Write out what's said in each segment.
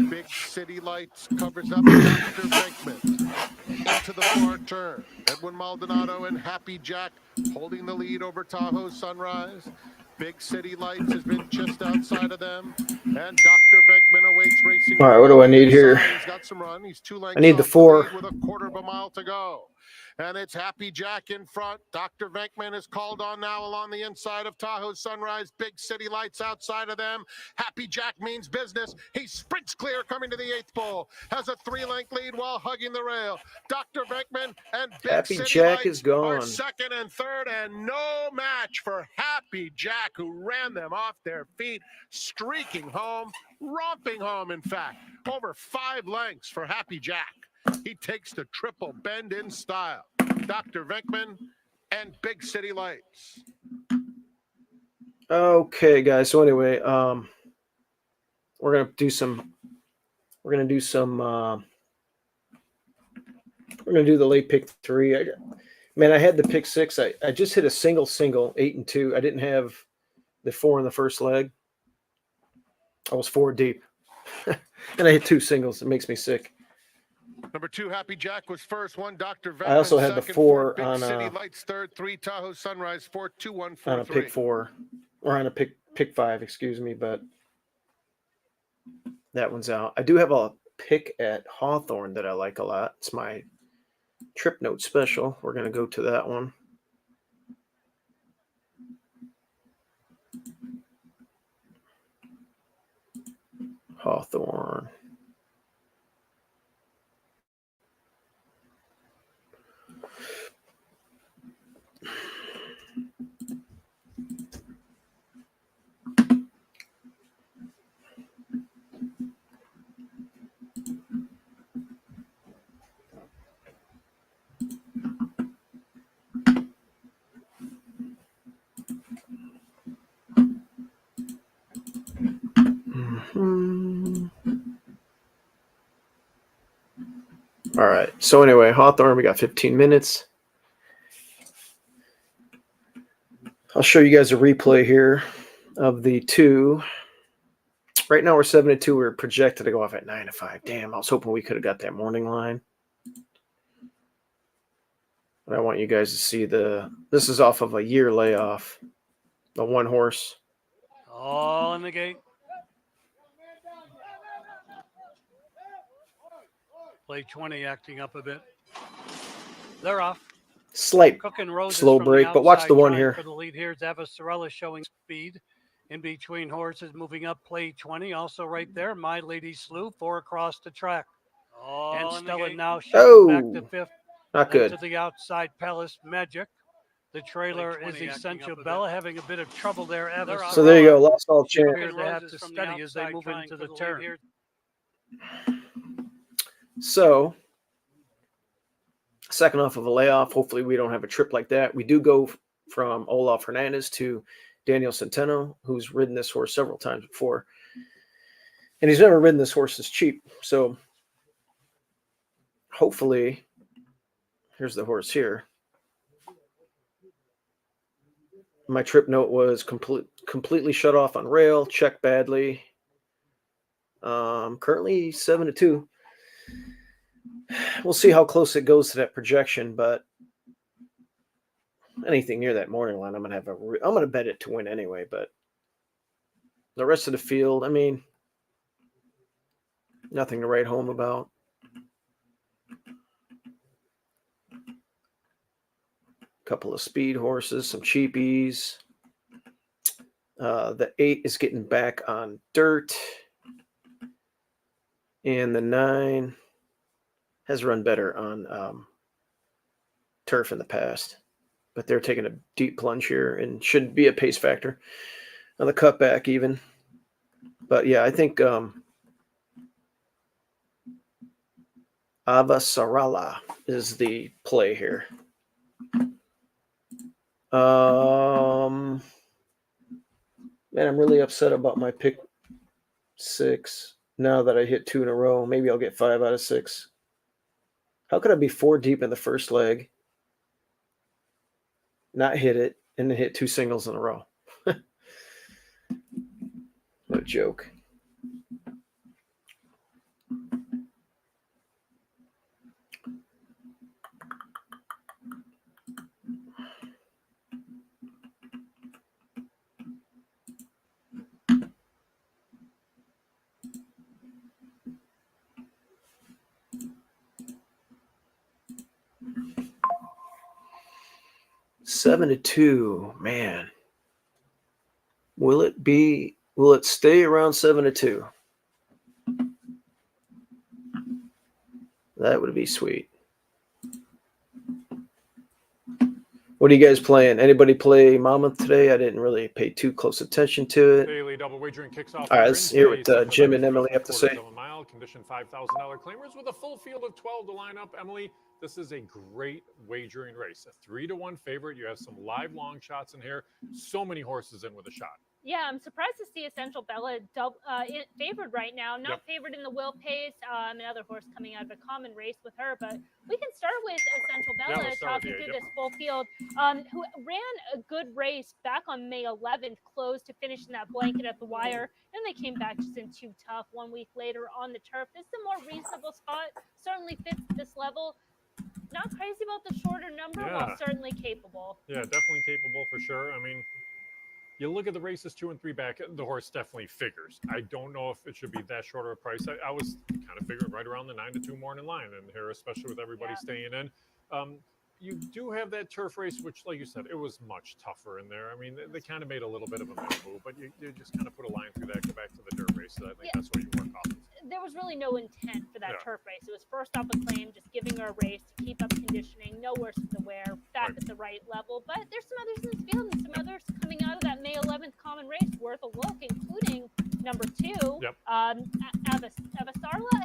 Big City Lights covers up Dr. Venkman. Into the far turn. Edwin Maldonado and Happy Jack holding the lead over Tahoe Sunrise. Big City Lights has been just outside of them. And Dr. Venkman awaits racing. All right, what do I need here? He's got some run. He's 2 lengths I need the off 4. lead with a quarter of a mile to go. And it's Happy Jack in front. Dr. Venkman is called on now along the inside of Tahoe Sunrise. Big City Lights outside of them. Happy Jack means business. He sprints clear coming to the 8th pole. Has a 3-length lead while hugging the rail. Dr. Venkman and Big Happy City Jack Lights is gone. are second and third, and no match for Happy Jack, who ran them off their feet, streaking home, romping home, in fact. Over 5 lengths for Happy Jack. He takes the triple bend in style. Dr. Venkman and Big City Lights. Okay, guys. So anyway, we're gonna do the late pick 3. I had the pick 6. I just hit a single 8 and 2. I didn't have the 4 in the first leg. I was 4 deep, and I hit 2 singles. It makes me sick. Number 2, Happy Jack was first. 1, Dr. Venkman. I also had the 4 Big on City Lights third. 3, Tahoe Sunrise 4, 2, 1, 4, on a 3. pick 4, or on a pick 5, excuse me. But that one's out. I do have a pick at Hawthorne that I like a lot. It's my trip note special. We're gonna go to that one. Hawthorne. All right. So anyway, Hawthorne, we got 15 minutes. I'll show you guys a replay here of the 2. Right now we're 7-2. We're projected to go off at 9-5. Damn, I was hoping we could have got that morning line. But I want you guys to see this is off of a year layoff. The 1 horse. All in the gate. Play 20 acting up a bit. They're off. Slight Cook and Roses slow from break, the but watch outside the one trying here. For the lead here, Zavasarella showing speed. In between horses, moving up, play 20. Also right there, My Lady Slew, 4 across the track. And Stella now shifting back to 5th. Not Then good. to the outside, Palace Magic. The trailer is Essential Bella, having a bit of trouble there. So there you go. Lost all chance. They have to study as they move into the turn. So, second off of a layoff. Hopefully we don't have a trip like that. We do go from Olaf Hernandez to Daniel Centeno, who's ridden this horse several times before. And he's never ridden this horse as cheap. So hopefully, here's the horse here. My trip note was completely shut off on rail, checked badly. Currently 7-2. We'll see how close it goes to that projection, but anything near that morning line, I'm gonna bet it to win anyway. But the rest of the field, I mean, nothing to write home about. Couple of speed horses, some cheapies. The 8 is getting back on dirt. And the 9 has run better on turf in the past. But they're taking a deep plunge here and should be a pace factor on the cutback even. But yeah, I think Avasarala is the play here. Man, I'm really upset about my pick 6. Now that I hit 2 in a row, maybe I'll get 5 out of 6. How could I be 4 deep in the first leg, not hit it, and then hit 2 singles in a row? What a joke. Seven to 2, man. Will it stay around 7 to 2? That would be sweet. What are you guys playing? Anybody play Monmouth today? I didn't really pay too close attention to it. Daily double wagering kicks off. All right, let's hear what Jim and Emily have to say. Mile, condition $5,000 claimers with a full field of 12 to line up. Emily, this is a great wagering race. A 3-1 favorite. You have some live long shots in here. So many horses in with a shot. Yeah, I'm surprised to see Essential Bella favored right now. Not favored in the Will Pace. Another horse coming out of a common race with her. But we can start with Essential Bella talking through this full field, who ran a good race back on May 11th, closed to finish in that blanket at the wire. And they came back just in too tough 1 week later on the turf. This is a more reasonable spot. Certainly fits this level. Not crazy about the shorter number, while certainly capable. Yeah, definitely capable for sure. I mean, you look at the races 2 and 3 back, the horse definitely figures. I don't know if it should be that short of a price. I was kind of figuring right around the 9 to 2 morning line in here, especially with everybody staying in. You do have that turf race, which, like you said, it was much tougher in there. I mean, they kind of made a little bit of a move, but you just kind of put a line through that, go back to the dirt race. So I think that's what you work off of. There was really no intent for that turf race. It was first off a claim, just giving her a race to keep up conditioning, no worse for the wear, back at the right level. But there's some others in this field and some others coming out of that May 11th common race worth a look, including number 2, Avasarla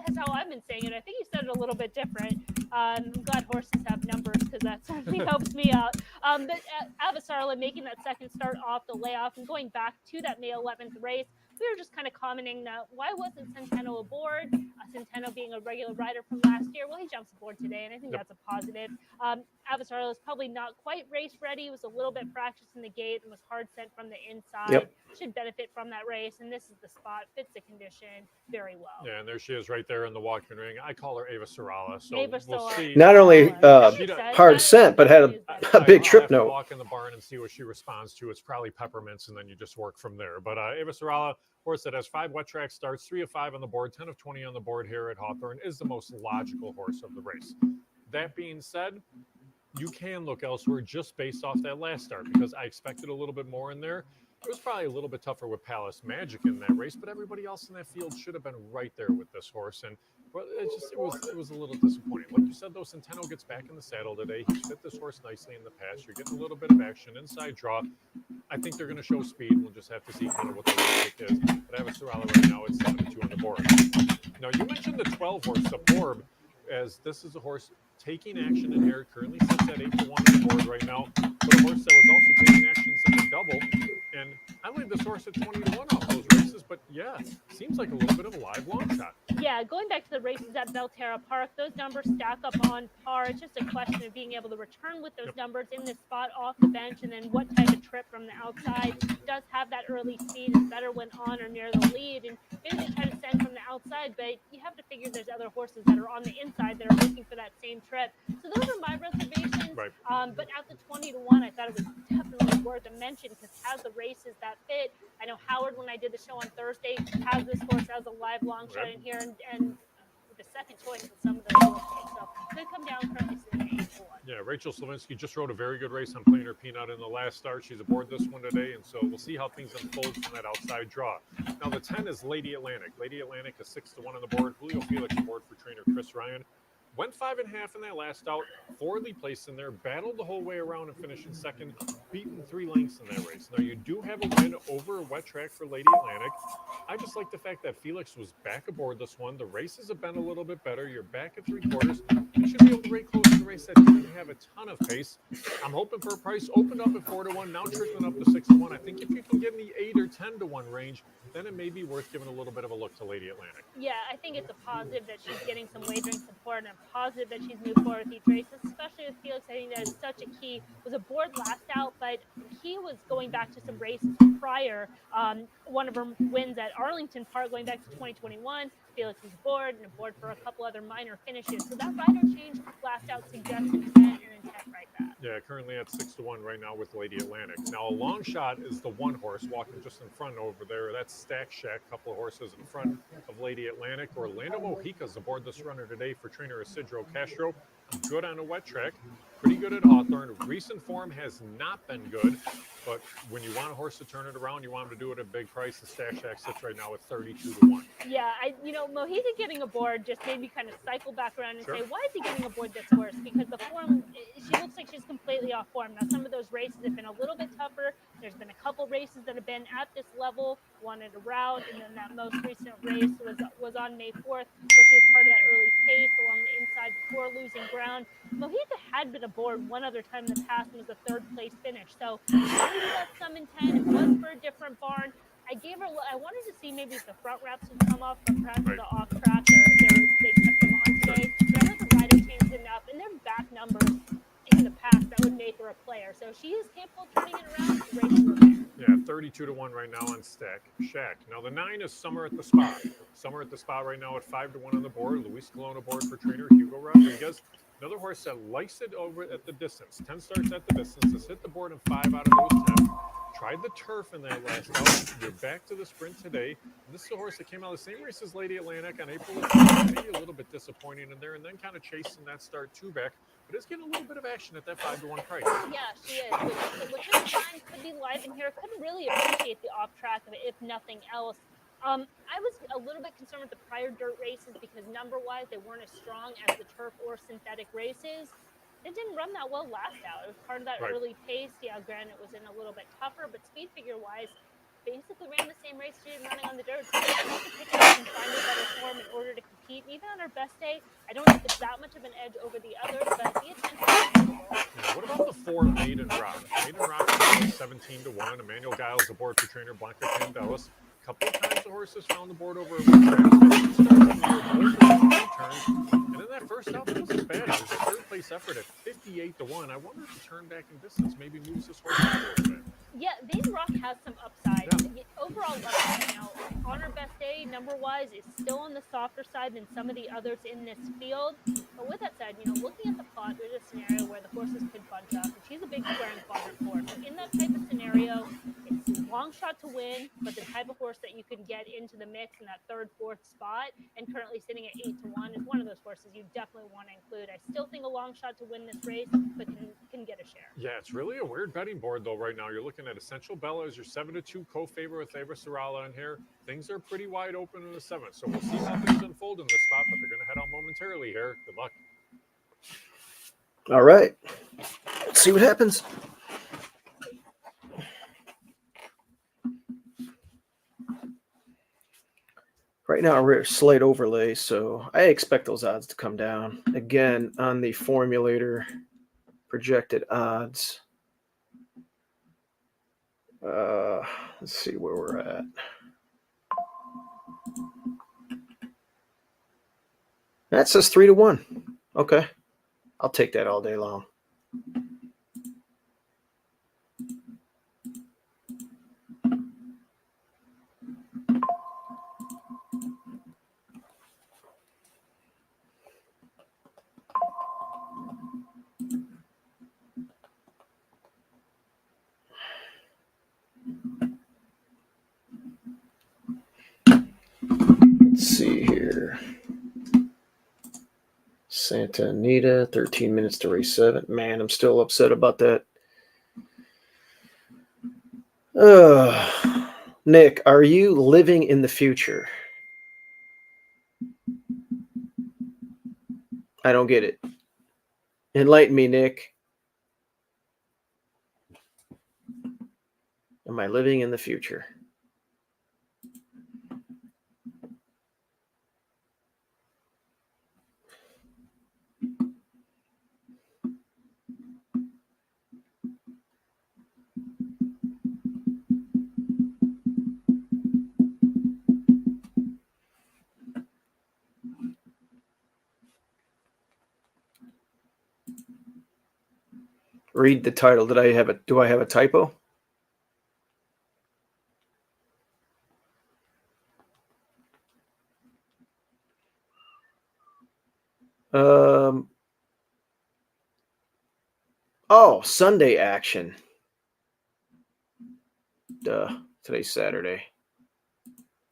is how I've been saying it. I think you said it a little bit different. I'm glad horses have numbers because that certainly helps me out. But Avasarla making that second start off the layoff and going back to that May 11th race. We were just kind of commenting that why wasn't Centeno aboard? Centeno being a regular rider from last year. Well, he jumps aboard today, and I think that's a positive. Avasarla is probably not quite race ready. He was a little bit fractious in the gate and was hard sent from the inside. Should benefit from that race, and this is the spot. Fits the condition very well. Yeah, and there she is right there in the walking ring. I call her Avasarala. So we'll see. Not only hard scent, but had a big trip note. Walk in the barn and see what she responds to. It's probably peppermints, and then you just work from there. But Avasarala, horse that has 5 wet track starts, 3 of 5 on the board, 10 of 20 on the board here at Hawthorne, is the most logical horse of the race. That being said, you can look elsewhere just based off that last start because I expected a little bit more in there. It was probably a little bit tougher with Palace Magic in that race, but everybody else in that field should have been right there with this horse. And it was a little disappointing. Like you said, though, Centeno gets back in the saddle today. He's fit this horse nicely in the past. You're getting a little bit of action, inside draw. I think they're going to show speed. We'll just have to see kind of what the race pick is. But Avasarala right now it's 7-2 on the board. Now, you mentioned the 12 horse, Suborb, as this is a horse taking action in here. Currently sits at 8-1 on the board right now. But a horse that was also taking action in the double. And usually this horse at 20 to 1 off those races, but yeah, seems like a little bit of a live long shot. Yeah, going back to the races at Belterra Park, those numbers stack up on par. It's just a question of being able to return with those numbers in this spot off the bench, and then what type of trip from the outside does have that early speed, is better when on or near the lead, and maybe they try to send from the outside, but you have to figure there's other horses that are on the inside that are looking for that same trip. So those are my reservations. Right. But at the 20 to 1, I thought it was definitely worth a mention because has the races that fit. I know Howard, when I did the show on Thursday, has this horse as a live long shot in here, and the second choice with some of those horses. So could come down currently sitting at 8 to 1. Yeah, Rachel Slavinsky just rode a very good race on Plain or Peanut in the last start. She's aboard this one today, and so we'll see how things unfold from that outside draw. Now, the 10 is Lady Atlantic. Lady Atlantic is 6 to 1 on the board. Julio Felix aboard for trainer Chris Ryan. Went 5.5 in that last out, forwardly placed in there, battled the whole way around and finished in second, beaten 3 lengths in that race. Now, you do have a win over a wet track for Lady Atlantic. I just like the fact that Felix was back aboard this one. The races have been a little bit better. You're back at 3/4. You should be able to rate close in a race that didn't have a ton of pace. I'm hoping for a price opened up at 4 to 1, now trickling up to 6 to 1. I think if you can get in the 8 or 10 to 1 range, then it may be worth giving a little bit of a look to Lady Atlantic. Yeah, I think it's a positive that she's getting some wagering support, and a positive that she's moved forward with each race, especially with Felix. I think that is such a key. Was aboard last out, but he was going back to some races prior. One of her wins at Arlington Park going back to 2021. Felix was aboard and aboard for a couple other minor finishes. So that rider change last out suggests intent and intent right back. Yeah, currently at 6 to 1 right now with Lady Atlantic. Now, a long shot is the one horse walking just in front over there. That's Stack Shack, a couple of horses in front of Lady Atlantic. Orlando Mojica's aboard this runner today for trainer Isidro Castro. Good on a wet track, pretty good at Hawthorne. Recent form has not been good, but when you want a horse to turn it around, you want him to do it at a big price. The Stack Shack sits right now at 32 to 1. Yeah, Mojica getting aboard just made me kind of cycle back around and say, why is he getting aboard this horse? Because the form, she looks like she's completely off form. Now, some of those races have been a little bit tougher. There's been a couple races that have been at this level, one at a route, and then that most recent race was on May 4th, where she was part of that early pace along the inside before losing ground. Mojica had been aboard one other time in the past and was a third place finish. So maybe that's some intent. It was for a different barn. I wanted to see maybe if the front wraps would come off, but perhaps the off track, they kept them on today. But I heard the rider changed enough, and their back numbers in the past that would make her a player. So she is capable of turning it around. The race will be there. Yeah, 32 to 1 right now on Stack Shack. Now, the 9 is Summer at the Spot. Summer at the Spot right now at 5 to 1 on the board. Luis Colon aboard for trainer Hugo Rodriguez. Another horse that likes it over at the distance. 10 starts at the distance. Has hit the board in 5 out of those 10. Tried the turf in that last out. You're back to the sprint today. And this is a horse that came out of the same race as Lady Atlantic on April 18th. Maybe a little bit disappointing in there, and then kind of chasing that start 2 back. But it's getting a little bit of action at that 5 to 1 price. Yeah, she is. Which is fine. Could be live in here. Couldn't really appreciate the off track of it, if nothing else. I was a little bit concerned with the prior dirt races because number-wise, they weren't as strong as the turf or synthetic races. It didn't run that well last out. It was part of that early pace. Yeah, granted, it was in a little bit tougher, but speed figure-wise, basically ran the same race she did running on the dirt. So she has to pick it up and find a better form in order to compete. And even on her best day, I don't think it's that much of an edge over the others, but the attention is what about the 4 Maiden Rock? Maiden Rock is 17 to 1. Emmanuel Giles aboard for trainer Blanca Candelas. A couple of times the horses found the board over a track. And in that first out, it wasn't bad. It was a third place effort at 58 to 1. I wonder if the turn back in distance maybe moves this horse up a little bit. Yeah, Maiden Rock has some upside. Yeah. Overall upside now. On her best day, number-wise, is still on the softer side than some of the others in this field. But with that said, looking at the plot, there's a scenario where the horses could bunch up, and she's a big squaring quadrant for it. So in that type of scenario, it's a long shot to win, but the type of horse that you can get into the mix in that 3rd, 4th spot, and currently sitting at 8 to 1, is one of those horses you definitely want to include. I still think a long shot to win this race, but can get a share. Yeah, it's really a weird betting board, though, right now. You're looking at Essential Bella as your 7 to 2 co-favorite with Ava Sarala in here. Things are pretty wide open in the 7th, so we'll see how things unfold in this spot, but they're going to head out momentarily here. Good luck. All right. Let's see what happens. Right now we're at slate overlay, so I expect those odds to come down. Again, on the formulator projected odds. Let's see where we're at. That says 3-1. Okay. I'll take that all day long. Let's see here. Santa Anita, 13 minutes to race 7. Man, I'm still upset about that. Nick, are you living in the future? I don't get it. Enlighten me, Nick. Am I living in the future? Read the title. Do I have a typo? Sunday action. Duh. Today's Saturday.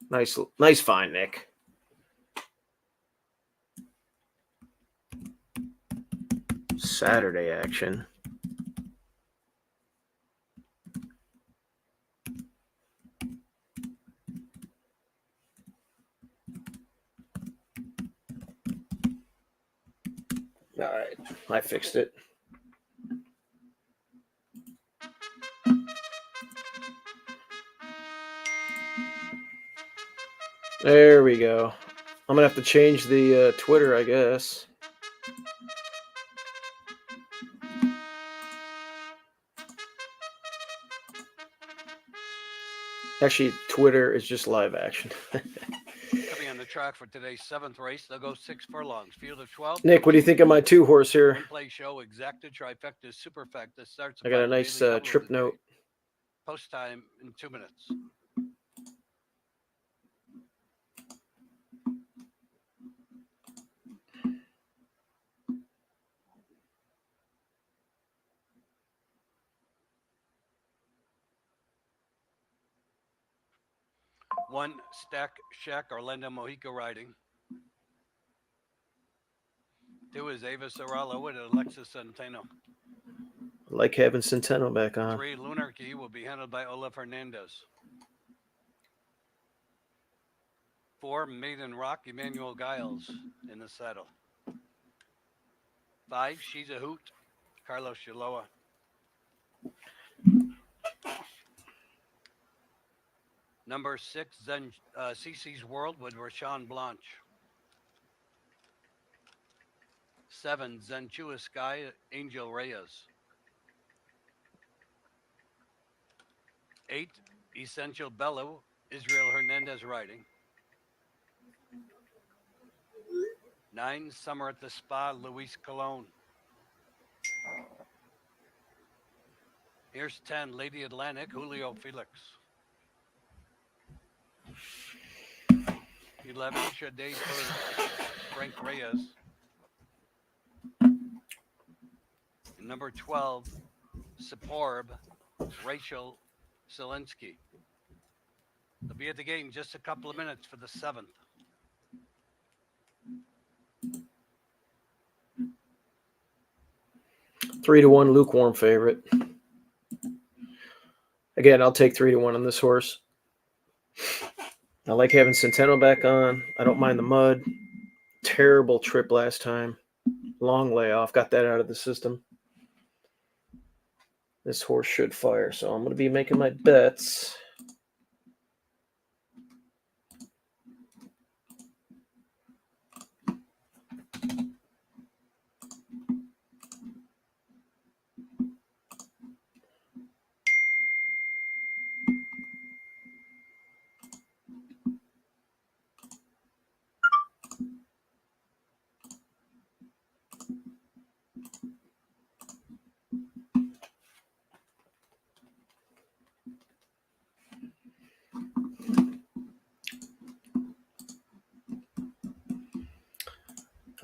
Nice find, Nick. Saturday action. All right, I fixed it. There we go. I'm gonna have to change the Twitter, I guess. Actually, Twitter is just live action. Coming on the track for today's 7th race, they'll go 6 furlongs. Field of 12. Nick, what do you think of my 2-horse here? Play show exacta trifecta superfecta starts. I got a nice trip note. Post time in 2 minutes. One Stack Shack Orlando Mojica riding. 2 is Ava Sorala with Alexis Centeno. I like having Centeno back on. 3 Lunarchy will be handled by Olaf Hernandez. 4 Maiden Rock Emmanuel Giles in the saddle. 5 She's a Hoot Carlos Shiloa. Number 6 CC's World with Rashawn Blanche. 7 Zenchua Sky Angel Reyes. 8 Essential Bellow Israel Hernandez riding. 9 Summer at the Spa Luis Colon. Here's 10 Lady Atlantic Julio Felix. 11 Shade Frank Reyes. And number 12 Superb Rachel Zelensky. They'll be at the gate in just a couple of minutes for the 7th. Three to one, lukewarm favorite. Again, I'll take 3-1 on this horse. I like having Centeno back on. I don't mind the mud. Terrible trip last time. Long layoff. Got that out of the system. This horse should fire, so I'm going to be making my bets.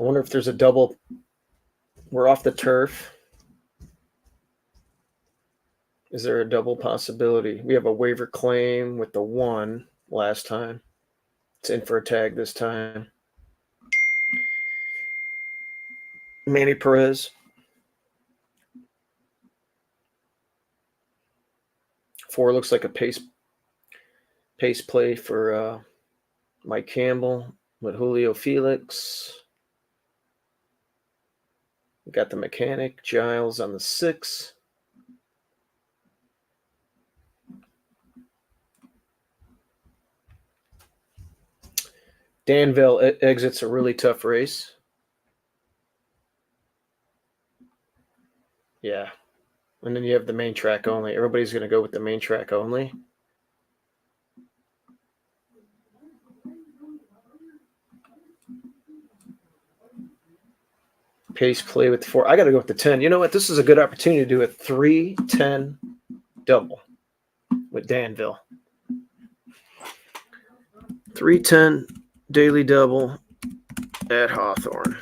I wonder if there's a double. We're off the turf. Is there a double possibility? We have a waiver claim with the 1 last time. It's in for a tag this time. Manny Perez. 4 looks like a pace play for Mike Campbell with Julio Felix. We got the mechanic, Giles on the 6. Danville exits a really tough race. Yeah. And then you have the main track only. Everybody's going to go with the main track only. Pace play with 4. I got to go with the 10. You know what? This is a good opportunity to do a 3-10 double with Danville. 3-10 daily double at Hawthorne.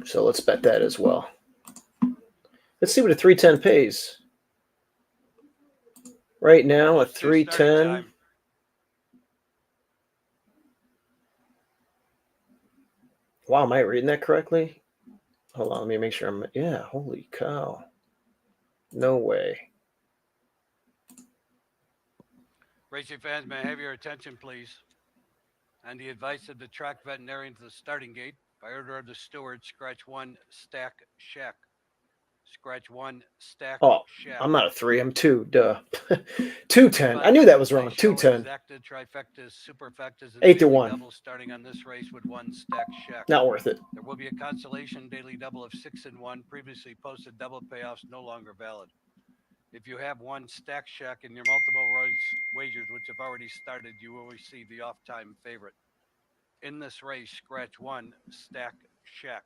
So let's bet that as well. Let's see what a 3-10 pays. Right now, a 3-10. Wow, am I reading that correctly? Hold on, let me make sure I'm. Yeah, holy cow. No way. Racing fans, may I have your attention, please? On the advice of the track veterinarian to the starting gate, by order of the steward, scratch 1, stack shack. Scratch 1, stack shack. I'm not a 3. I'm 2. Duh. 2-10. I knew that was wrong. 2-10. Exacta, trifectas, superfectas, and 8-1. doubles starting on this race with 1 stack shack. Not worth it. There will be a consolation daily double of 6-1. Previously posted double payoffs no longer valid. If you have 1 stack shack in your multiple race wagers, which have already started, you will receive the off-time favorite. In this race, scratch 1 stack shack.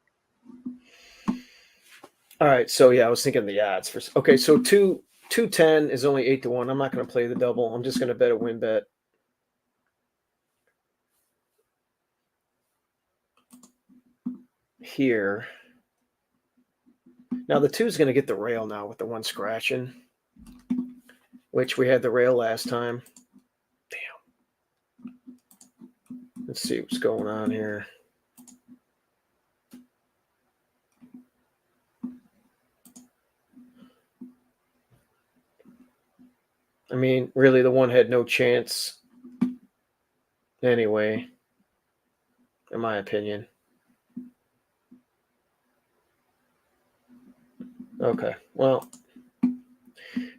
All right, so yeah, I was thinking the odds for. Okay, so 2-10 is only 8-1. I'm not going to play the double. I'm just going to bet a win bet. Here. Now the 2 is going to get the rail now with the 1 scratching, which we had the rail last time. Damn. Let's see what's going on here. I mean, really, the 1 had no chance anyway, in my opinion. Okay, well,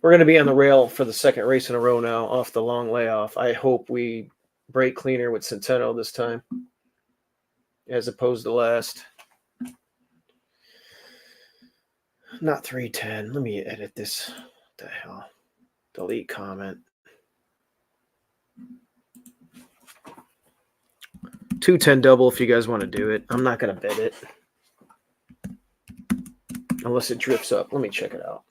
we're going to be on the rail for the second race in a row now off the long layoff. I hope we break cleaner with Centeno this time as opposed to last. Not 3-10. Let me edit this. What the hell? Delete comment. 2-10 double if you guys want to do it. I'm not going to bet it. Unless it drifts up. Let me check it out.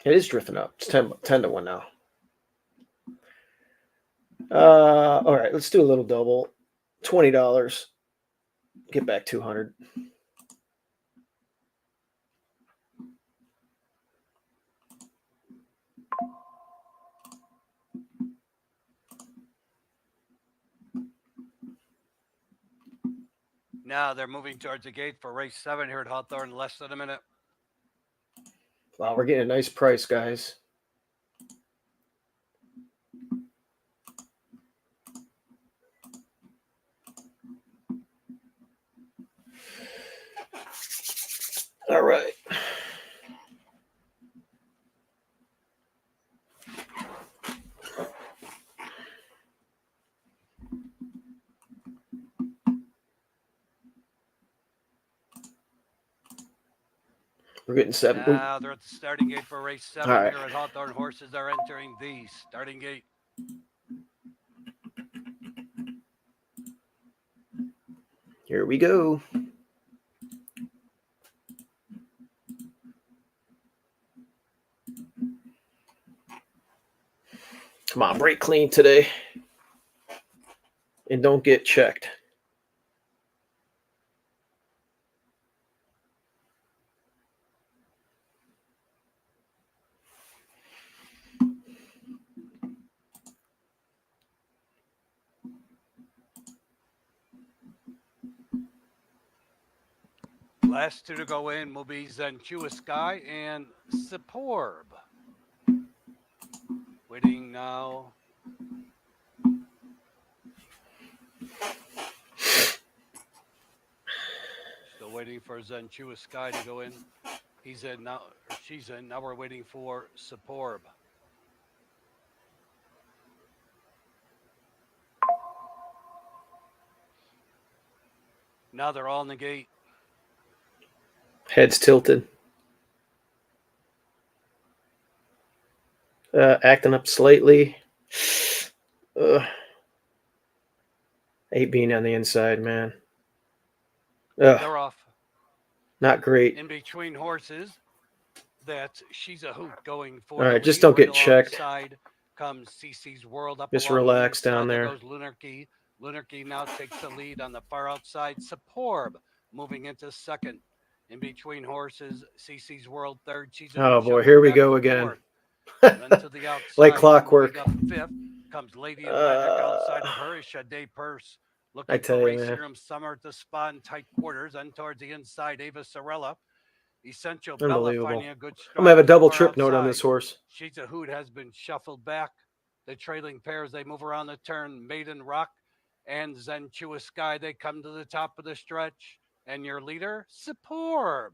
It is drifting up. It's 10-1 now. All right, let's do a little double. $20. Get back 200. Now they're moving towards the gate for race 7 here at Hawthorne in less than a minute. Wow, we're getting a nice price, guys. All right. We're getting 7. Now they're at the starting gate for race 7 All right. here at Hawthorne. Horses are entering the starting gate. Here we go. Come on, break clean today. And don't get checked. Last two to go in will be Zenchua Sky and Superb. Waiting now. Still waiting for Zenchua Sky to go in. He's in now, or she's in. Now we're waiting for Superb. Now they're all in the gate. Heads tilted. Acting up slightly. 8 being on the inside, man. They're off. Not great. In between horses, that's She's a Hoot going for. All right, the just lead. don't get Right checked. alongside comes CC's World up. Just along the relax inside. down there. Goes Lunarchy. Lunarchy now takes the lead on the far outside. Superb moving into second. In between horses, CC's World third. She's a Oh Hoot boy, shuffled here we back go to again. fourth. Then to the outside, Like clockwork. moving up fifth comes Lady of Magic. Outside of her is Sade Purse. Looking I tell for you, Race man. Serum Summer to spot in tight quarters. And towards the inside, Ava Sorella. Essential Bella Unbelievable. finding a good stride. I'm going to have a on the double far trip note on this outside. horse. She's a Hoot has been shuffled back. The trailing pairs, they move around the turn. Maiden Rock and Zenchua Sky, they come to the top of the stretch. And your leader, Superb.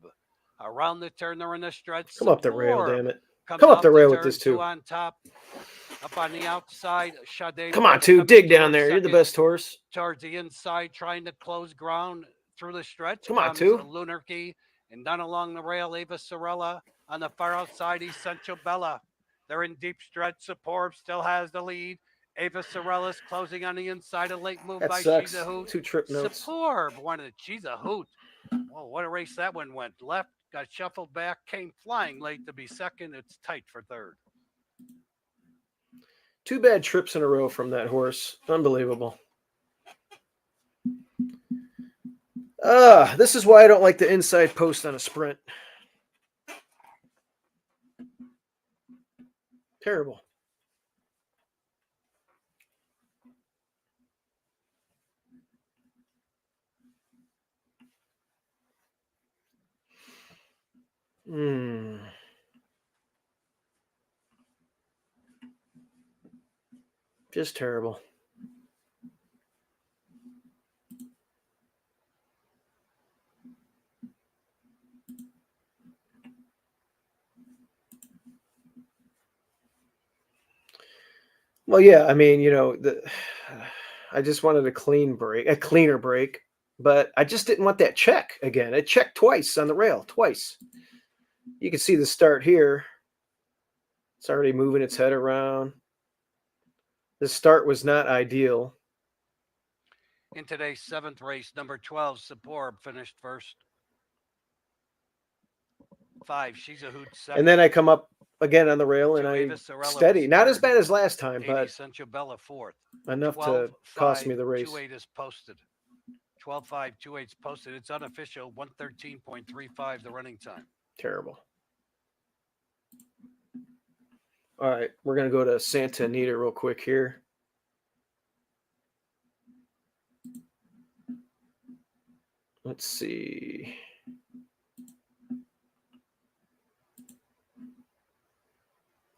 Around the turn, they're in the stretch. Come up the rail, Superb damn it. comes Come up off the rail with turn, this, two too. on top. Up on the outside, Sade Come on, Purse 2. coming Dig to down her there. You're the second. best horse. Towards the inside, trying to close ground through the stretch. Come on, comes 2. Lunarchy, and down along the rail, Ava Sorella. On the far outside, Essential Bella. They're in deep stretch. Superb still has the lead. Ava Sorella's closing on the inside. A late move That by sucks. She's a Hoot. 2 trip notes. Superb wanted She's a Hoot. Whoa, what a race that one went. Left, got shuffled back, came flying late to be second. It's tight for third. 2 bad trips in a row from that horse. Unbelievable. This is why I don't like the inside post on a sprint. Terrible. Just terrible. Well, yeah, I mean, I just wanted a cleaner break, but I just didn't want that check again. It checked twice on the rail, twice. You can see the start here. It's already moving its head around. The start was not ideal. In today's 7th race, number 12, Superb finished first. 5, She's a Hoot second. And then I come up again on the rail and Ava I Sorella steady. was Not as third. bad as last time, 8, but Essential Bella fourth. enough 12, to cost 5, me the race. 2-8 is posted. 12-5, 2-8's posted. It's unofficial. 113.35 the running time. Terrible. All right, we're going to go to Santa Anita real quick here. Let's see.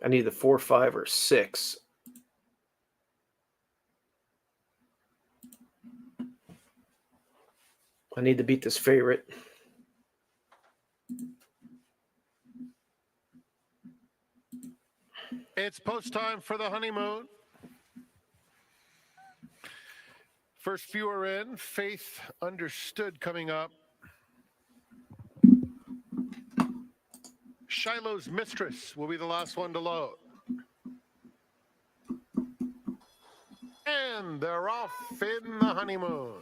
I need the 4, 5, or 6. I need to beat this favorite. It's post time for the honeymoon. First few are in. Faith Understood coming up. Shiloh's Mistress will be the last one to load. And they're off in the honeymoon.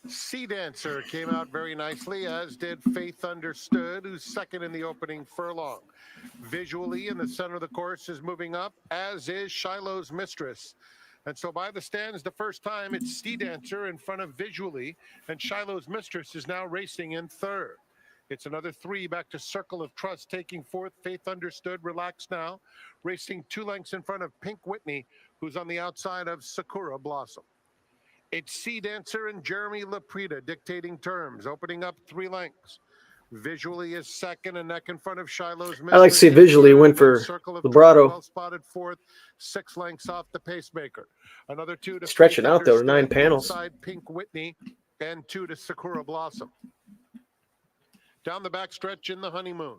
Sea Dancer came out very nicely, as did Faith Understood, who's second in the opening furlong. Visually in the center of the course is moving up, as is Shiloh's Mistress. And so by the stands, the first time, it's Sea Dancer in front of Visually, and Shiloh's Mistress is now racing in third. It's another 3 back to Circle of Trust, taking fourth. Faith Understood, Relax Now, racing 2 lengths in front of Pink Whitney, who's on the outside of Sakura Blossom. It's Sea Dancer and Jeremy Laprida dictating terms, opening up 3 lengths. Visually is second, and neck in front of Shiloh's Mistress. I like to see Visually went for Circle of vibrato. Well spotted fourth, 6 lengths off the pacemaker. Another 2 to Stretching Faith out though, 9 Understood, panels. inside Pink Whitney, and 2 to Sakura Blossom. Down the back stretch in the Honeymoon,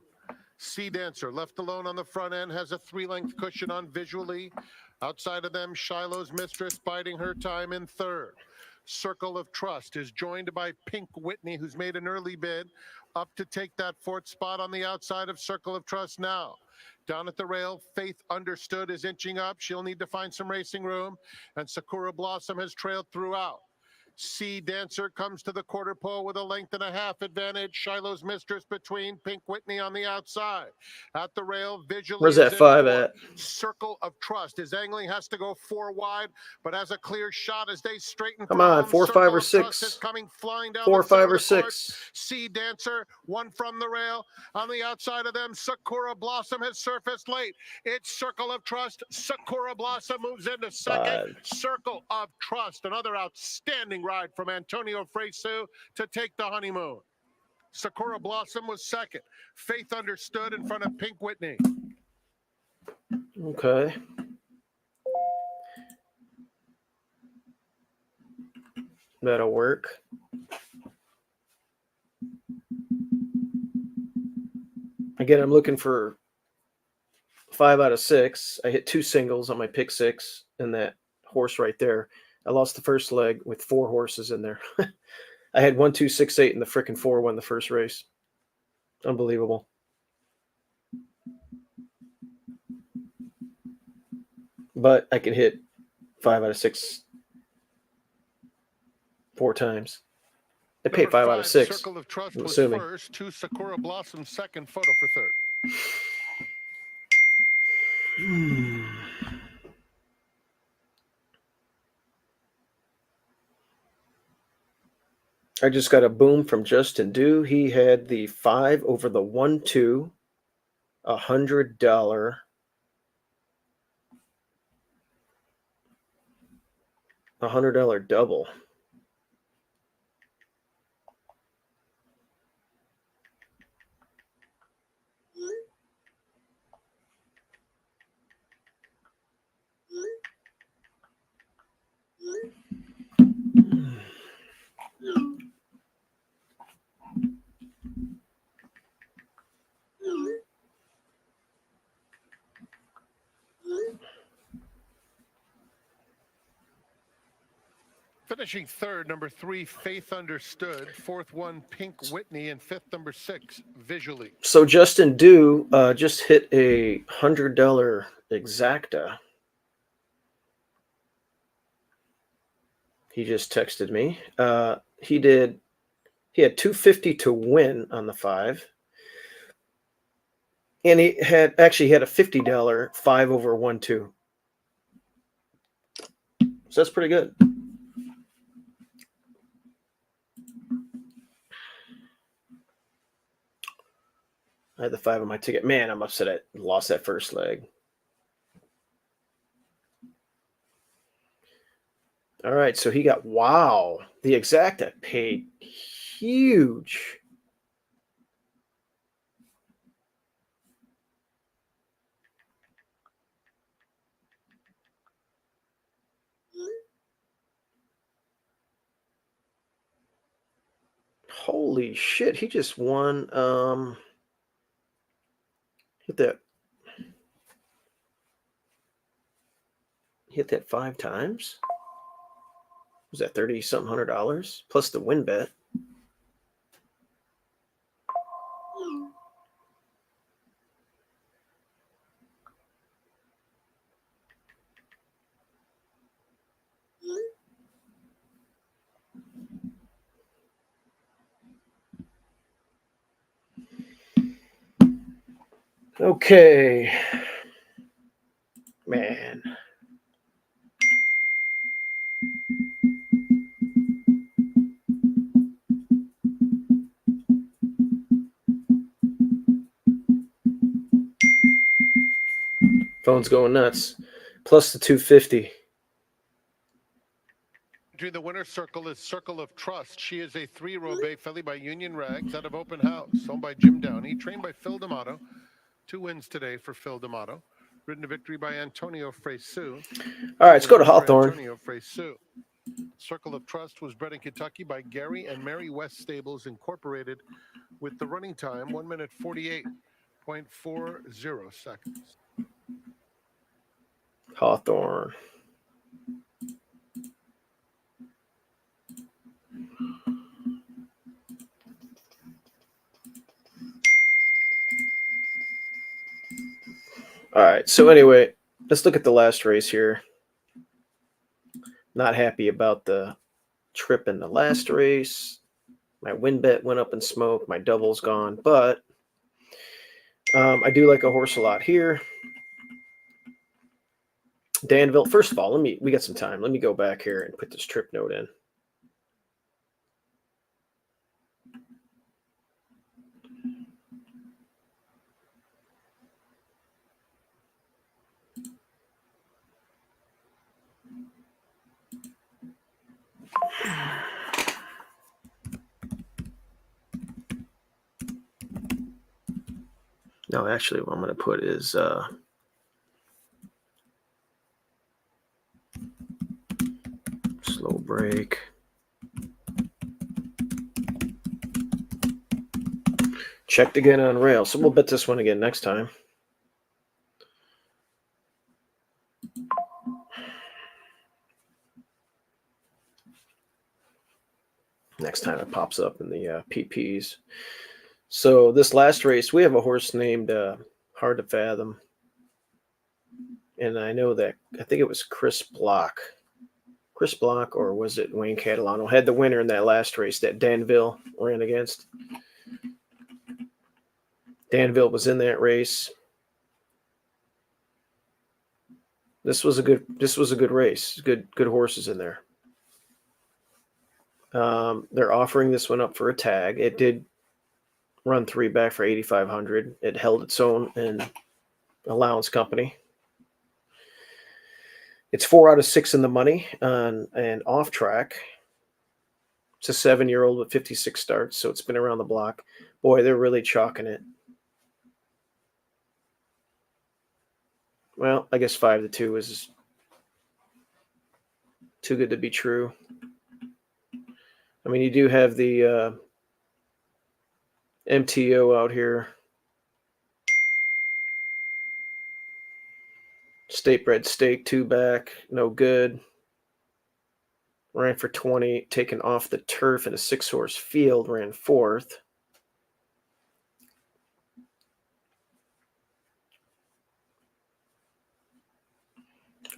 Sea Dancer, left alone on the front end, has a 3-length cushion on Visually. Outside of them, Shiloh's Mistress biding her time in third. Circle of Trust is joined by Pink Whitney, who's made an early bid up to take that 4th spot on the outside of Circle of Trust now. Down at the rail, Faith Understood is inching up. She'll need to find some racing room, and Sakura Blossom has trailed throughout. Sea Dancer comes to the quarter pole with a 1.5 lengths advantage. Shiloh's Mistress between, Pink Whitney on the outside. At the rail, Visually. Where's that 5 at? Circle of Trust is angling, has to go 4 wide, but has a clear shot as they straighten. Come on, 4, 5, or 6. Is coming flying down 4, the center 5, of or the course. 6. Sea Dancer, 1 from the rail. On the outside of them, Sakura Blossom has surfaced late. It's Circle of Trust. Sakura Blossom moves into second. 5. Circle of Trust, another outstanding ride from Antonio Fresu to take the Honeymoon. Sakura Blossom was second. Faith Understood in front of Pink Whitney. Okay. That'll work. Again, I'm looking for 5 out of 6. I hit 2 singles on my pick 6 and that horse right there. I lost the first leg with 4 horses in there. I had 1, 2, 6, 8, and the frickin' 4 won the first race. Unbelievable. But I can hit 5 out of 6 4 times. I paid 5 out of 6. Circle of Trust I'm was assuming. first, 2 Sakura Blossom second, photo for third. I just got a boom from Justin Dew. He had the 5 over the 1-2, $100. $100 double. Finishing third, number 3, Faith Understood. Fourth one, Pink Whitney. And fifth, number 6, Visually. So Justin Dew just hit a $100 exacta. He just texted me. He had $250 to win on the 5. And he had a $50 5 over 1-2. So that's pretty good. I had the 5 on my ticket. Man, I'm upset I lost that first leg. All right, so he got, wow, the exacta paid huge. Holy shit, he just won, hit that 5 times. Was that $30-something $100 plus the win bet? Okay. Man. Phone's going nuts. Plus the 250. The winner's circle is Circle of Trust. She is a 3-year-old bay filly by Union Rags out of Open House, owned by Jim Downey, trained by Phil D'Amato. 2 wins today for Phil D'Amato. Ridden to victory by Antonio Fresu. All right, let's go to Wins for Hawthorne. Antonio Fresu. Circle of Trust was bred in Kentucky by Gary and Mary West Stables Incorporated, with the running time 1 minute 48.40 seconds. Hawthorne. All right, so anyway, let's look at the last race here. Not happy about the trip in the last race. My win bet went up in smoke. My double's gone, but I do like a horse a lot here. Danville. First of all, we got some time. Let me go back here and put this trip note in. No, actually, what I'm going to put is slow break. Checked again on rail. So we'll bet this one again next time. Next time it pops up in the PPs. So this last race, we have a horse named Hard to Fathom. And I know that, I think it was Chris Block. Chris Block, or was it Wayne Catalano, had the winner in that last race that Danville ran against. Danville was in that race. This was a good race. Good horses in there. They're offering this one up for a tag. It did run 3 back for 8,500. It held its own in allowance company. It's 4 out of 6 in the money on an off track. It's a 7-year-old with 56 starts, so it's been around the block. Boy, they're really chalking it. Well, I guess 5-2 is too good to be true. I mean, you do have the MTO out here. State bred stake, 2 back, no good. Ran for 20, taken off the turf in a 6-horse field, ran 4th.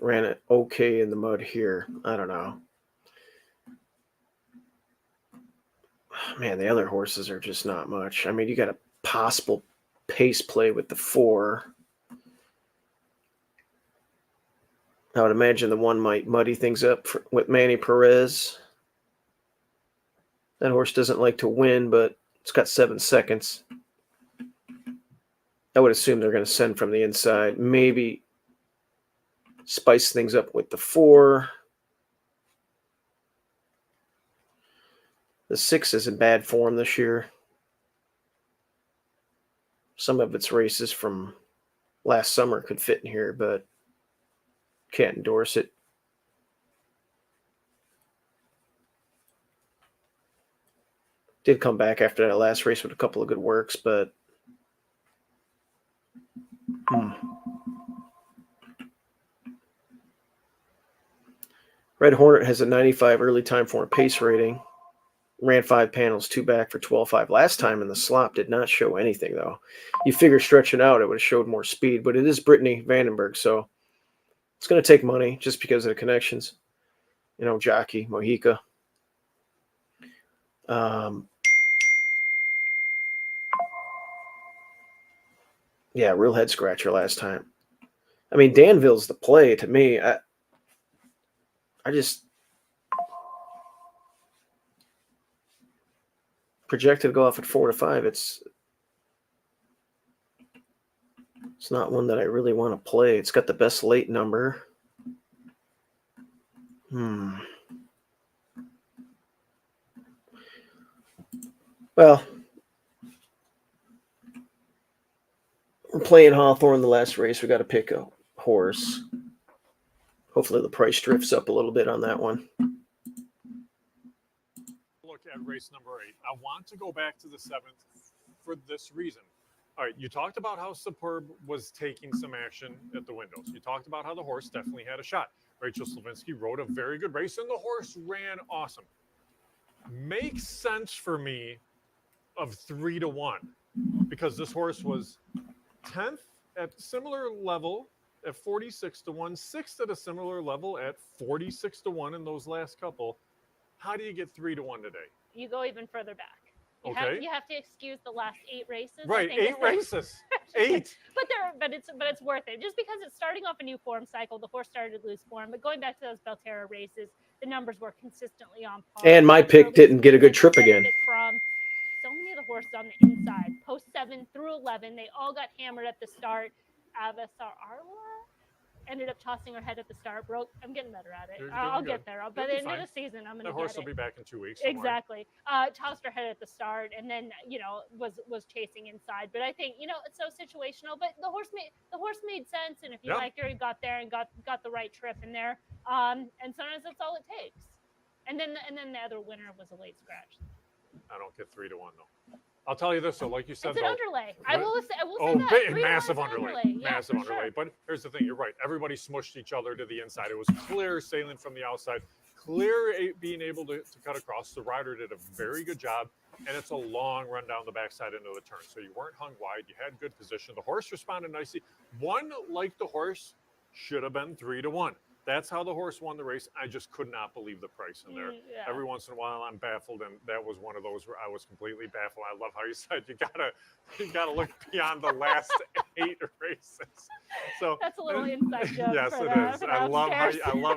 Ran it okay in the mud here. I don't know. Man, the other horses are just not much. I mean, you got a possible pace play with the 4. I would imagine the 1 might muddy things up with Manny Perez. That horse doesn't like to win, but it's got 7 seconds. I would assume they're going to send from the inside. Maybe spice things up with the 4. The 6 is in bad form this year. Some of its races from last summer could fit in here, but can't endorse it. Did come back after that last race with a couple of good works, but Red Hornet has a 95 early time form pace rating. Ran 5 panels, 2 back for 12.5. Last time in the slop did not show anything, though. You figure stretching out, it would have showed more speed, but it is Brittany Vandenberg, so it's going to take money just because of the connections. You know, jockey, Mojica. Yeah, real head scratcher last time. I mean, Danville's the play to me. I just projected to go off at 4-5. It's not one that I really want to play. It's got the best late number. Well, we're playing Hawthorne the last race. We got to pick a horse. Hopefully the price drifts up a little bit on that one. Look at race number 8. I want to go back to the 7th for this reason. All right, you talked about how Superb was taking some action at the windows. You talked about how the horse definitely had a shot. Rachel Slavinsky rode a very good race, and the horse ran awesome. Makes sense for me of 3-1 because this horse was 10th at similar level at 46-1, 6th at a similar level at 46-1 in those last couple. How do you get 3-1 today? You go even further back. You have to excuse the last 8 races. Right, 8 races. 8. But it's worth it. Just because it's starting off a new form cycle, the horse started to lose form. But going back to those Belterra races, the numbers were consistently on par. And my pick didn't get a good trip again. From so many of the horses on the inside, post 7 through 11, they all got hammered at the start. Avasar Arla ended up tossing her head at the start. I'm getting better at it. I'll get there. By the end of the season, I'm going to get it. The horse will be back in 2 weeks. Exactly. Tossed her head at the start, and then was chasing inside. But I think it's so situational. But the horse made sense, and if you like her, you got there and got the right trip in there. And sometimes that's all it takes. And then the other winner was a late scratch. I don't get 3-1 though. I'll tell you this, so like you said, it's an underlay. I will say that. Massive underlay. Yeah, massive underlay. Sure. But here's the thing, you're right. Everybody smushed each other to the inside. It was clear sailing from the outside, clear being able to cut across. The rider did a very good job, and it's a long run down the backside into the turn. So you weren't hung wide. You had good position. The horse responded nicely. One, like the horse, should have been 3-1. That's how the horse won the race. I just could not believe the price in there. Yeah. Every once in a while, I'm baffled, and that was one of those where I was completely baffled. I love how you said you gotta look beyond the last 8 races. So that's a little inside joke. Yes, it is. I love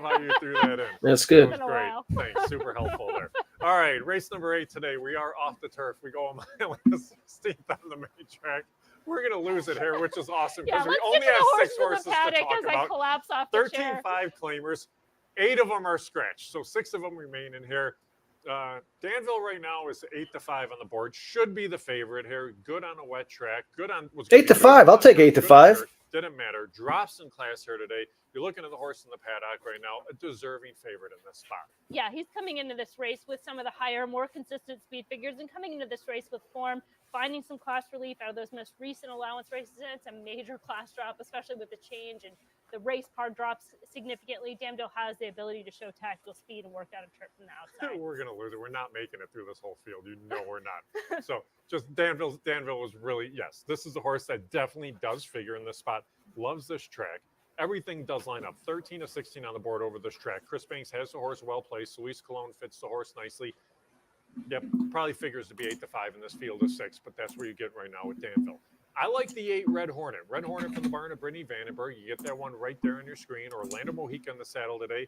how you threw that in. That's good. That was great. Thanks. Super helpful there. All right, race number 8 today. We are off the turf. We go a mile and 16th on the main track. We're going to lose it here, which is awesome because we only have 6 horses to talk about. I collapse off the 13-5 claimers. 8 of them are scratched, so 6 of them remain in here. Danville right now is 8-5 on the board. Should be the favorite here. Good on a wet track. Good on 8-5. I'll take 8-5. Didn't matter. Drops in class here today. You're looking at the horse in the paddock right now, a deserving favorite in this spot. Yeah, he's coming into this race with some of the higher, more consistent speed figures, and coming into this race with form, finding some class relief out of those most recent allowance races. And it's a major class drop, especially with the change, and the race par drops significantly. Danville has the ability to show tactical speed and work out a trip from the outside. We're going to lose it. We're not making it through this whole field. You know we're not. So just Danville was really, yes, this is a horse that definitely does figure in this spot. Loves this track. Everything does line up. 13-16 on the board over this track. Chris Banks has the horse well placed. Luis Colon fits the horse nicely. Yep, probably figures to be 8-5 in this field of 6, but that's where you get right now with Danville. I like the 8 Red Hornet. Red Hornet from the barn of Brittany Vandenberg. You get that one right there on your screen. Orlando Mojica in the saddle today.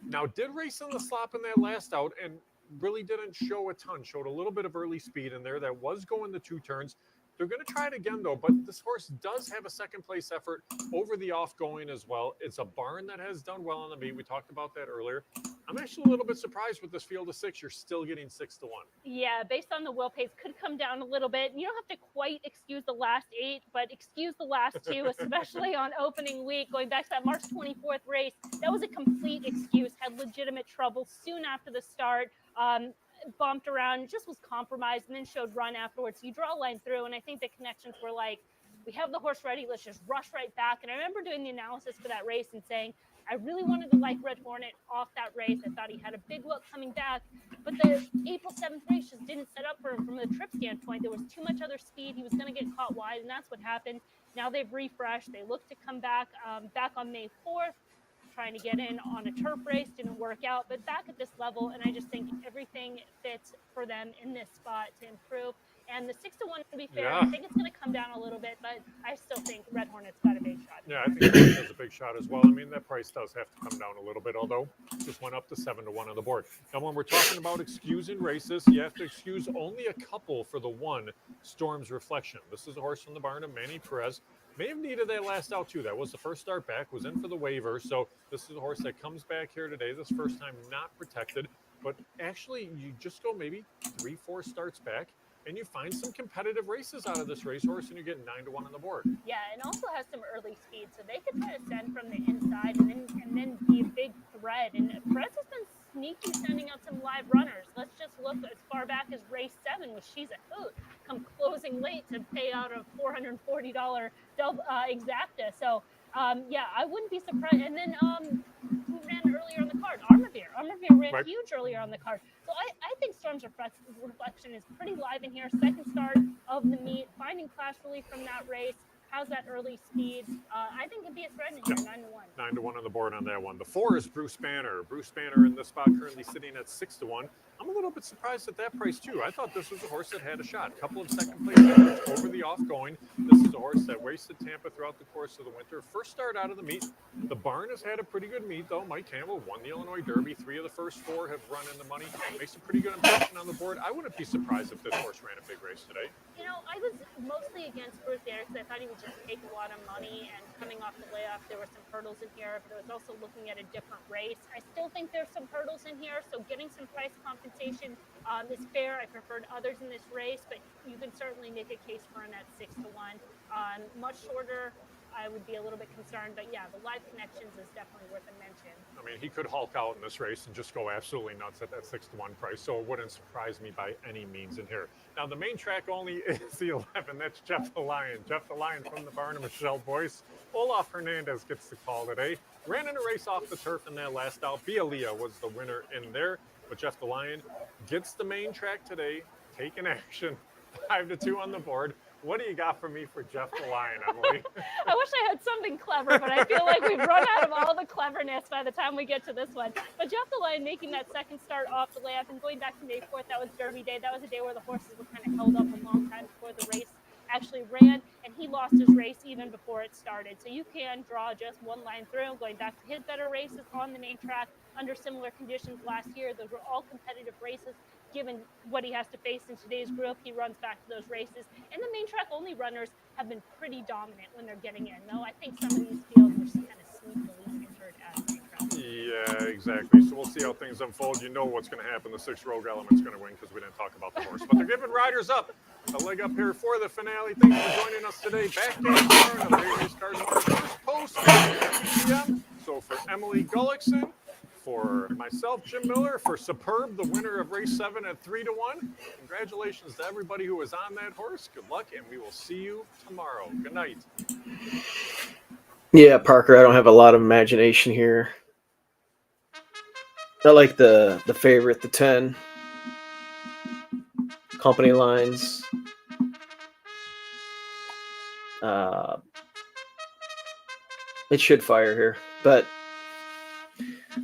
Now, did race on the slop in that last out and really didn't show a ton. Showed a little bit of early speed in there. That was going the 2 turns. They're going to try it again, though, but this horse does have a second-place effort over the off-going as well. It's a barn that has done well on the meet. We talked about that earlier. I'm actually a little bit surprised with this field of 6. You're still getting 6-1. Yeah, based on the wheel pace, could come down a little bit. You don't have to quite excuse the last 8, but excuse the last 2, especially on opening week. Going back to that March 24th race, that was a complete excuse. Had legitimate trouble soon after the start. Bumped around, just was compromised, and then showed run afterwards. You draw a line through, and I think the connections were like, we have the horse ready, let's just rush right back. And I remember doing the analysis for that race and saying, I really wanted to like Red Hornet off that race. I thought he had a big look coming back, but the April 7th race just didn't set up for him from the trip standpoint. There was too much other speed. He was going to get caught wide, and that's what happened. Now they've refreshed. They look to come back on May 4th. Trying to get in on a turf race, didn't work out, but back at this level, and I just think everything fits for them in this spot to improve. And the 6-1, to be fair, Yeah. I think it's going to come down a little bit, but I still think Red Hornet's got a big shot. Yeah, I think it has a big shot as well. I mean, that price does have to come down a little bit, although just went up to 7-1 on the board. Now, when we're talking about excusing races, you have to excuse only a couple for the one, Storm's Reflection. This is a horse from the barn of Manny Perez. May have needed that last out too. That was the first start back, was in for the waiver. So this is a horse that comes back here today. This first time not protected, but actually you just go maybe 3-4 starts back and you find some competitive races out of this racehorse, and you get 9-1 on the board. Yeah, and also has some early speed, so they could try to send from the inside and then be a big threat. And Perez has been sneaky sending out some live runners. Let's just look as far back as race 7 with She's a Hoot, come closing late to pay out a $440 exacta. So yeah, I wouldn't be surprised. And then who ran earlier on the card? Armavir. Armavir ran huge earlier on the card. So I think Storm's Reflection is pretty live in here. Second start of the meet, finding class relief from that race. How's that early speed? I think it'd be a threat in here, 9-1. 9-1 on the board on that one. The 4 is Bruce Banner. Bruce Banner in this spot currently sitting at 6-1. I'm a little bit surprised at that price too. I thought this was a horse that had a shot. A couple of second place efforts over the off-going. This is a horse that raced at Tampa throughout the course of the winter. First start out of the meet. The barn has had a pretty good meet though. Mike Campbell won the Illinois Derby. 3 of the first 4 have run in the money. Makes a pretty good impression on the board. I wouldn't be surprised if this horse ran a big race today. You know, I was mostly against Bruce Banner because I thought he would just take a lot of money, and coming off the layoff, there were some hurdles in here, but I was also looking at a different race. I still think there's some hurdles in here, so getting some price compensation is fair. I preferred others in this race, but you can certainly make a case for him at 6-1. Much shorter, I would be a little bit concerned, but yeah, the live connections is definitely worth a mention. I mean, he could hulk out in this race and just go absolutely nuts at that 6-1 price, so it wouldn't surprise me by any means in here. Now, the main track only is the 11. That's Jeff the Lion. Jeff the Lion from the barn of Michelle Boyce. Olaf Hernandez gets the call today. Ran in a race off the turf in that last out. Bialia was the winner in there, but Jeff the Lion gets the main track today, taking action, 5-2 on the board. What do you got for me for Jeff the Lion, Emily? I wish I had something clever, but I feel like we've run out of all the cleverness by the time we get to this one. But Jeff the Lion making that second start off the layoff and going back to May 4th, that was Derby Day. That was a day where the horses were kind of held up a long time before the race actually ran, and he lost his race even before it started. So you can draw just one line through, going back to his better races on the main track under similar conditions last year. Those were all competitive races. Given what he has to face in today's group, he runs back to those races. And the main track only runners have been pretty dominant when they're getting in. Though I think some of these fields are kind of sneakily entered as main track. Yeah, exactly. So we'll see how things unfold. You know what's going to happen. The 6 Rogue Element's going to win because we didn't talk about the horse. But they're giving riders up a leg up here for the finale. Thanks for joining us today. Back game tomorrow. Another race card first post p.m. So for Emily Gullickson, for myself, Jim Miller, for Superb, the winner of race 7 at 3-1. Congratulations to everybody who was on that horse. Good luck, and we will see you tomorrow. Good night. Yeah, Parker, I don't have a lot of imagination here. I like the favorite, the 10. Company lines. It should fire here, but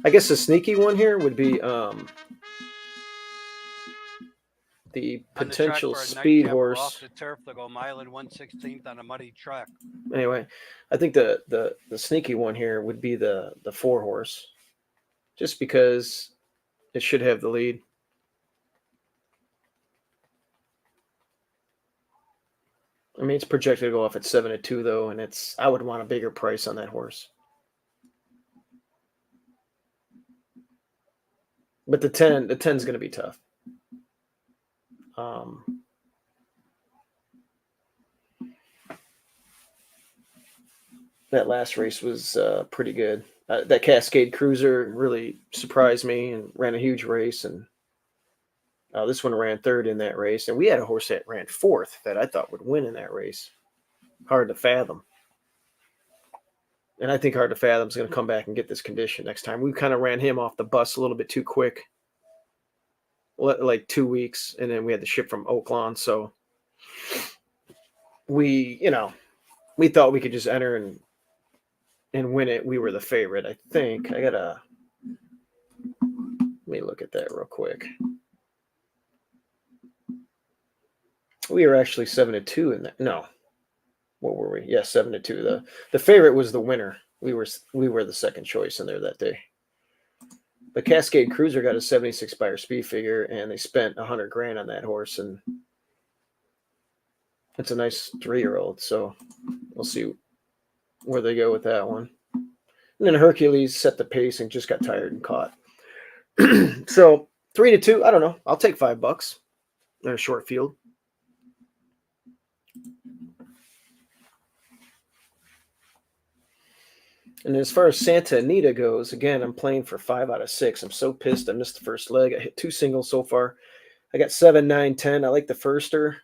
I guess the sneaky one here would be the potential speed horse. Off the turf, they'll go mile and 1/16 on a muddy track. Anyway, I think the sneaky one here would be the 4 horse, just because it should have the lead. I mean, it's projected to go off at 7-2 though, and I would want a bigger price on that horse. But the 10's going to be tough. That last race was pretty good. That Cascade Cruiser really surprised me and ran a huge race. And this one ran 3rd in that race. And we had a horse that ran 4th that I thought would win in that race. Hard to fathom. And I think Hard to Fathom is going to come back and get this condition next time. We kind of ran him off the bus a little bit too quick. Like 2 weeks. And then we had to ship from Oaklawn. So we thought we could just enter and win it. We were the favorite, I think. Let me look at that real quick. We were actually 7-2 in that. No, what were we? Yeah, 7-2. The favorite was the winner. We were the second choice in there that day. But Cascade Cruiser got a 76 buyer speed figure, and they spent $100,000 on that horse, and it's a nice 3-year-old. So we'll see where they go with that one. And then Hercules set the pace and just got tired and caught. So 3-2. I don't know. I'll take $5 in a short field. And as far as Santa Anita goes, again, I'm playing for 5 out of 6. I'm so pissed. I missed the first leg. I hit 2 singles so far. I got 7, 9, 10. I like the firster.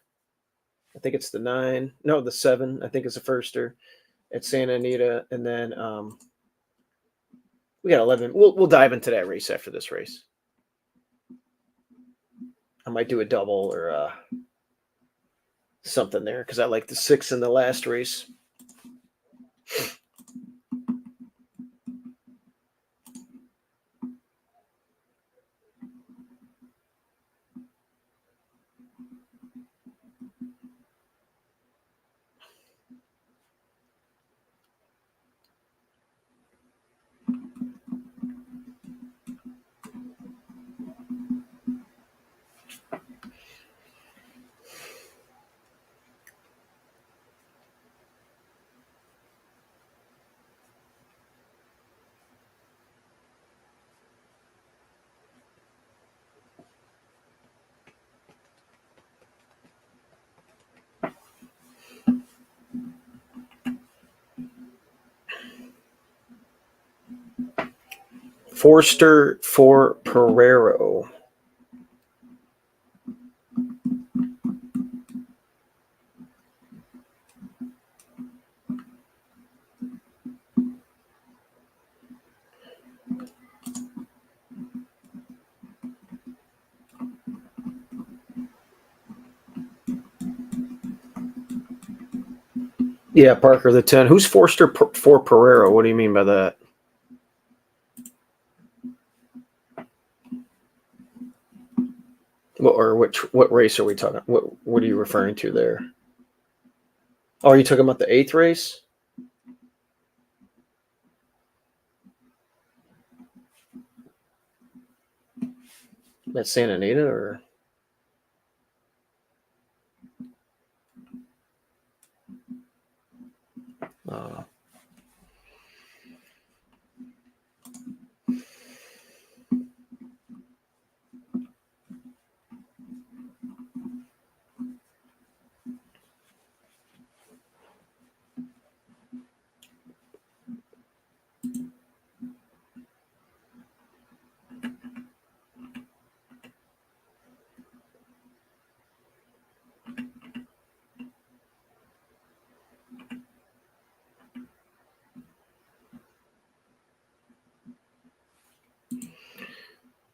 I think it's the 9. No, the 7. I think it's the firster at Santa Anita. And then we got 11. We'll dive into that race after this race. I might do a double or something there because I like the 6 in the last race. Forster for Pereiro. Yeah, Parker, the 10. Who's Forster for Pereiro? What do you mean by that? What race are we talking? What are you referring to there? Oh, are you talking about the 8th race? That's Santa Anita or?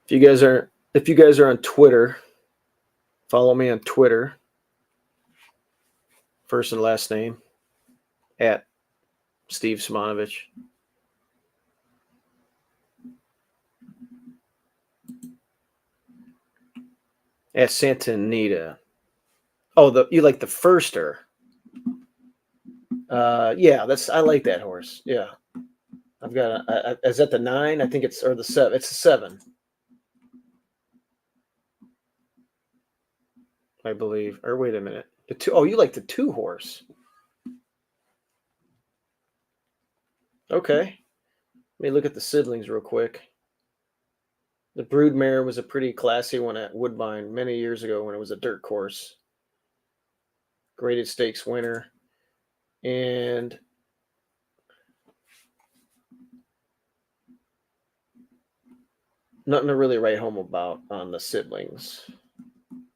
If you guys are on Twitter, follow me on Twitter. First and last name at Steve Simonovich. At Santa Anita. Oh, you like the firster? Yeah, I like that horse. Yeah, I've got is that the 9? I think it's or the 7. It's the 7, I believe. Or wait a minute, the 2. Oh, you like the 2 horse? Okay, let me look at the siblings real quick. The Broodmare was a pretty classy one at Woodbine many years ago when it was a dirt course. Graded stakes winner. And nothing to really write home about on the siblings.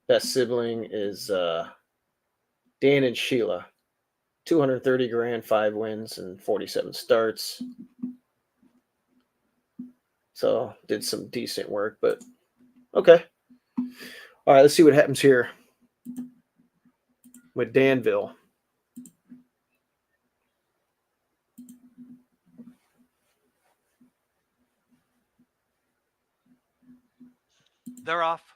Best sibling is Dan and Sheila. 230 grand, 5 wins, and 47 starts. So did some decent work, but okay. All right, let's see what happens here with Danville. They're off.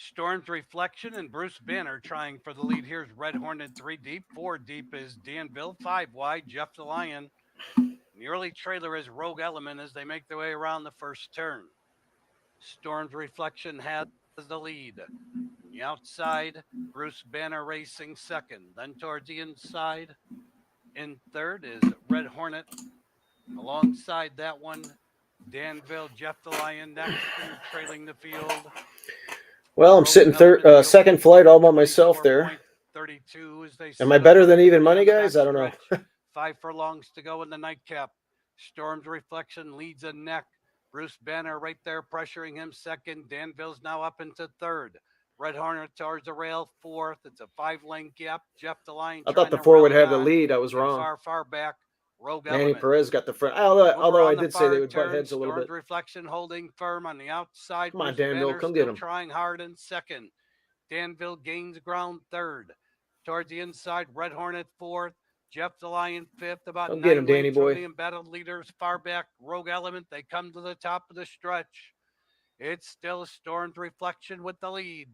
Storm's Reflection and Bruce Banner trying for the lead. Here's Red Hornet 3 deep. 4 deep is Danville. 5 wide, Jeff the Lion. The early trailer is Rogue Element as they make their way around the first turn. Storm's Reflection has the lead. On the outside, Bruce Banner racing second. Then towards the inside, in third is Red Hornet. Alongside that one, Danville, Jeff the Lion next and trailing the field. Well, I'm sitting second flight all by myself there. 32 as they Am I better than even money, guys? I don't know. 5 furlongs to go in the nightcap. Storm's Reflection leads a neck. Bruce Banner right there pressuring him second. Danville's now up into third. Red Hornet towards the rail fourth. It's a 5-lane gap. Jeff the Lion. I thought the 4 would have the lead. I was wrong. Far back. Rogue Manny Element. Perez got the front. Although I did say they would butt heads a little Storm's bit. Reflection holding firm on the outside. Come on, Bruce Danville, Banner come still get him. Trying hard in second. Danville gains ground third. Towards the inside, Red Hornet fourth. Jeff the Lion fifth. About Come 9 get him, Danny lengths from boy. the embattled leaders far back. Rogue Element. They come to the top of the stretch. It's still Storm's Reflection with the lead.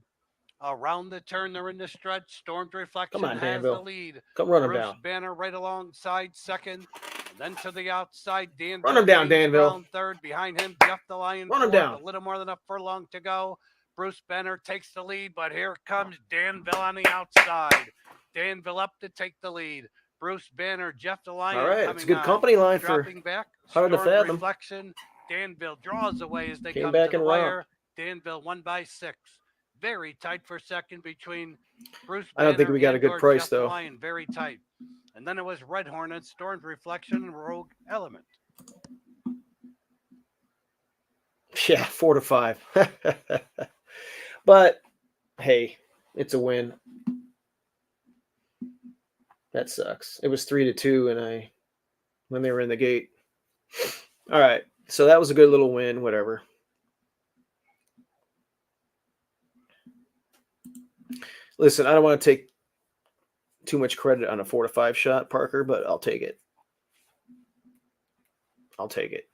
Around the turn, they're in the stretch. Storm's Reflection Come on, has Danville. the lead. Come run him Bruce down. Banner right alongside second. And then to the outside, Danville. Run him down, gains Danville. ground third. Behind him, Jeff the Lion. Run him fourth. down. A little more than a furlong to go. Bruce Banner takes the lead, but here comes Danville on the outside. Danville up to take the lead. Bruce Banner, Jeff the Lion. All right, coming it's a good on. company line for Dropping back. hard to Storm's fathom. Reflection. Danville draws away as they Came come back to the and wire. romped. Danville 1 by 6. Very tight for second between Bruce I don't think Banner we got a and good or price, Jeff the though. Lion, very tight. And then it was Red Hornet, Storm's Reflection, and Rogue Element. Yeah, 4 to 5. But hey, it's a win. That sucks. It was 3 to 2, when they were in the gate. All right, so that was a good little win. Whatever. Listen, I don't want to take too much credit on a 4 to 5 shot, Parker, but I'll take it. I'll take it.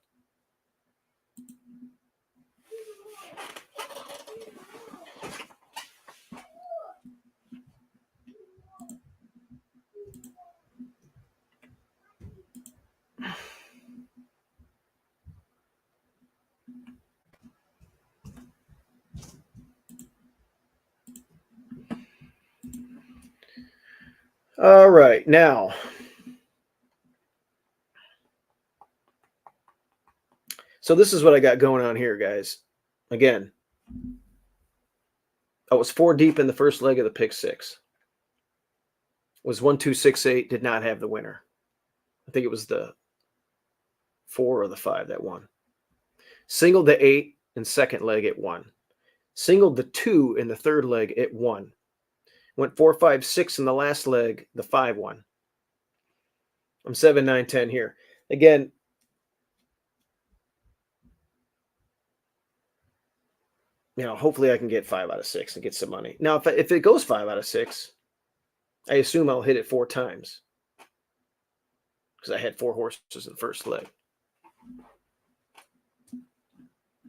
All right, now so this is what I got going on here, guys. Again, I was 4 deep in the first leg of the pick 6. Was 1, 2, 6, 8. Did not have the winner. I think it was the 4 or the 5 that won. Singled the 8 in second leg at 1. Singled the 2 in the third leg at 1. Went 4, 5, 6 in the last leg. The 5 won. I'm 7, 9, 10 here. Again, hopefully I can get 5 out of 6 and get some money. Now, if it goes 5 out of 6, I assume I'll hit it 4 times because I had 4 horses in the first leg.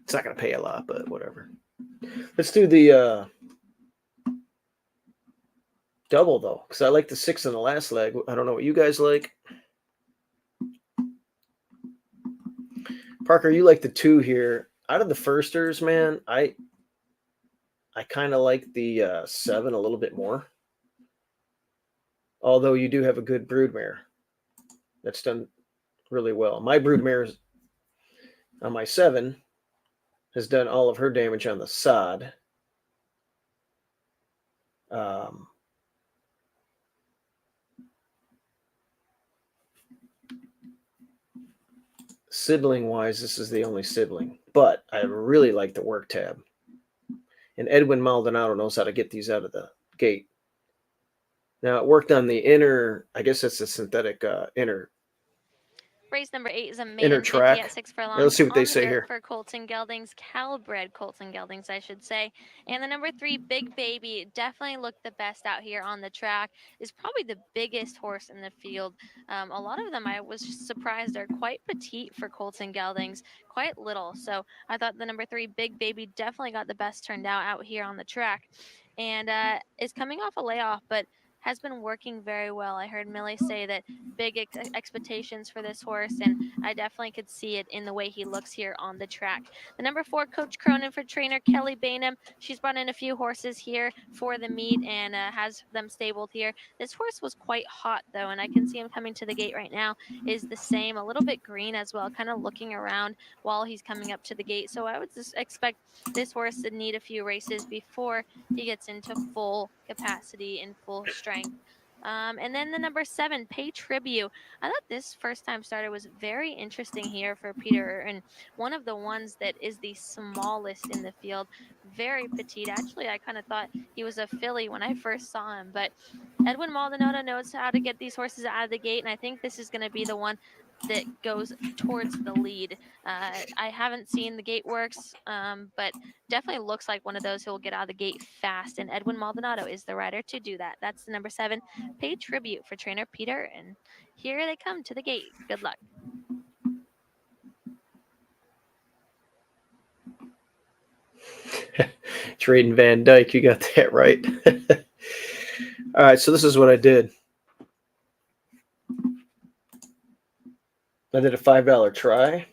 It's not going to pay a lot, but whatever. Let's do the double, though, because I like the 6 in the last leg. I don't know what you guys like. Parker, you like the 2 here. Out of the firsters, man, I kind of like the 7 a little bit more. Although you do have a good broodmare that's done really well. My broodmare on my 7 has done all of her damage on the sod. Sibling wise, this is the only sibling, but I really like the work tab. And Edwin Maldonado knows how to get these out of the gate. Now it worked on the inner, I guess it's a synthetic inner Race number 8 is a Inner maiden 50 track. at 6 Let's furlongs. see what they on the say dirt here. for Colton Geldings, Calbred Colton Geldings, I should say. And the number 3, Big Baby, definitely looked the best out here on the track. Is probably the biggest horse in the field. A lot of them, I was just surprised, are quite petite for Colton Geldings, quite little. So I thought the number 3, Big Baby, definitely got the best turned out here on the track. And is coming off a layoff, but has been working very well. I heard Millie say that big expectations for this horse, and I definitely could see it in the way he looks here on the track. The number 4, Coach Cronin for trainer Kelly Bainham. She's brought in a few horses here for the meet and has them stabled here. This horse was quite hot, though, and I can see him coming to the gate right now. Is the same, a little bit green as well, kind of looking around while he's coming up to the gate. So I would just expect this horse to need a few races before he gets into full capacity and full strength. And then the number 7, Pay Tribute. I thought this first time starter was very interesting here for Peter, and one of the ones that is the smallest in the field, very petite. Actually, I kind of thought he was a filly when I first saw him, but Edwin Maldonado knows how to get these horses out of the gate, and I think this is going to be the one that goes towards the lead. I haven't seen the gate works, but definitely looks like one of those who will get out of the gate fast, and Edwin Maldonado is the rider to do that. That's the number 7, Pay Tribute for trainer Peter, and here they come to the gate. Good luck. Drayden Van Dyke, you got that right. All right, so this is what I did. I did a $5 try,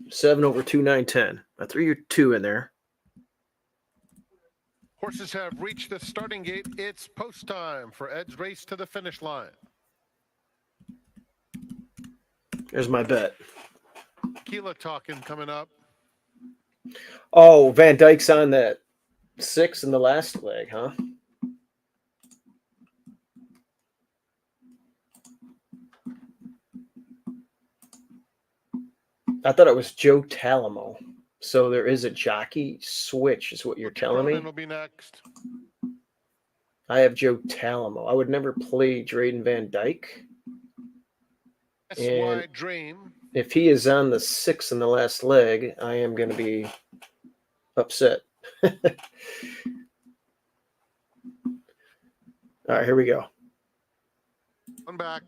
7 over 2, 9, 10. I threw your 2 in there. Horses have reached the starting gate. It's post time for Ed's race to the finish line. There's my bet. Keela talking coming up. Oh, Van Dyke's on that 6 in the last leg, huh? I thought it was Joe Talamo. So there is a jockey switch, is what you're telling me? Will be next. I have Joe Talamo. I would never play Drayden Van Dyke. SY Dream. If he is on the 6 in the last leg, I am going to be upset. All right, here we go. One back.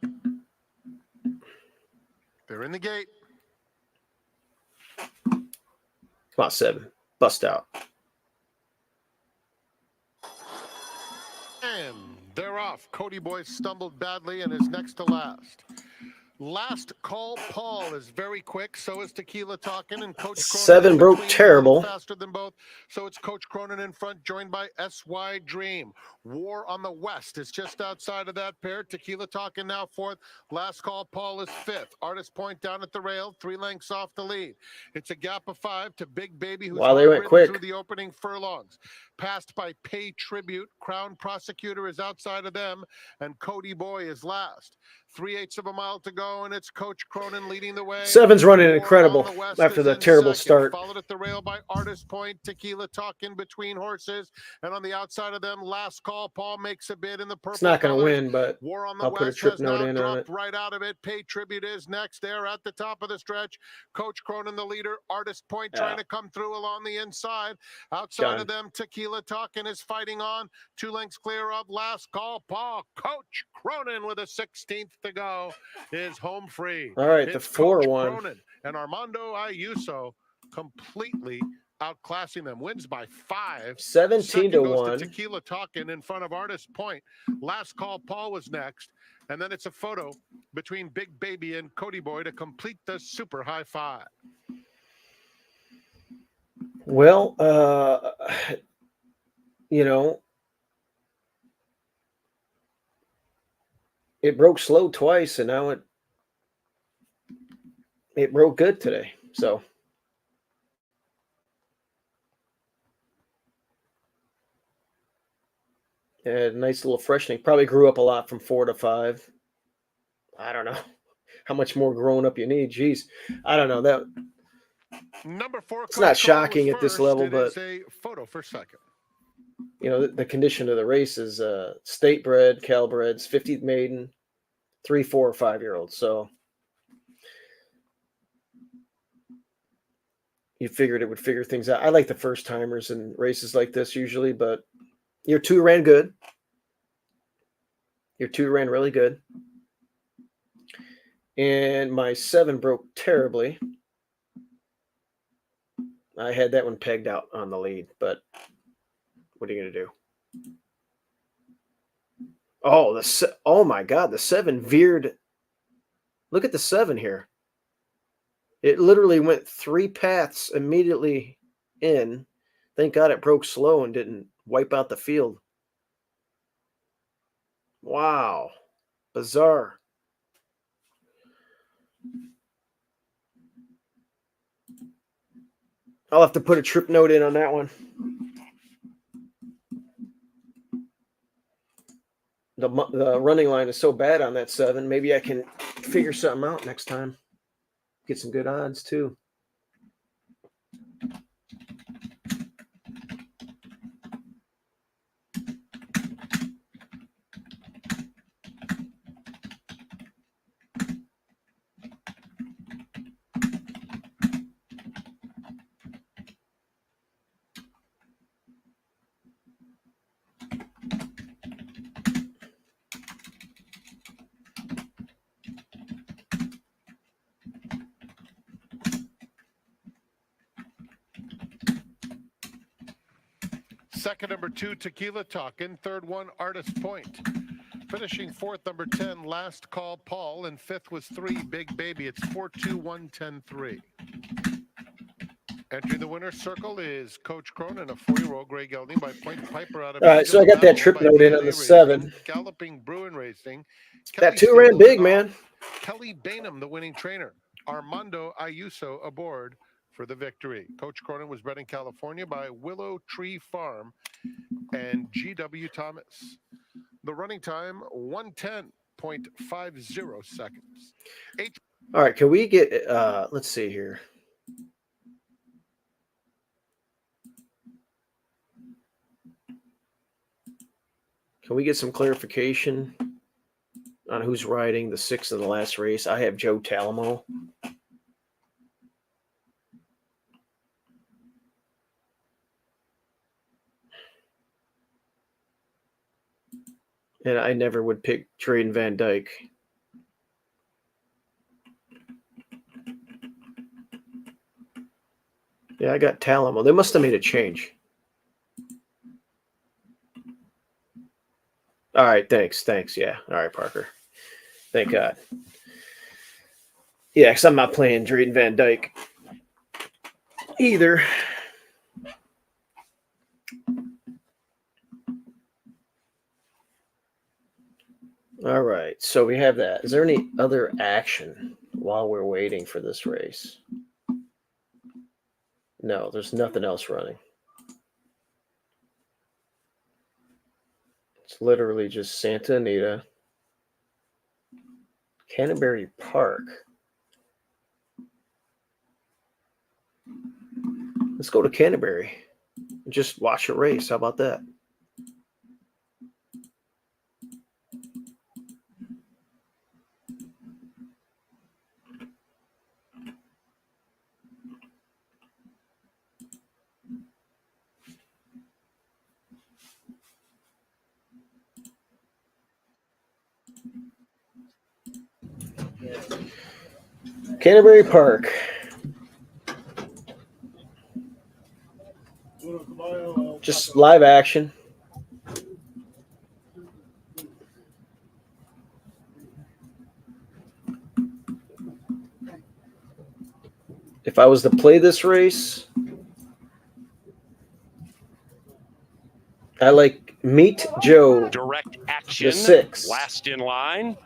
They're in the gate. Come on, 7. Bust out. And they're off. Cody Boy stumbled badly and is next to last. Last call, Paul is very quick. So is Tequila Talking, and Coach Cronin 7 broke between, terrible. faster than both. So it's Coach Cronin in front, joined by SY Dream. War on the West is just outside of that pair. Tequila Talking now 4th. Last call, Paul is 5th. Artist Point down at the rail, 3 lengths off the lead. It's a gap of 5 to Big Baby, who's Wow, they went quick through the opening furlongs. Passed by Pay Tribute. Crown Prosecutor is outside of them, and Cody Boy is last. 3/8 of a mile to go, and it's Coach Cronin leading the way. 7's running incredible after the terrible start. Followed at the rail by Artist Point, Tequila Talking between horses, and on the outside of them, Last Call, Paul makes a bid in the purple. It's not going to win, but War on the I'll West put a trip has note now in on it. dropped right out of it. Pay Tribute is next. They're at the top of the stretch. Coach Cronin, the leader. Artist Point trying to come through along the inside. Outside of them, Tequila Talking is fighting on. 2 lengths clear of Last Call, Paul. Coach Cronin with a 16th to go is home free. All right, it's the 4 Coach one. Cronin and Armando Ayuso completely outclassing them. Wins by 5. 17 Second to goes 1. to Tequila Talking in front of Artist Point. Last Call, Paul was next. And then it's a photo between Big Baby and Cody Boy to complete the super high 5. Well, you know, it broke slow twice, and now it broke good today. So nice little freshening. Probably grew up a lot from 4 to 5. I don't know how much more growing up you need. Geez, I don't know that. Number 4. It's not shocking at this level, but a photo for second. You know, the condition of the race is state bred, Calbreds, 50th maiden, 3, 4, or 5-year-olds. So you figured it would figure things out. I like the first timers in races like this usually, but your 2 ran good. Your 2 ran really good. And my 7 broke terribly. I had that one pegged out on the lead, but what are you going to do? Oh, oh my God, the 7 veered. Look at the 7 here. It literally went 3 paths immediately in. Thank God it broke slow and didn't wipe out the field. Wow. Bizarre. I'll have to put a trip note in on that one. The running line is so bad on that 7. Maybe I can figure something out next time. Get some good odds too. Second, number 2, Tequila Talkin'. Third one, Artist Point. Finishing fourth, number 10, Last Call Paul. And fifth was 3, Big Baby. It's 4-2-1-10-3. Entering the winner's circle is Coach Cronin, a 4-year-old gray gelding by Point Piper out of. All right, so I got that trip note in on the 7. Galloping Bruin Racing. That 2 ran big, man. Kelly Bainham, the winning trainer. Armando Ayuso aboard for the victory. Coach Cronin was bred in California by Willow Tree Farm and G.W. Thomas. The running time, 1:10.50 seconds. All right, can we get, let's see here. Can we get some clarification on who's riding the 6th in the last race? I have Joe Talamo. And I never would pick Drayden Van Dyke. Yeah, I got Talamo. They must have made a change. All right, thanks. Yeah. All right, Parker. Thank God. Yeah, because I'm not playing Drayden Van Dyke either. All right, so we have that. Is there any other action while we're waiting for this race? No, there's nothing else running. It's literally just Santa Anita, Canterbury Park. Let's go to Canterbury and just watch a race. How about that? Canterbury Park. Just live action. If I was to play this race, I like Meet Joe. Direct action. The 6. Last in line.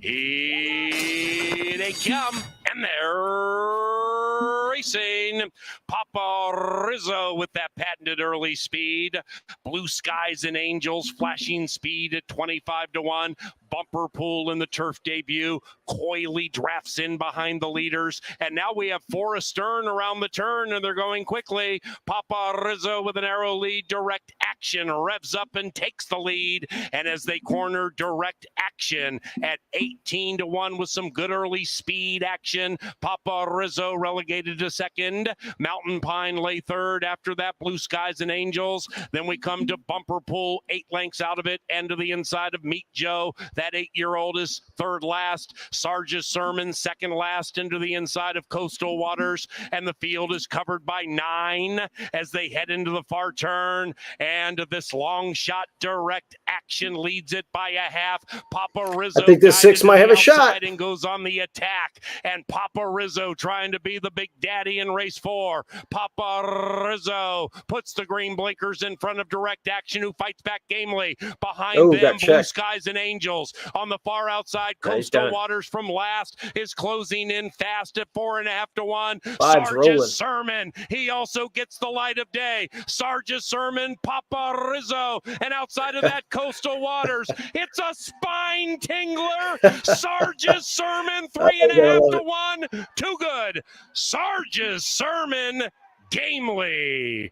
Here they come, and they're racing. Papa Rizzo with that patented early speed. Blue Skies and Angels flashing speed at 25-1. Bumper Pool in the turf debut. Coily drafts in behind the leaders. And now we have Forrest Stern around the turn, and they're going quickly. Papa Rizzo with an arrow lead. Direct action Action revs up and takes the lead. And as they corner Direct Action at 18-1 with some good early speed action, Papa Rizzo relegated to second. Mountain Pine lay third. After that, Blue Skies and Angels. Then we come to Bumper Pool, 8 lengths out of it, and to the inside of Meet Joe. That 8-year-old is third last. Sarge's Sermon, second last, into the inside of Coastal Waters. And the field is covered by 9 as they head into the far turn. And this long shot Direct Action leads it by a half. Papa Rizzo, I think this 6 might have a shot. And goes on the attack. And Papa Rizzo trying to be the big daddy in race 4. Papa Rizzo puts the green blinkers in front of Direct Action, who fights back gamely. Behind them, Blue Skies and Angels. On the far outside, Coastal Waters from last is closing in fast at 4.5-1. Sarge's Sermon, he also gets the light of day. Sarge's Sermon, Papa Rizzo, and outside of that, Coastal Waters. It's a spine tingler. Sarge's Sermon, 3.5-1. Too good. Sarge's Sermon, gamely.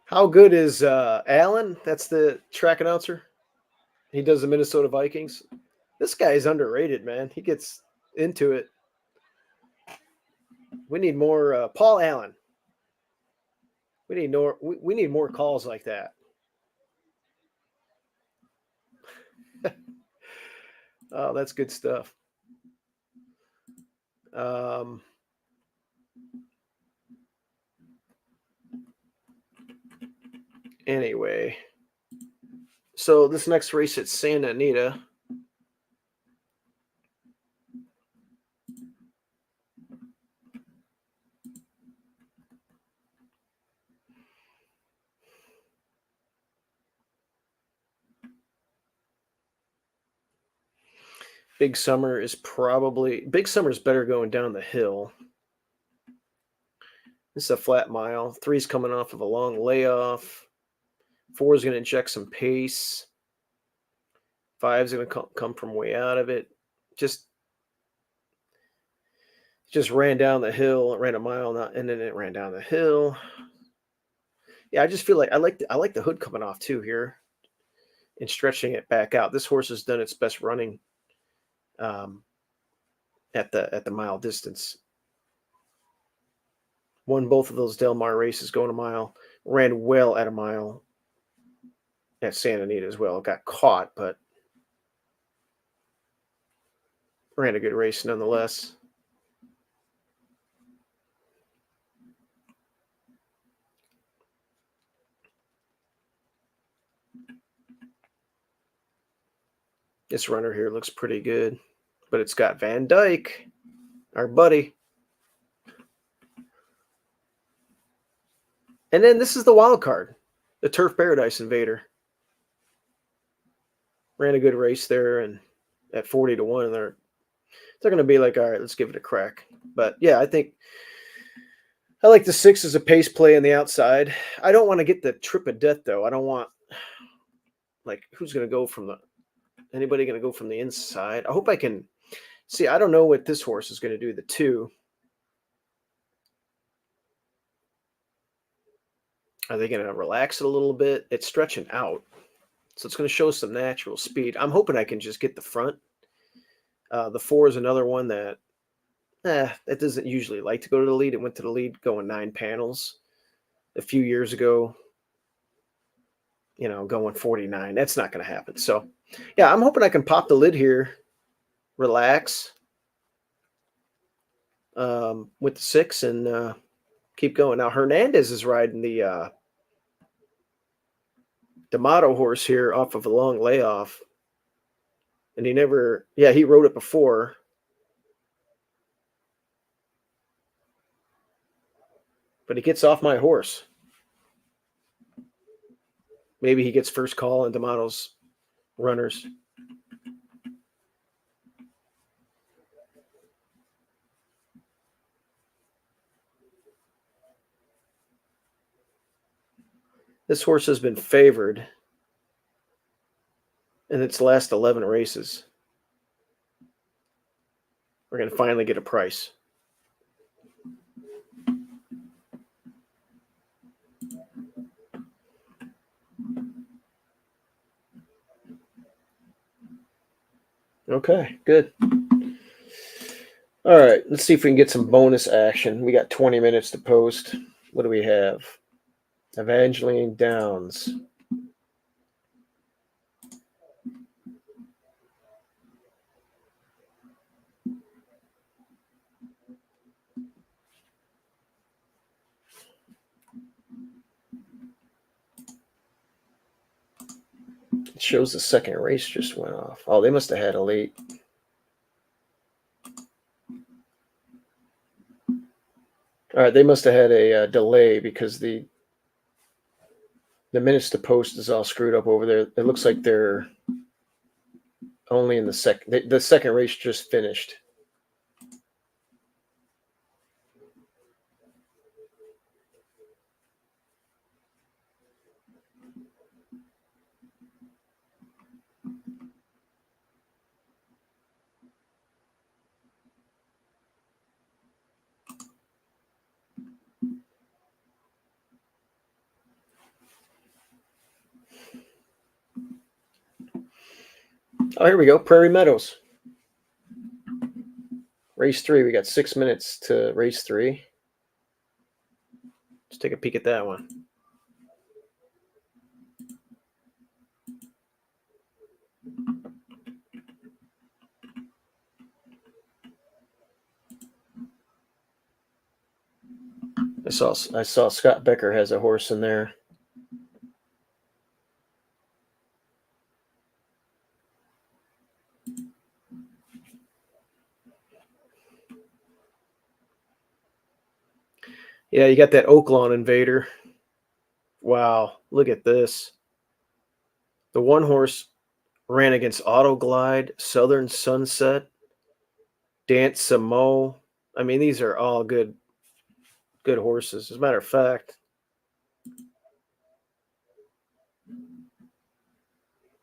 How good is Allen? That's the track announcer. He does the Minnesota Vikings. This guy is underrated, man. He gets into it. We need more Paul Allen. We need more calls like that. Oh, that's good stuff. Anyway, so this next race at Santa Anita. Big Summer is better going down the hill. This is a flat mile. 3's coming off of a long layoff. 4 is going to inject some pace. 5's going to come from way out of it. Just ran down the hill. It ran a mile, and then it ran down the hill. Yeah, I just feel like I like the hood coming off too here, and stretching it back out. This horse has done its best running at the mile distance. Won both of those Del Mar races going a mile. Ran well at a mile at Santa Anita as well. Got caught, but ran a good race nonetheless. This runner here looks pretty good, but it's got Van Dyke, our buddy. And then this is the wild card, the Turf Paradise Invader. Ran a good race there, and at 40-1, they're going to be like, all right, let's give it a crack. But yeah, I think I like the 6 as a pace play on the outside. I don't want to get the trip of death though. I don't want who's going to go from anybody going to go from the inside. I hope I can see. I don't know what this horse is going to do. The 2. Are they going to relax it a little bit? It's stretching out, so it's going to show some natural speed. I'm hoping I can just get the front. The 4 is another one that doesn't usually like to go to the lead. It went to the lead going 9 panels a few years ago. Going 49. That's not going to happen. So, yeah, I'm hoping I can pop the lid here, relax with the 6, and keep going. Now, Hernandez is riding the D'Amato horse here off of a long layoff. And he rode it before. But he gets off my horse. Maybe he gets first call on D'Amato's runners. This horse has been favored in its last 11 races. We're going to finally get a price. Okay, good. All right, let's see if we can get some bonus action. We got 20 minutes to post. What do we have? Evangeline Downs. It shows the second race just went off. Oh, they must have had a late. All right, they must have had a delay because the minutes to post is all screwed up over there. It looks like they're only in the second. The second race just finished. Oh, here we go. Prairie Meadows. Race 3. We got 6 minutes to race 3. Let's take a peek at that one. I saw Scott Becker has a horse in there. Yeah, you got that Oaklawn Invader. Wow, look at this. The one horse ran against Auto Glide, Southern Sunset, Dance Samo. I mean, these are all good horses. As a matter of fact,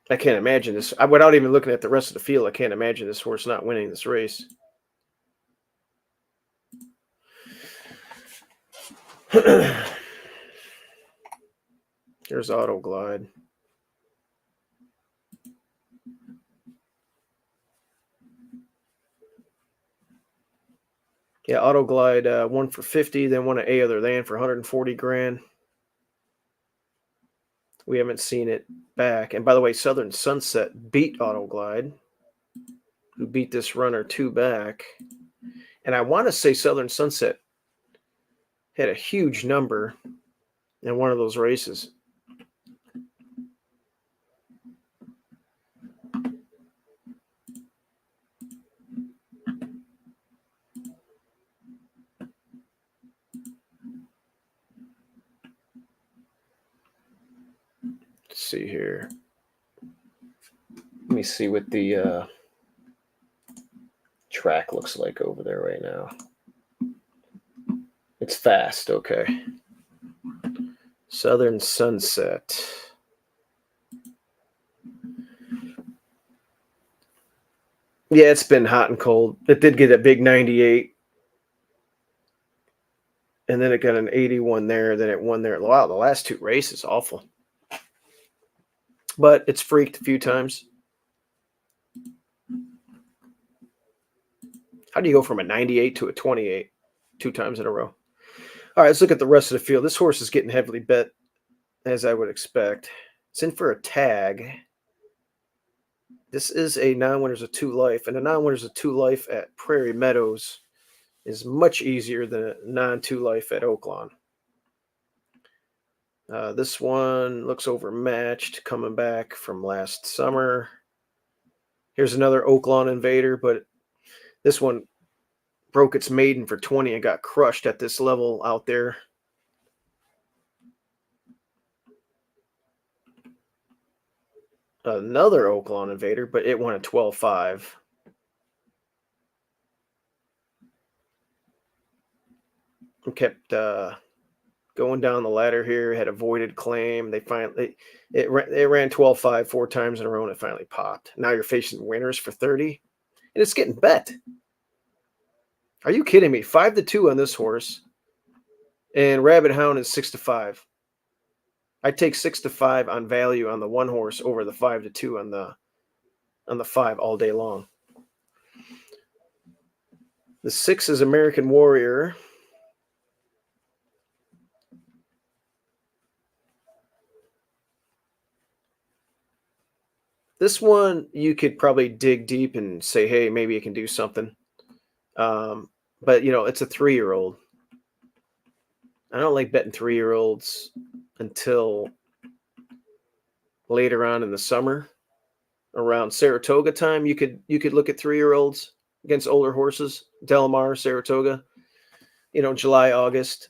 I can't imagine this. Without even looking at the rest of the field, I can't imagine this horse not winning this race. Here's Auto Glide. Yeah, Auto Glide won for 50, then won an A Other Than for 140 grand. We haven't seen it back. And by the way, Southern Sunset beat Auto Glide, who beat this runner 2 back. And I want to say Southern Sunset had a huge number in one of those races. Let's see here. Let me see what the track looks like over there right now. It's fast, okay. Southern Sunset. Yeah, it's been hot and cold. It did get a big 98. And then it got an 81 there. Then it won there. Wow, the last 2 races, awful. But it's freaked a few times. How do you go from a 98 to a 28 2 times in a row? All right, let's look at the rest of the field. This horse is getting heavily bet, as I would expect. It's in for a tag. This is a non-winners of 2 life, and a non-winners of 2 life at Prairie Meadows is much easier than a non-2 life at Oaklawn. This one looks overmatched, coming back from last summer. Here's another Oaklawn Invader, but this one broke its maiden for 20 and got crushed at this level out there. Another Oaklawn Invader, but it won a 12-5. And kept going down the ladder here, had a voided claim. They finally it ran 12-5 4 times in a row and it finally popped. Now you're facing winners for 30, and it's getting bet. Are you kidding me? 5-2 on this horse, and Rabbit Hound is 6-5. I take 6-5 on value on the one horse over the 5-2 on the 5 all day long. The 6 is American Warrior. This one, you could probably dig deep and say, hey, maybe it can do something. But, it's a 3-year-old. I don't like betting 3-year-olds until later on in the summer. Around Saratoga time, you could look at 3-year-olds against older horses. Delamar, Saratoga, July, August.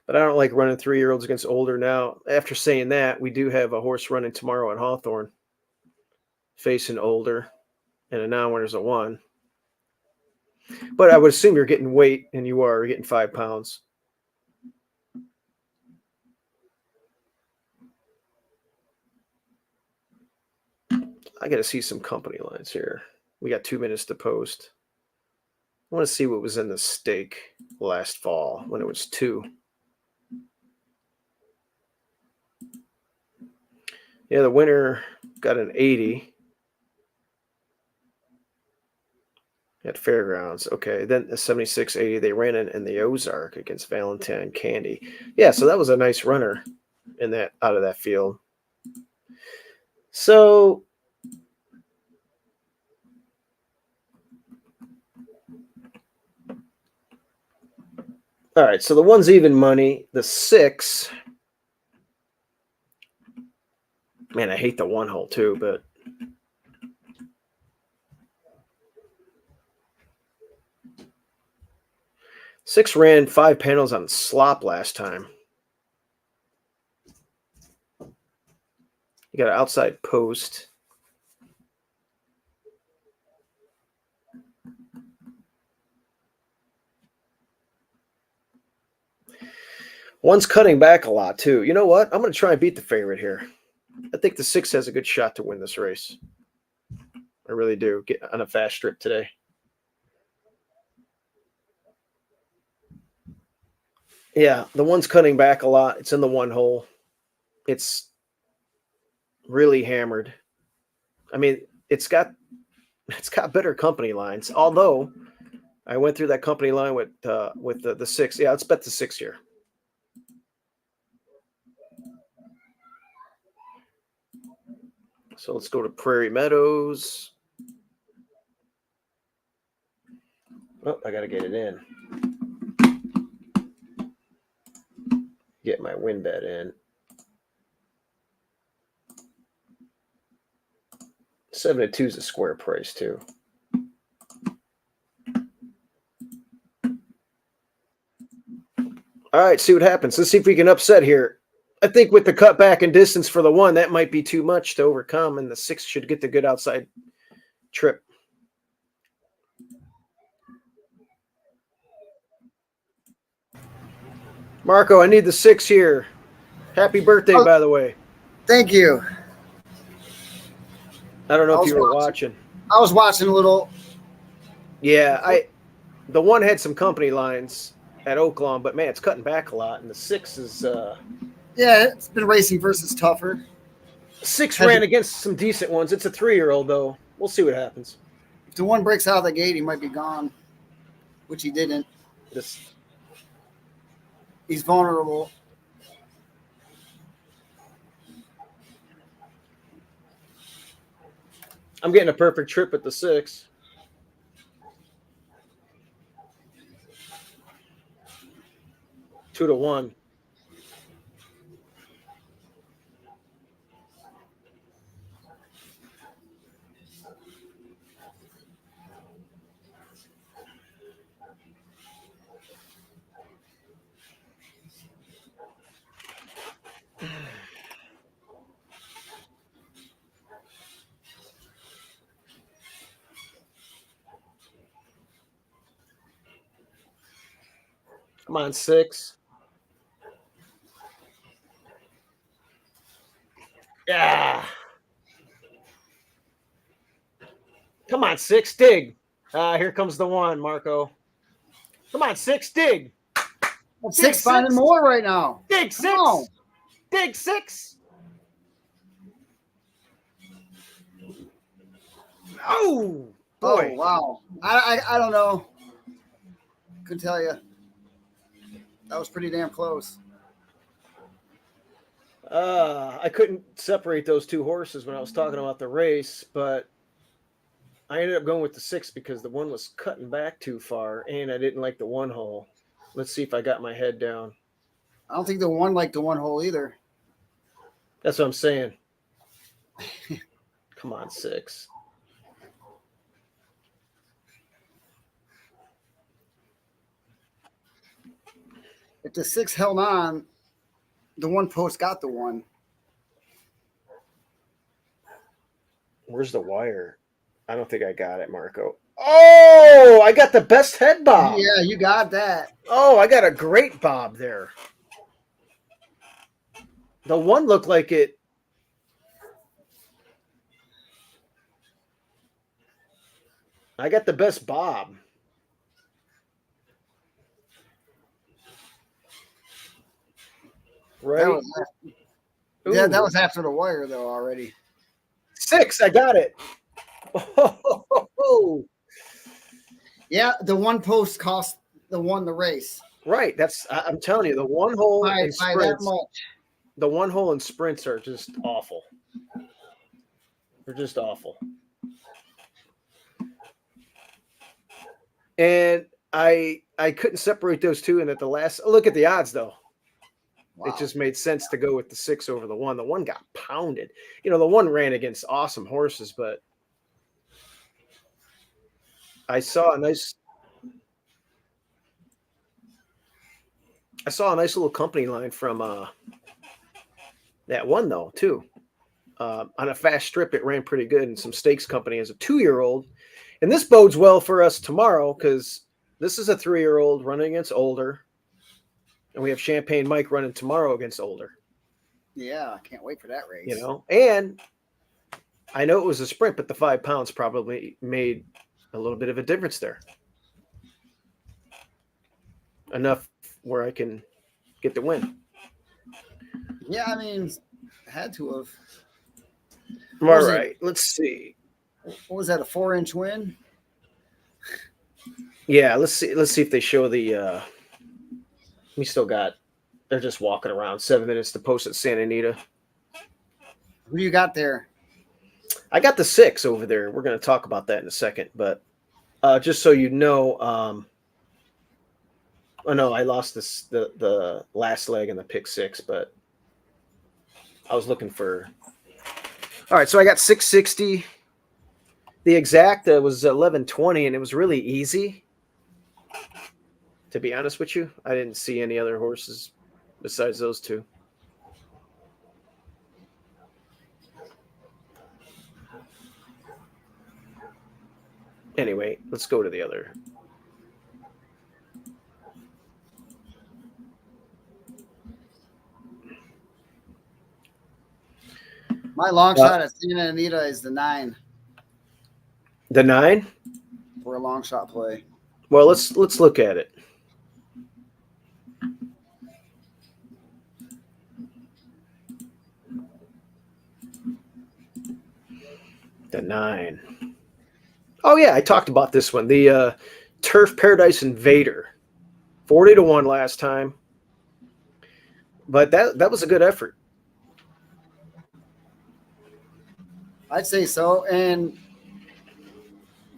But I don't like running 3-year-olds against older now. After saying that, we do have a horse running tomorrow at Hawthorne, facing older, and a non-winner's a 1. But I would assume you're getting weight, and you're getting 5 pounds. I got to see some company lines here. We got 2 minutes to post. I want to see what was in the stake last fall when it was 2. Yeah, the winner got an 80 at Fairgrounds. Okay, then the 76-80, they ran in the Ozark against Valentine Candy. Yeah, so that was a nice runner out of that field. So all right, so the 1's even money. The 6, man, I hate the 1 hole too, but Six ran 5 panels on slop last time. You got an outside post. One's cutting back a lot, too. You know what? I'm going to try and beat the favorite here. I think the 6 has a good shot to win this race. I really do. Get on a fast strip today. Yeah, the 1's cutting back a lot. It's in the 1 hole. It's really hammered. I mean, it's got better company lines. Although I went through that company line with the 6. Yeah, let's bet the 6 here. So let's go to Prairie Meadows. Oh, I got to get it in. Get my win bet in. 7-2 is a square price, too. All right, see what happens. Let's see if we can upset here. I think with the cutback and distance for the 1, that might be too much to overcome, and the 6 should get the good outside trip. Marco, I need the 6 here. Happy birthday, by the way. Thank you. I don't know if you were watching. I was watching a little. Yeah, the 1 had some company lines at Oaklawn, but man, it's cutting back a lot, and the 6 is. Yeah, it's been racing versus tougher. 6 ran against some decent ones. It's a 3-year-old though. We'll see what happens. If the 1 breaks out of the gate, he might be gone, which he didn't. He's vulnerable. I'm getting a perfect trip at the 6. Two to 1. Come on, 6. Yeah. Come on, 6. Dig. Here comes the 1, Marco. Come on, 6. Dig. Well, 6 finding more right now. Dig 6. Dig 6. Oh, Boy. Oh, wow. I don't know. Couldn't tell you. That was pretty damn close. I couldn't separate those two horses when I was talking about the race, but I ended up going with the 6 because the one was cutting back too far, and I didn't like the 1 hole. Let's see if I got my head down. I don't think the one liked the 1 hole either. That's what I'm saying. Come on, 6. If the 6 held on, the 1 post got the 1. Where's the wire? I don't think I got it, Marco. Oh, I got the best head bob. Yeah, you got that. Oh, I got a great bob there. The 1 looked like it. I got the best bob. Right? That was after the wire, though, already. 6, I got it. Oh. Yeah, the 1 post cost the 1 the race. Right. I'm telling you, the 1 hole By in that sprints. much. The 1 hole in sprints are just awful. They're just awful. And I couldn't separate those two. And at the last look at the odds, though. Wow. It just made sense to go with the 6 over the 1. The 1 got pounded. You know, the 1 ran against awesome horses, but I saw a nice little company line from that 1 though too. On a fast strip, it ran pretty good, and some stakes company as a 2-year-old, and this bodes well for us tomorrow because this is a 3-year-old running against older. And we have Champagne Mike running tomorrow against older. Yeah, I can't wait for that race. You know, and I know it was a sprint, but the 5 pounds probably made a little bit of a difference there. Enough where I can get the win. Yeah, I mean, had to have. All right, let's see. What was that, a 4-inch win? Yeah, let's see if they show the we still got, they're just walking around. 7 minutes to post at Santa Anita. Who do you got there? I got the 6 over there. We're going to talk about that in a second, but just so you know, oh no, I lost the last leg in the pick 6, but I was looking for. All right, so I got 660. The exact was 1120, and it was really easy. To be honest with you, I didn't see any other horses besides those 2. Anyway, let's go to the other. My long shot at Santa Anita is the 9 The 9? for a long shot play. Well, let's look at it. The 9. Oh yeah, I talked about this one. The Turf Paradise Invader, 40-1 last time, but that was a good effort. I'd say so. And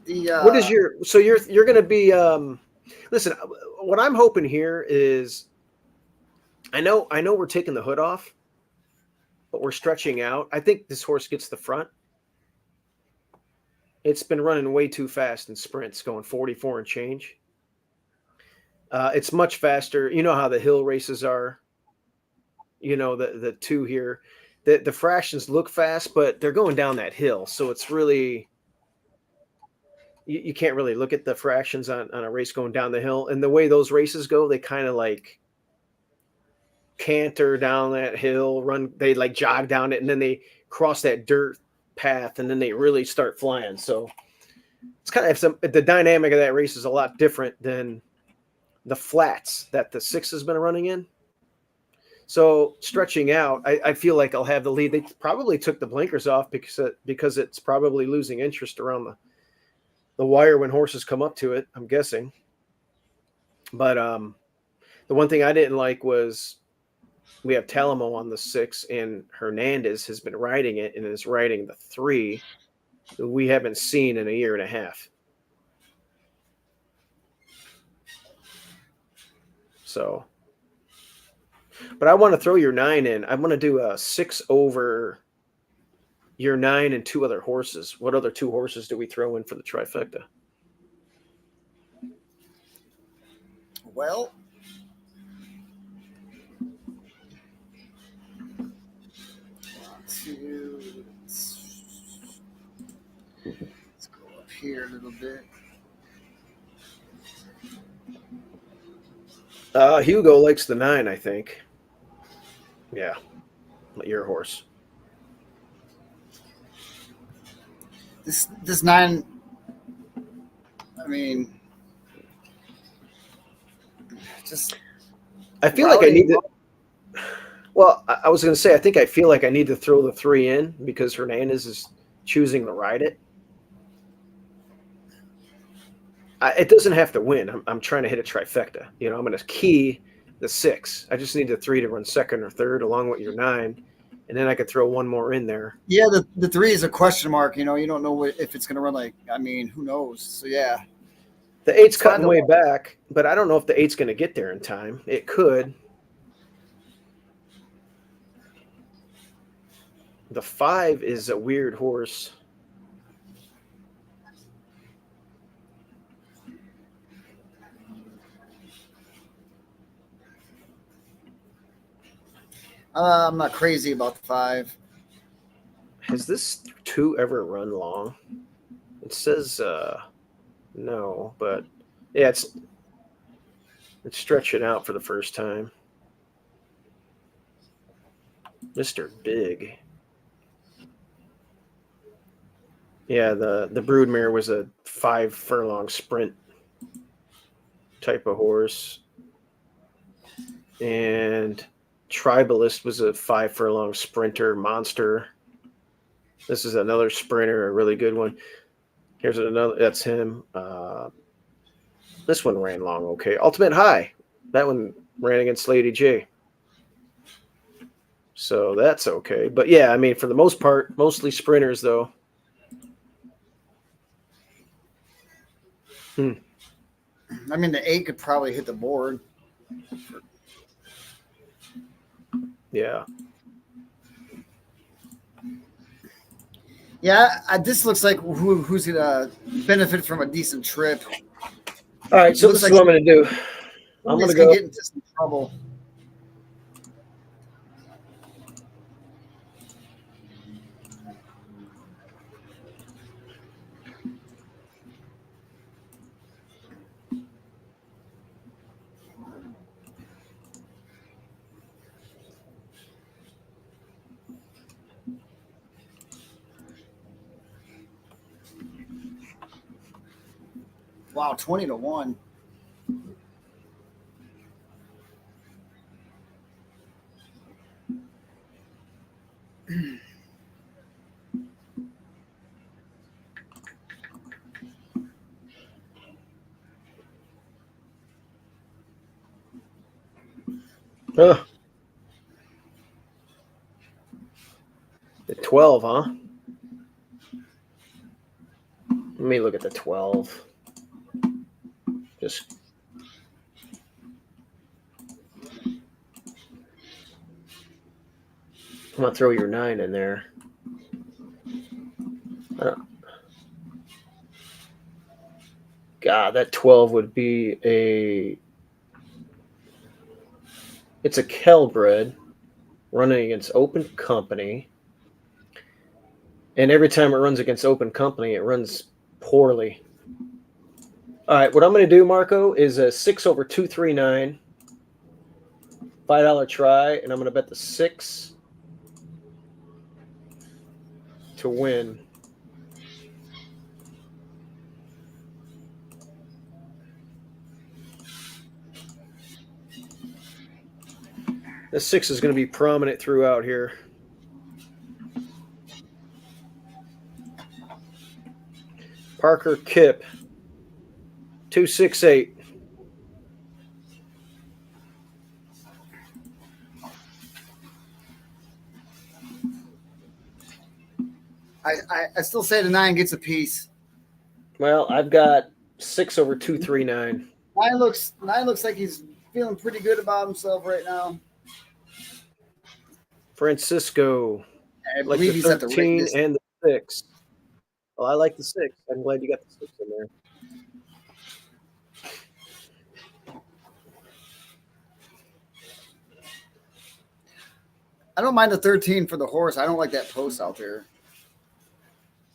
the what is your? So you're going to be. Listen, what I'm hoping here is, I know we're taking the hood off, but we're stretching out. I think this horse gets the front. It's been running way too fast in sprints, going 44 and change. It's much faster. You know how the hill races are. You know, the 2 here. The fractions look fast, but they're going down that hill. So it's really, you can't really look at the fractions on a race going down the hill. And the way those races go, they kind of like canter down that hill, they like jog down it, and then they cross that dirt path, and then they really start flying. So it's kind of the dynamic of that race is a lot different than the flats that the 6 has been running in. So stretching out, I feel like I'll have the lead. They probably took the blinkers off because it's probably losing interest around the wire when horses come up to it, I'm guessing. But the one thing I didn't like was we have Talamo on the 6, and Hernandez has been riding it and is riding the 3 that we haven't seen in a year and a half. So, but I want to throw your 9 in. I want to do a 6 over your 9 and 2 other horses. What other 2 horses do we throw in for the trifecta? Well, let's go up here a little bit. Hugo likes the 9, I think. Yeah, your horse. This 9. I mean, just. I feel like I need to. Well, I was going to say, I think I feel like I need to throw the 3 in because Hernandez is choosing to ride it. It doesn't have to win. I'm trying to hit a trifecta. I'm going to key the 6. I just need the 3 to run second or third along with your 9, and then I could throw one more in there. Yeah, the 3 is a question mark. You don't know if it's going to run like. I mean, who knows? So yeah, the 8's cutting way back, but I don't know if the 8's going to get there in time. It could. The 5 is a weird horse. I'm not crazy about the 5. Has this 2 ever run long? It says no, but yeah, it's stretching out for the first time. Mr. Big. Yeah, the Broodmare was a 5 furlong sprint type of horse. And Tribalist was a 5 furlong sprinter monster. This is another sprinter, a really good one. Here's another, that's him. This one ran long okay. Ultimate High. That one ran against Lady J. So that's okay. But yeah, I mean, for the most part, mostly sprinters though. I mean, the 8 could probably hit the board. Yeah. Yeah, this looks like who's gonna benefit from a decent trip. All right, so this is what I'm gonna do. I'm gonna go get into some trouble. Wow, 20-1. The 12, huh? Let me look at the 12. Just I'm gonna throw your 9 in there. God, that 12 would be it's a Kelbred running against Open Company. And every time it runs against Open Company, it runs poorly. All right, what I'm going to do, Marco, is a 6 over 239, $5 try, and I'm going to bet the 6 to win. The 6 is going to be prominent throughout here. Parker Kip, 268. I still say the 9 gets a piece. Well, I've got 6 over 239. 9 looks like he's feeling pretty good about himself right now. Francisco, I like believe the he's at the 13 right and the 6. Well, I like the 6. I'm glad you got the 6 in there. I don't mind the 13 for the horse. I don't like that post out there.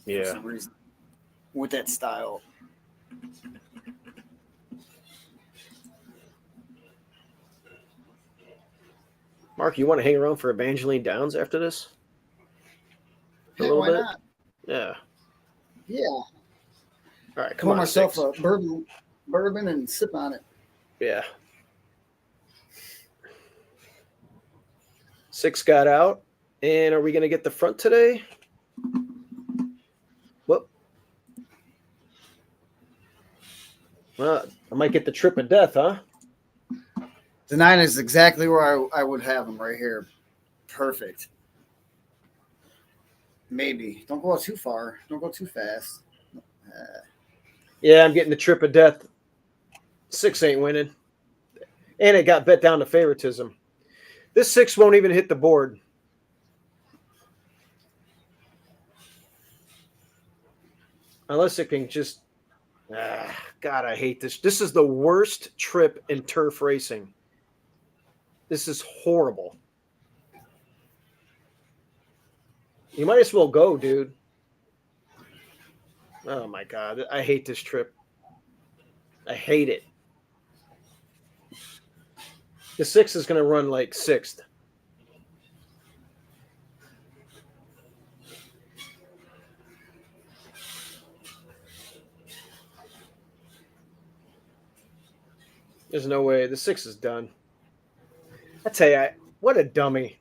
For Yeah. some reason. With that style. Mark, you want to hang around for Evangeline Downs after this? A Yeah, little why bit? not? Yeah. Yeah. All right, come Pour on, myself 6. a bourbon and sip on it. Yeah. 6 got out. And are we going to get the front today? Whoop. Well, I might get the trip of death, huh? The 9 is exactly where I would have him right here. Perfect. Maybe. Don't go out too far. Don't go too fast. Yeah, I'm getting the trip of death. 6 ain't winning. And it got bet down to favoritism. This 6 won't even hit the board. Unless it can just... God, I hate this. This is the worst trip in turf racing. This is horrible. You might as well go, dude. Oh, my God. I hate this trip. I hate it. The 6 is going to run like 6th. There's no way. The 6 is done. I tell you, what a dummy.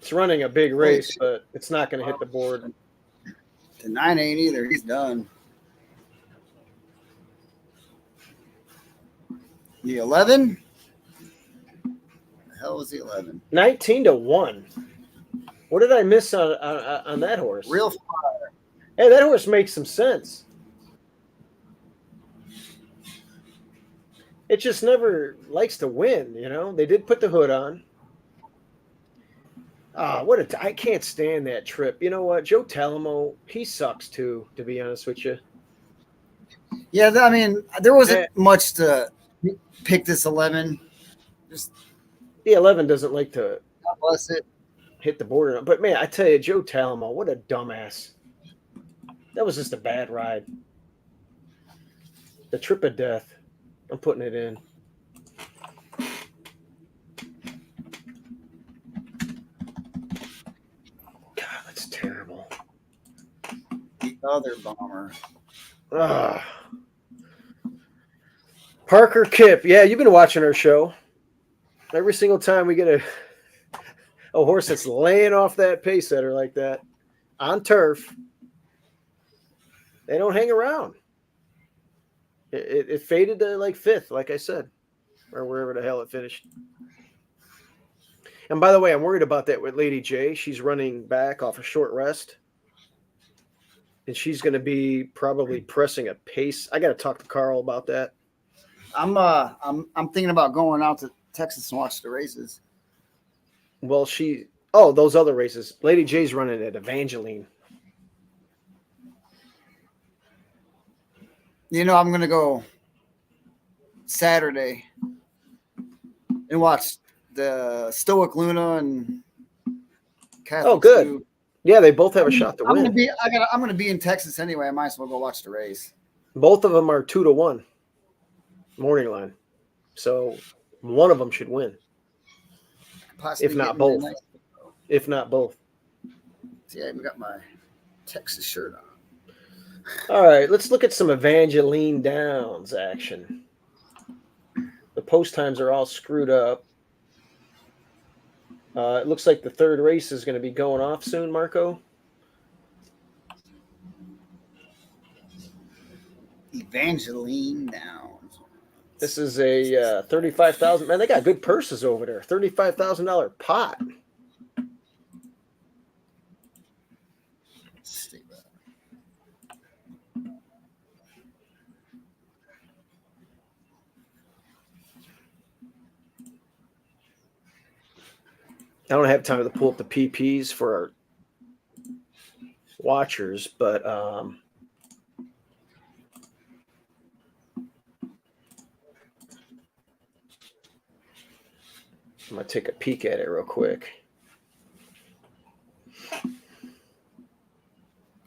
It's running a big race, but it's not going to hit the board. The 9 ain't either. He's done. The 11? The hell was the 11? 19-1. What did I miss on that horse? Real fire. Hey, that horse makes some sense. It just never likes to win, you know? They did put the hood on. I can't stand that trip. You know what? Joe Talamo, he sucks too, to be honest with you. Yeah, I mean, there wasn't much to pick this 11. Just the 11 doesn't like to God bless it. Hit the border. But man, I tell you, Joe Talamo, what a dumbass. That was just a bad ride. The trip of death. I'm putting it in. God, that's terrible. The other bomber. Parker Kip. Yeah, you've been watching our show. Every single time we get a horse that's laying off that pace setter like that on turf, they don't hang around. It faded to like 5th, like I said, or wherever the hell it finished. And by the way, I'm worried about that with Lady J. She's running back off a short rest, and she's going to be probably pressing a pace. I got to talk to Carl about that. I'm thinking about going out to Texas and watch the races. Well, those other races. Lady J's running at Evangeline. You know, I'm going to go Saturday and watch the Stoic Luna and Catholic. Oh, good. Stu. Yeah, they both have a shot to win. I'm gonna be in Texas anyway. I might as well go watch the race. Both of them are 2-1 morning line, so one of them should win. Possibly If not get me a both. nice- If not both. See, I even got my Texas shirt on. All right, let's look at some Evangeline Downs action. The post times are all screwed up. It looks like the third race is going to be going off soon, Marco. Evangeline Downs. This is a 35,000. Man, they got good purses over there. $35,000 pot. Stay back. I don't have time to pull up the PPs for our watchers, but I'm going to take a peek at it real quick.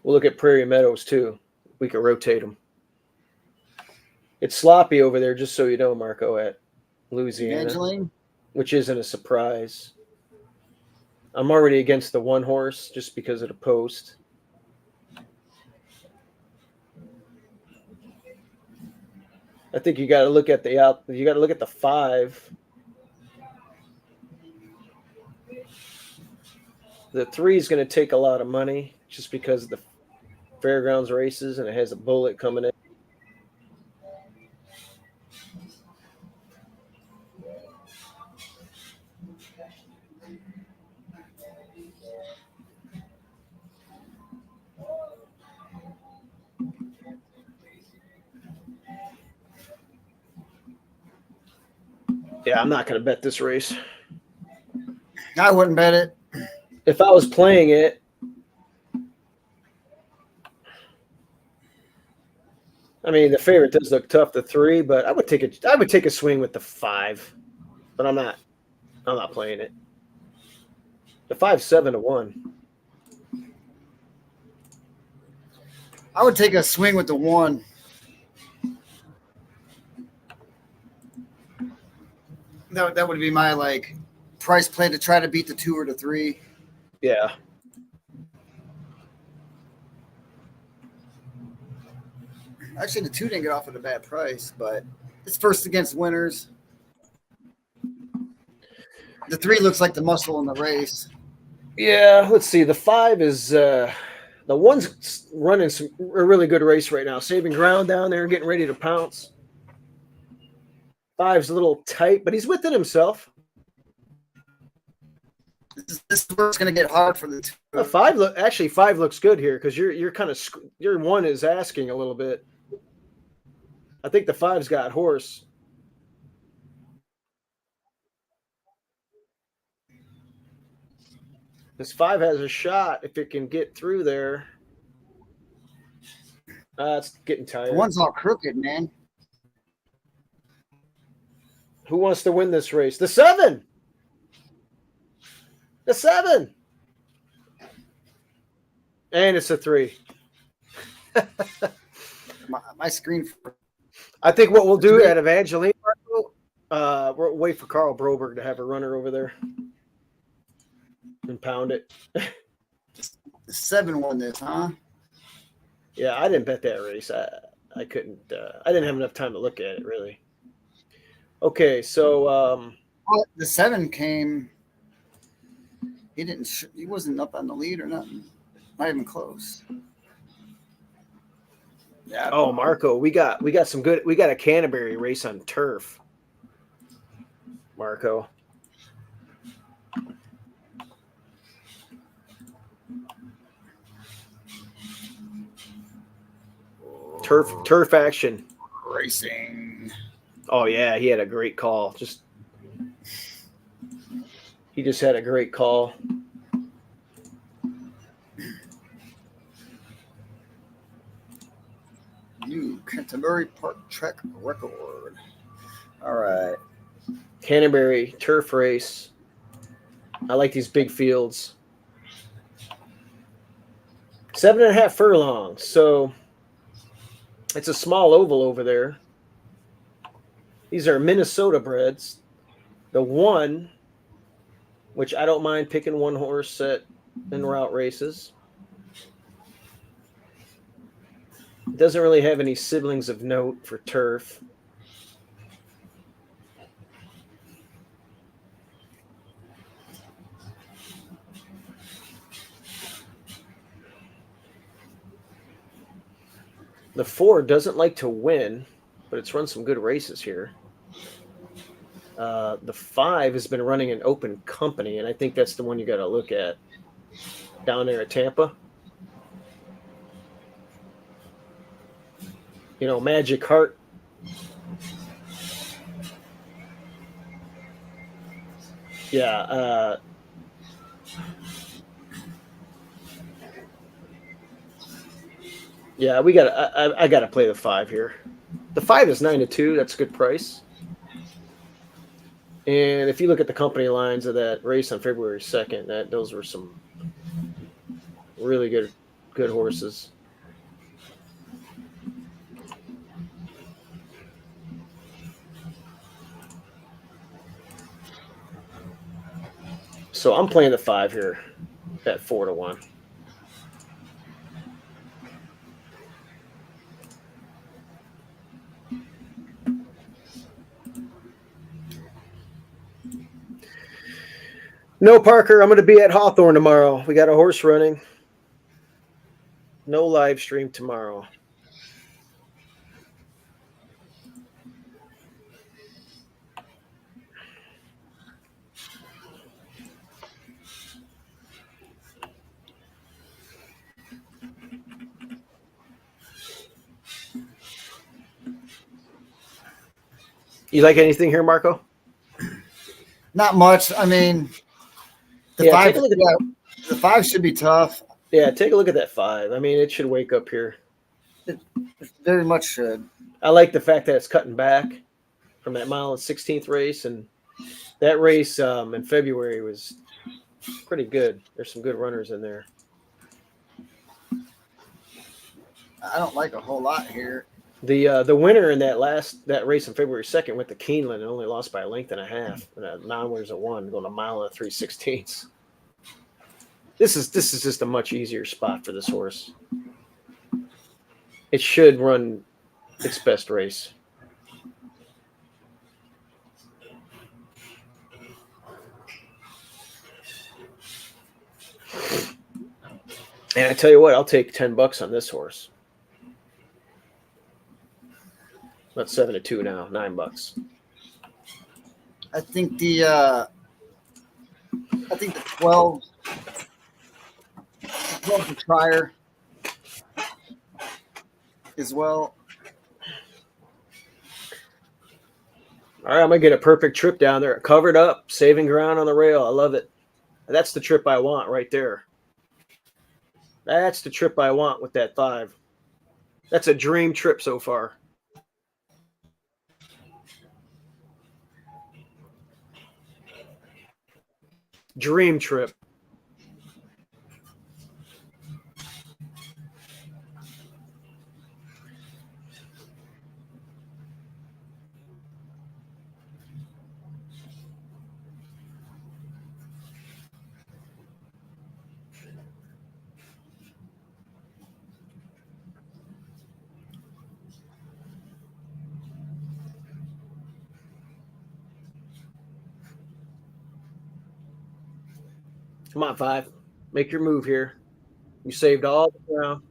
We'll look at Prairie Meadows, too. We can rotate them. It's sloppy over there, just so you know, Marco, at Louisiana, Evangeline? which isn't a surprise. I'm already against the one horse just because of the post. I think you got to look at the 5. The 3 is going to take a lot of money just because of the fairgrounds races, and it has a bullet coming in. Yeah, I'm not going to bet this race. I wouldn't bet it. If I was playing it, I mean, the favorite does look tough, the 3, but I would take a swing with the 5, but I'm not playing it. The 5's 7-1. I would take a swing with the 1. That would be my price play to try to beat the 2 or the 3. Yeah. Actually, the 2 didn't get off at a bad price, but it's first against winners. The 3 looks like the muscle in the race. Yeah, let's see. The 5 is the 1's running a really good race right now, saving ground down there, getting ready to pounce. 5's a little tight, but he's within himself. This is where it's going to get hard for the 2. 5 looks good here because you're kind of your 1 is asking a little bit. I think the 5's got horse. This 5 has a shot if it can get through there. It's getting tired. The 1's all crooked, man. Who wants to win this race? The 7. The 7. And it's a 3. My screen. I think what we'll do at Evangeline, we'll wait for Carl Broberg to have a runner over there and pound it. The 7 won this, huh? Yeah, I didn't bet that race. I couldn't. I didn't have enough time to look at it, really. Okay, so well, the 7 came. He wasn't up on the lead or nothing. Not even close. Yeah. Oh, Marco, we got some good. We got a Canterbury race on turf. Marco. Turf action. Racing. Oh yeah, he had a great call. He just had a great call. New Canterbury Park track record. All right. Canterbury turf race. I like these big fields. 7.5 furlongs. So it's a small oval over there. These are Minnesota breds. The 1, which I don't mind picking 1 horse in route races. It doesn't really have any siblings of note for turf. The 4 doesn't like to win, but it's run some good races here. The 5 has been running an open company, and I think that's the one you got to look at down there at Tampa. You know, Magic Heart. Yeah. Yeah, we got. I got to play the 5 here. The 5 is 9-2. That's a good price. And if you look at the company lines of that race on February 2nd, those were some really good horses. So I'm playing the 5 here at 4-1. No, Parker, I'm going to be at Hawthorne tomorrow. We got a horse running. No live stream tomorrow. You like anything here, Marco? Not much. I mean, the Yeah, 5. take a look at that. The 5 should be tough. Yeah, take a look at that 5. I mean, it should wake up here. It very much should. I like the fact that it's cutting back from that mile and 16th race, and that race in February was pretty good. There's some good runners in there. I don't like a whole lot here. The winner in that race on February 2nd went to Keeneland and only lost by a length and a half. And a non-winners at 1, going a mile and 3/16. This is just a much easier spot for this horse. It should run its best race. And I tell you what, I'll take $10 on this horse. That's 7-2 now, $9. I think the 12 the trier as well. All right, I'm gonna get a perfect trip down there, covered up, saving ground on the rail. I love it. That's the trip I want right there. That's the trip I want with that 5. That's a dream trip so far. Dream trip. Come on, 5. Make your move here. You saved all the ground.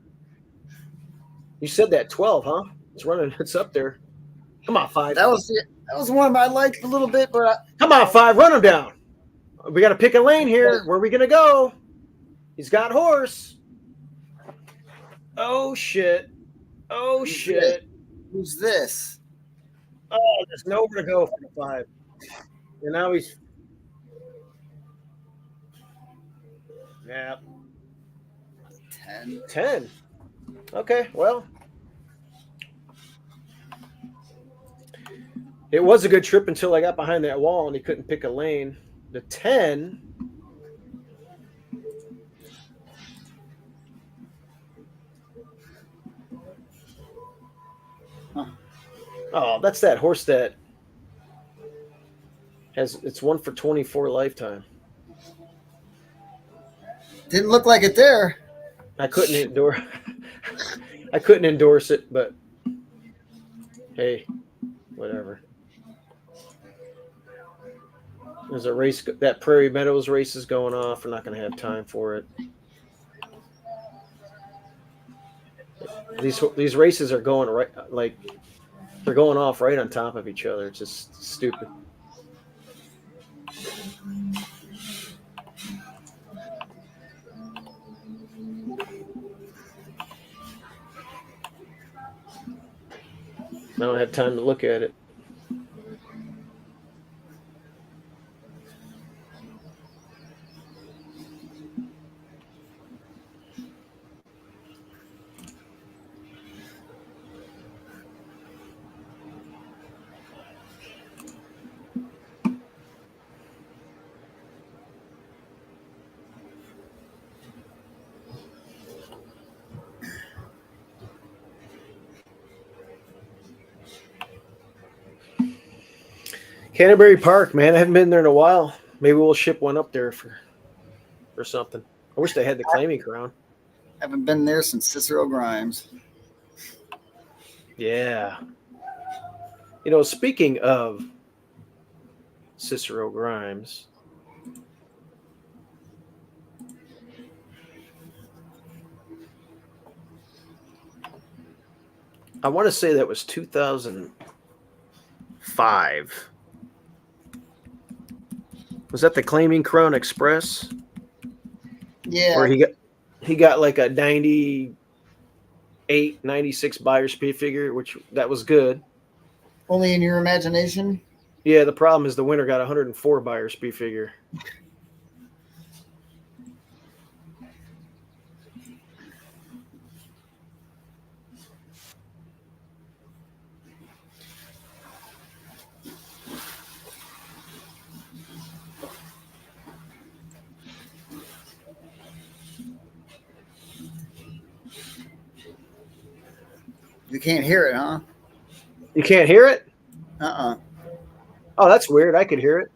You said that 12, huh? It's running. It's up there. Come on, 5. That was one I liked a little bit, but Come on, 5. Run him down. We got to pick a lane here. Where are we going to go? He's got horse. Oh, shit. Oh, shit. Who's this? Oh, there's nowhere to go for the 5. And now he's. Yeah. 10. Okay, well. It was a good trip until I got behind that wall and he couldn't pick a lane. The 10. Huh. Oh, that's that horse that it's 1 for 24 lifetime. Didn't look like it there. I couldn't endorse it, but hey, whatever. There's a race, that Prairie Meadows race is going off. We're not going to have time for it. These races are going right, like they're going off right on top of each other. It's just stupid. I don't have time to look at it. Canterbury Park, man. I haven't been there in a while. Maybe we'll ship one up there for something. I wish they had the claiming crown. Haven't been there since Cicero Grimes. Yeah. You know, speaking of Cicero Grimes, I want to say that was 2005. Was that the Claiming Crown Express? Yeah. Where he got like a 98, 96 buyer speed figure, which that was good. Only in your imagination? Yeah, the problem is the winner got 104 buyer speed figure. You can't hear it, huh? You can't hear it? Uh-uh. Oh, that's weird. I could hear it.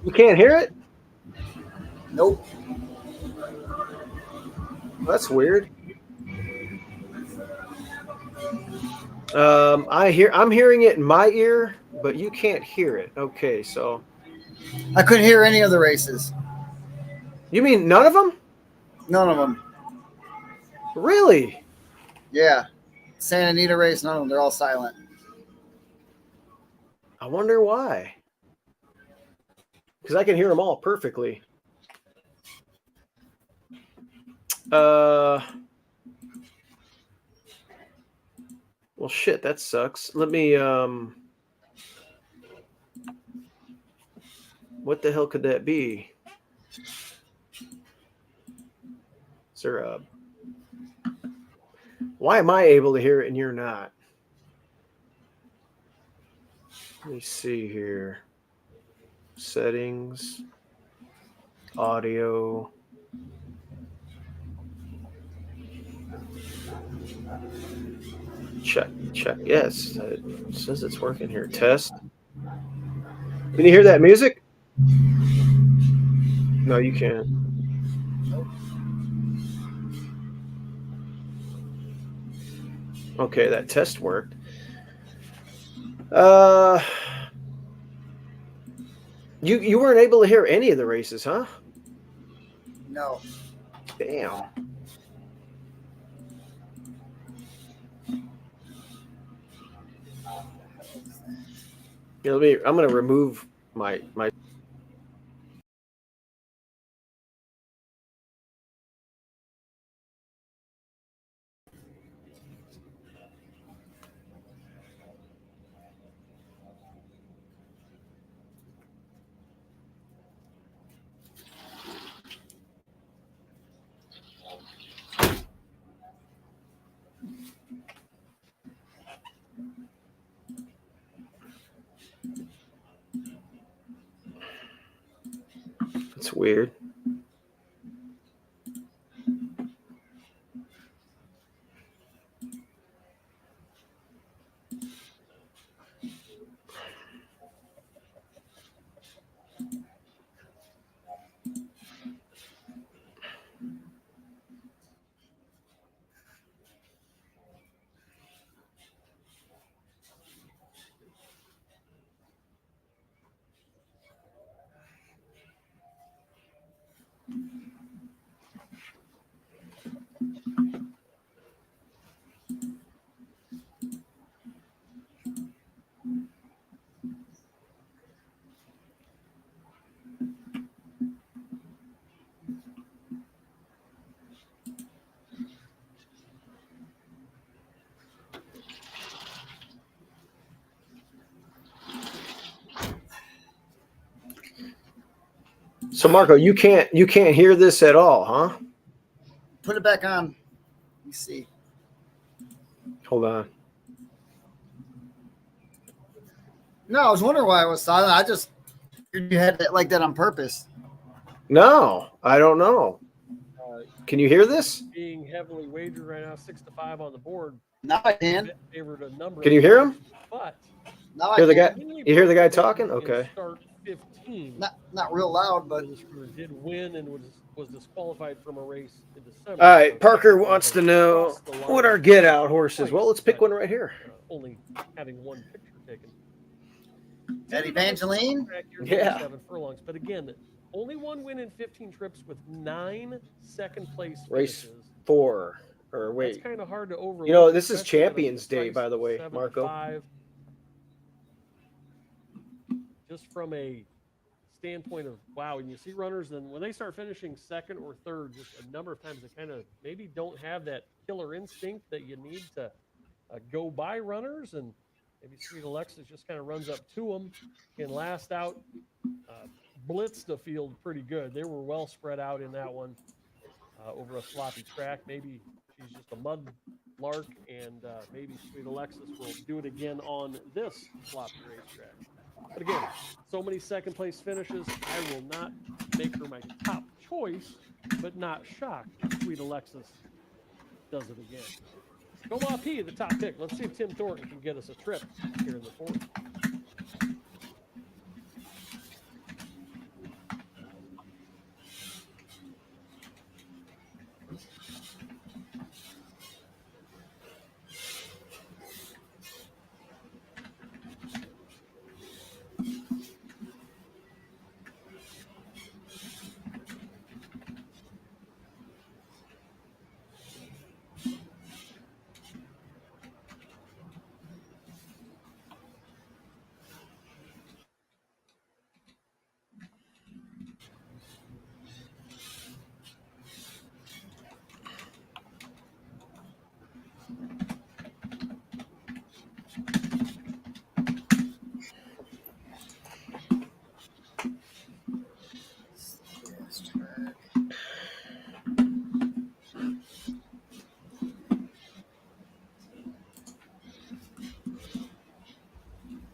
You can't hear it? Nope. That's weird. I'm hearing it in my ear, but you can't hear it. Okay, so I couldn't hear any of the races. you mean none of them? None of them. Really? Yeah. Santa Anita race, none of them. They're all silent. I wonder why. Because I can hear them all perfectly. Well, shit, that sucks. Let me, what the hell could that be? Is there a, why am I able to hear it and you're not? Let me see here. Settings, audio. Check. Yes, it says it's working here. Test. Can you hear that music? No, you can't. Okay, that test worked. You weren't able to hear any of the races, huh? No. Damn. Yeah, I'm gonna remove my It's weird. So Marco, you can't hear this at all, huh? Put it back on. Let me see. Hold on. No, I was wondering why it was silent. I just figured you had it like that on purpose. No, I don't know. Can you hear this? Being heavily wagered right now, 6-5 on the board. Now I can. Favored a number. Can you hear him? But Now Hear I the can. guy? You hear the guy talking? Okay. Start 15. Not real loud, but Did win and was disqualified from a race in December. All right, Parker wants to know what our get out horse is. Well, let's pick one right here. Only having one picture taken. Eddie Evangeline? Yeah. 7 furlongs. But again, only one win in 15 trips with 9 second place Race finishes. 4. Or wait. That's kind of hard to overlook. You know, this is especially at a Champions Day, precise by the way, 7-5. Marco. Just from a standpoint of wow, and you see runners, then when they start finishing second or third, just a number of times they kind of maybe don't have that killer instinct that you need to go by runners, and maybe Sweet Alexis just kind of runs up to them, can last out, blitzed the field pretty good. They were well spread out in that one over a sloppy track. Maybe she's just a mud lark, and maybe Sweet Alexis will do it again on this sloppy racetrack. But again, so many second place finishes. I will not make her my top choice, but not shocked if Sweet Alexis does it again. Omaha P, the top pick. Let's see if Tim Thornton can get us a trip here in the fourth.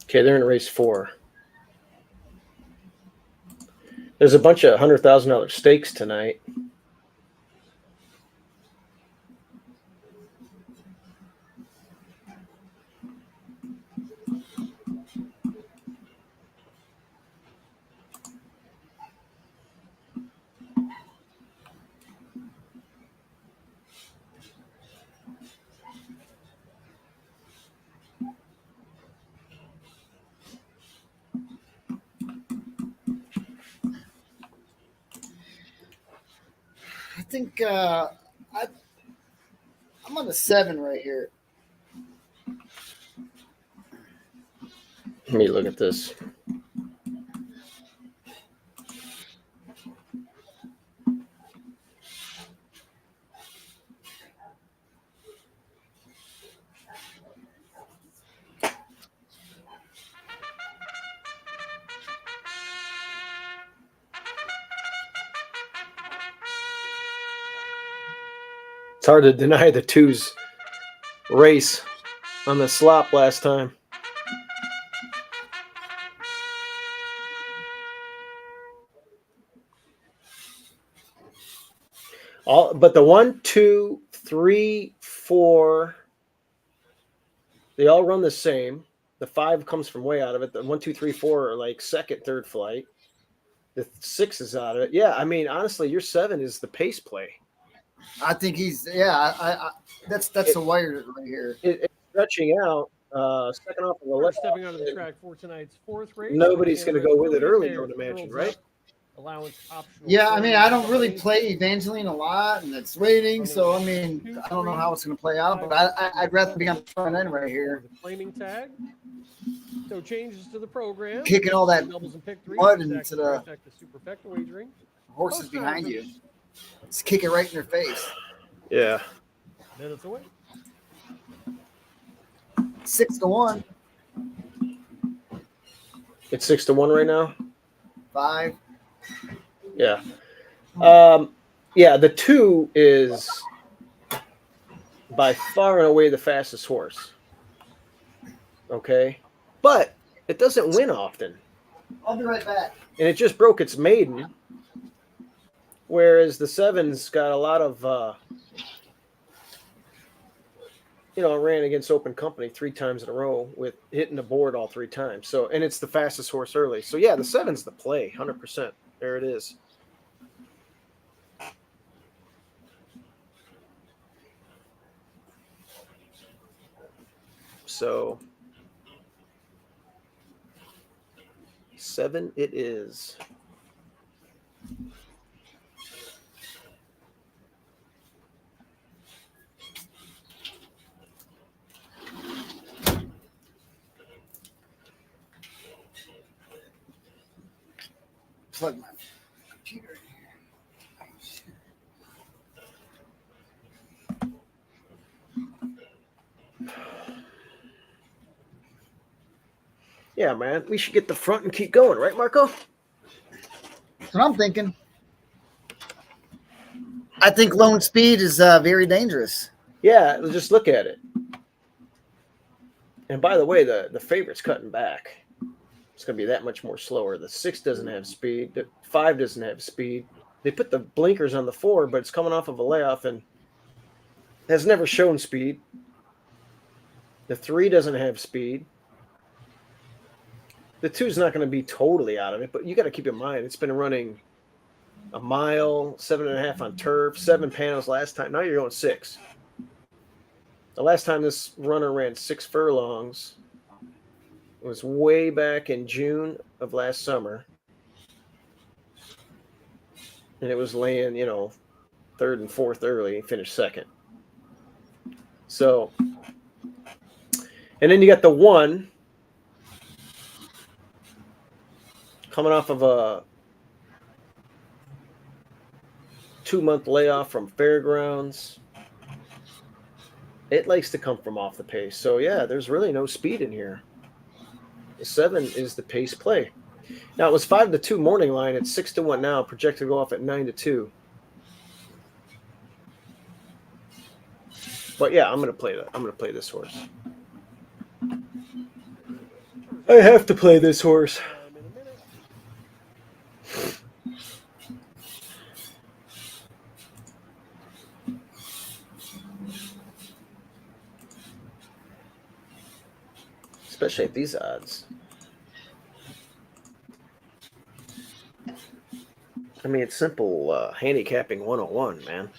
Okay, they're in race 4. There's a bunch of $100,000 stakes tonight. I think I'm on the 7 right here. Let me look at this. It's hard to deny the 2's race on the slop last time. But the 1, 2, 3, 4, they all run the same. The 5 comes from way out of it. The 1, 2, 3, 4 are like second, third flight. The 6 is out of it. Yeah, I mean, honestly, your 7 is the pace play. I think he's that's the wire right here. It's stretching out. Second off of the left. Stepping onto the track for tonight's fourth race. Nobody's going to go with it early, I would imagine, right? allowance optional. Yeah, I mean, I don't really plays. play Evangeline a lot, and it's waiting. So I mean, I don't know how it's going to play out, but I'd rather be on the front end right here, The claiming tag. No changes to the program. kicking all that Doubles and pick threes. mud Back into to the trifecta superfecta wagering. horses behind you. Just kick it right in their face. Yeah. Minutes away. 6-1, It's 6-1 right now. 5. Yeah. Yeah, the 2 is by far and away the fastest horse. Okay. But it doesn't win often. I'll be right back. And it just broke its maiden. Whereas the 7's got a lot of it ran against Open Company 3 times in a row with hitting the board all 3 times. So, and it's the fastest horse early. So yeah, the 7's the play, 100%. There it is. So 7 it is. Plug my computer in here. Yeah, man. We should get the front and keep going, right, Marco? That's what I'm thinking. I think Lone Speed is very dangerous. Yeah, just look at it. And by the way, the favorite's cutting back. It's going to be that much more slower. The 6 doesn't have speed. The 5 doesn't have speed. They put the blinkers on the 4, but it's coming off of a layoff and has never shown speed. The 3 doesn't have speed. The 2's not going to be totally out of it, but you got to keep in mind it's been running a mile, 7.5 on turf, 7 panels last time. Now you're going 6. The last time this runner ran 6 furlongs was way back in June of last summer. And it was laying, 3rd and 4th early, finished 2nd. So, and then you got the 1 coming off of a 2-month layoff from Fairgrounds. It likes to come from off the pace. So, yeah, there's really no speed in here. The 7 is the pace play. Now, it was 5-2 morning line. It's 6-1 now, projected to go off at 9-2. But, yeah, I'm going to play that. I'm going to play this horse. I have to play this horse. Especially at these odds. I mean, it's simple handicapping 101, man.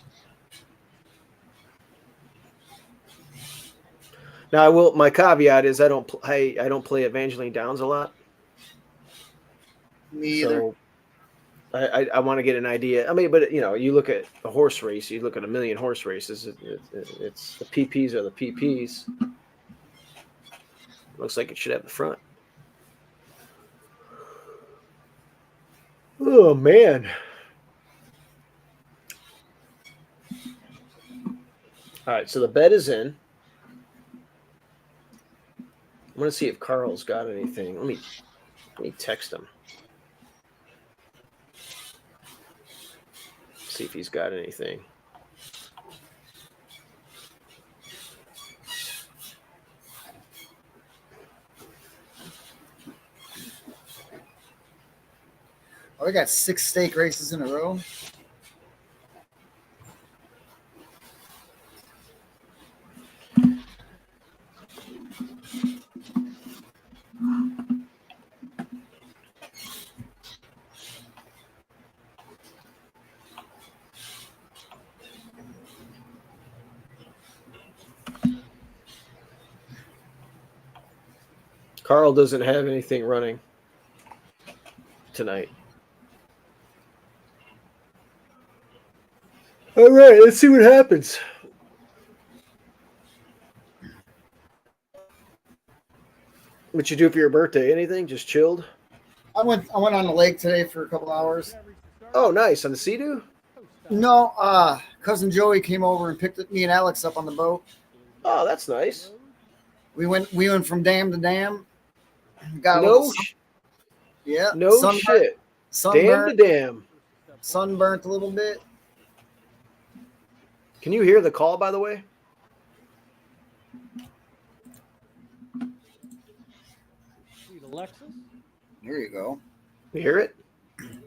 Now, I will. My caveat is I don't play Evangeline Downs a lot. Me either. So I want to get an idea. I mean, but you look at a horse race. You look at a million horse races. It's the PPs are the PPs. Looks like it should have the front. Oh, man. All right, so the bet is in. I'm going to see if Carl's got anything. Let me text him. See if he's got anything. Oh, we got 6 stake races in a row. Carl doesn't have anything running tonight. All right, let's see what happens. What you do for your birthday? Anything? Just chilled? I went on the lake today for a couple hours. Oh, nice. On the Sea-Doo? No, cousin Joey came over and picked me and Alex up on the boat. Oh, that's nice. We went from dam to dam. Got a No, little, yeah, no shit. Dam to dam. Sunburnt a little bit. Can you hear the call, by the way? Sweet Alexis, Here you go. You hear it?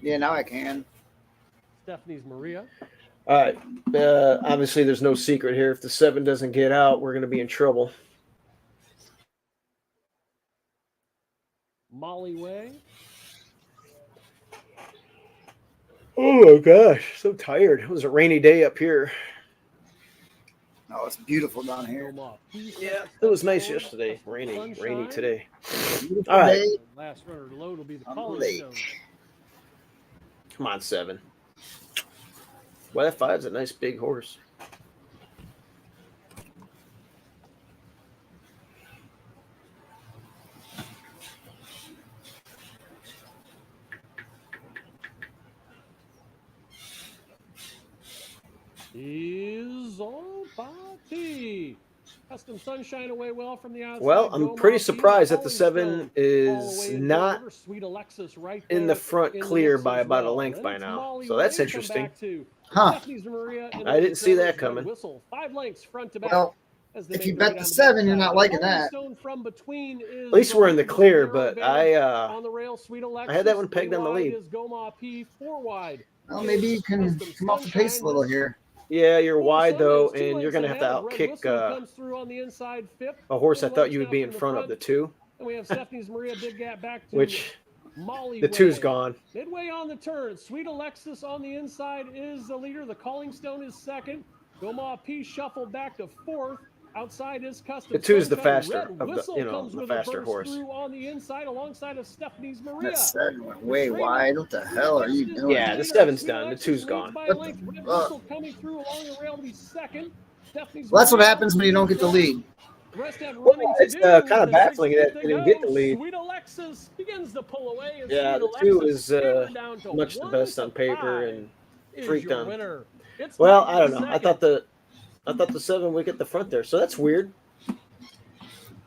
Yeah, now I can. Stephanie's Maria, All right. Obviously, there's no secret here. If the 7 doesn't get out, we're going to be in trouble. Molly Way, Oh, my gosh. So tired. It was a rainy day up here. Oh, it's beautiful down here.Oma Peace, Yeah, it was nice yesterday. Rainy Sunshine. today. Beautiful All right. day Last runner to load will be the on the Calling lake. Stone. Come on, 7. Well, that 5's a nice big horse. Is on party. Custom Sunshine away well from the outside. Well, I'm Go pretty Monkey, surprised that the Calling 7 Stone all is the way in not favor. Sweet Alexis right in the there front in the clear mix by as about a well. length Then by it's now. Molly So that's Way, come interesting. back to Huh. Stephanie's Maria and I then didn't see that Red coming. Whistle. 5 lengths front to back. Well, as they if make you their way bet the down 7, you're backside. not liking Calling that. Stone from between is At least we're in the lead, clear, narrow but advantage I on the rail. Sweet Alexis, I had that one pegged 3 on the wide lead. is Goma P, 4 wide. Well, maybe you can Custom come off the pace a Sunshine. little This here. Yeah, you're Full wide Sun though, is 2 and you're lengths gonna have to ahead. Red outkick Whistle comes through on the inside, 5th. a horse I 3 thought lengths you now would be from in the front of the 2, And we have Stephanie's Maria, big gap back to which Molly the 2's Way. gone. Midway on the turn, Sweet Alexis on the inside is the leader. The Calling Stone is 2nd. Goma P shuffled back to 4th. Outside is Custom The 2's the Sunshine. faster Red of the, Whistle you know, comes the with a faster burst horse. through on the inside alongside of Stephanie's Maria. That 7 went way Trainer, wide. What the hell are you Alexis doing? Yeah, the Leader, 7's Sweet done. The Alexis 2's leads gone. by a What the length. Red fuck? Whistle coming through along the rail to be 2nd. Stephanie's Well, that's what Maria happens when you don't get the lead. The rest have Well, running it's to do. kind of The baffling 6th that to they didn't get go. the lead. Sweet Alexis begins to pull away. And Yeah, Sweet the 2 Alexis is hammered down to much the 1 best to on paper 5 and is freaked your on. winner. It's Well, tied I don't for know. I second. thought the 7 would get the front there, so that's weird.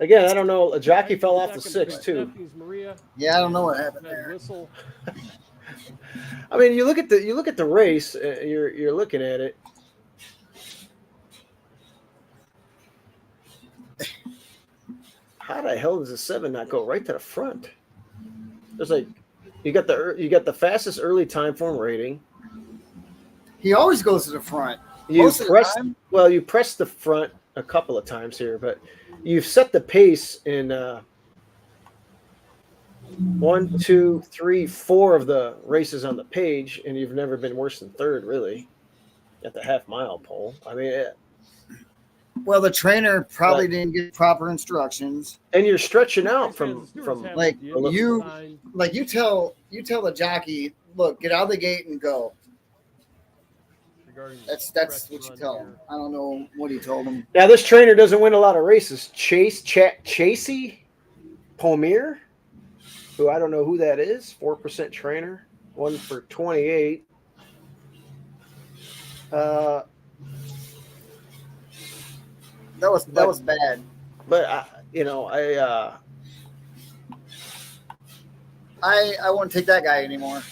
Again, I don't know. A jockey Tied fell for off the second 6 by too. Stephanie's Maria. Yeah, I don't know what happened Red there. Whistle. I mean, you look at the race. You're looking at it. How the hell does a 7 not go right to the front? There's like you got the fastest early time form rating. He always goes to the front. You Most of the pressed time. well. You pressed the front a couple of times here, but you've set the pace in 1, 2, 3, 4 of the races on the page, and you've never been worse than 3rd, really, at the half-mile pole. I mean, Well, the trainer probably But- didn't get proper instructions. and you're stretching out Stewards from have like, the Indian you- sign. Like you tell the jockey, look, get out of the gate and go. regarding the That's correct what you run tell here. him. I don't know what he told him. now. This trainer doesn't win a lot of races. Chasey Pommier, who I don't know who that is. 4% trainer, 1 for 28. That was bad. But I wouldn't take that guy anymore.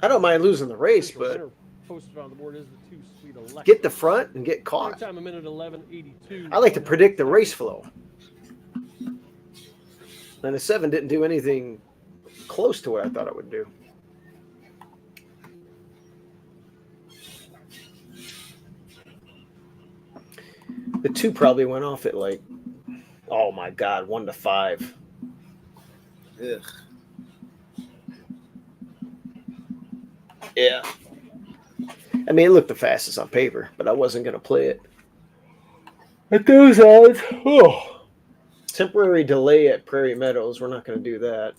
I don't mind losing the race, Official but winner posted on the board is the 2 Sweet Alexis. get the front and get Running caught. time a minute 11:82. I like to predict the race flow. And the 7 didn't do anything close to what I thought it would do. The 2 probably went off at like, oh my God, 1 to 5. Ugh. Yeah. I mean, it looked the fastest on paper, but I wasn't going to play it. At those odds, temporary delay at Prairie Meadows. We're not going to do that.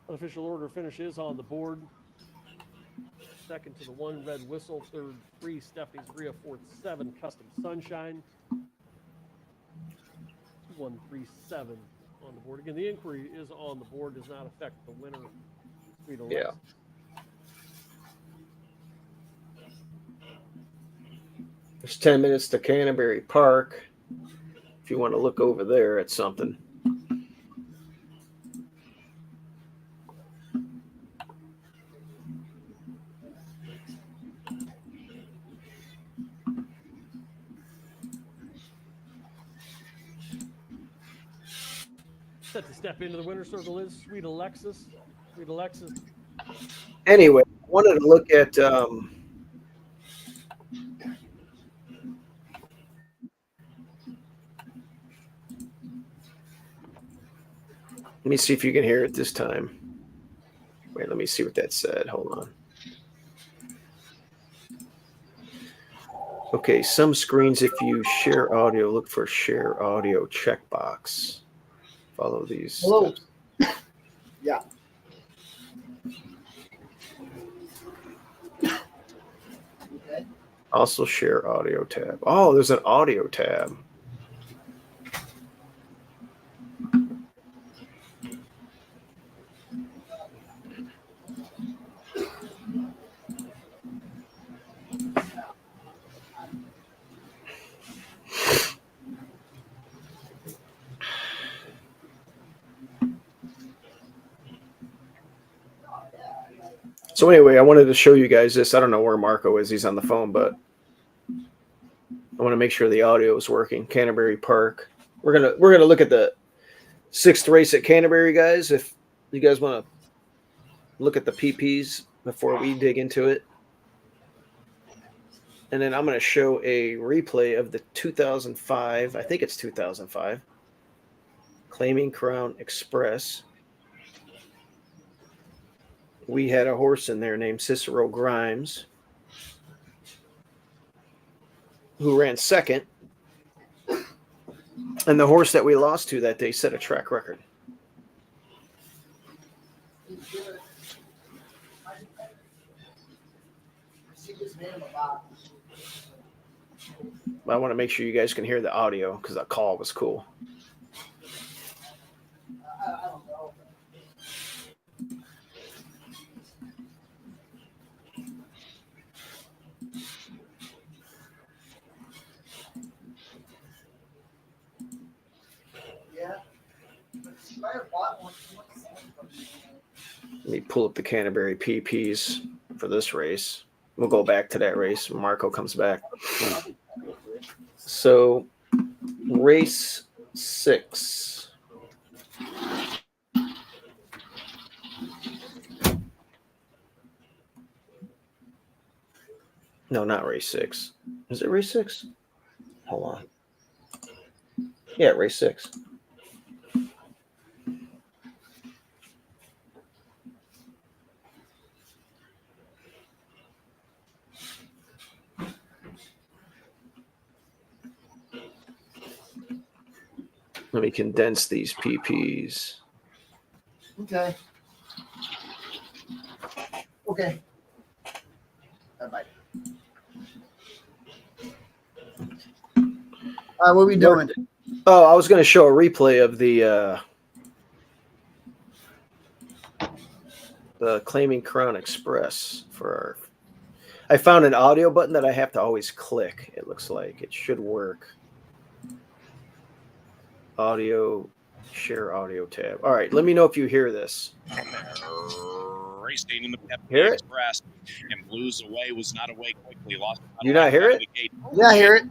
Unofficial order finish is on the board. second to the 1, Red Whistle, third, 3, Stephanie's Ria, fourth, 7, Custom Sunshine. 2137 on the board. Again, the inquiry is on the board, does not affect the winner. Sweet Alexis. Yeah. There's 10 minutes to Canterbury Park. If you want to look over there at something. Set to step into the winner's circle is Sweet Alexis. Sweet Alexis. Anyway, I wanted to look at let me see if you can hear it this time. Wait, let me see what that said. Hold on. Okay, some screens, if you share audio, look for share audio checkbox. Follow these Hello. steps. Yeah. Okay. Also share audio tab. Oh, there's an audio tab. So anyway, I wanted to show you guys this. I don't know where Marco is. He's on the phone, but I want to make sure the audio is working. Canterbury Park. We're gonna look at the 6th race at Canterbury, guys. If you guys want to look at the PPs before we dig into it, and then I'm going to show a replay of the 2005. I think it's 2005. Claiming Crown Express. We had a horse in there named Cicero Grimes, who ran second. And the horse that we lost to that day set a track record. I want to make sure you guys can hear the audio because that call was cool. I don't know. Yeah. Let me pull up the Canterbury PPs for this race. We'll go back to that race when Marco comes back. So, race 6. No, not race 6. Is it race 6? Hold on. Yeah, race 6. Let me condense these PPs. Okay. Okay. Bye-bye. All right, what are we doing? Oh, I was going to show a replay of the Claiming Crown Express for our. I found an audio button that I have to always click. It looks like it should work. Audio, share audio tab. All right, let me know if you hear this. Racing in the Hear it? Express and Blues Away was not away quickly. Lost. You not hear it? Yeah, I hear it.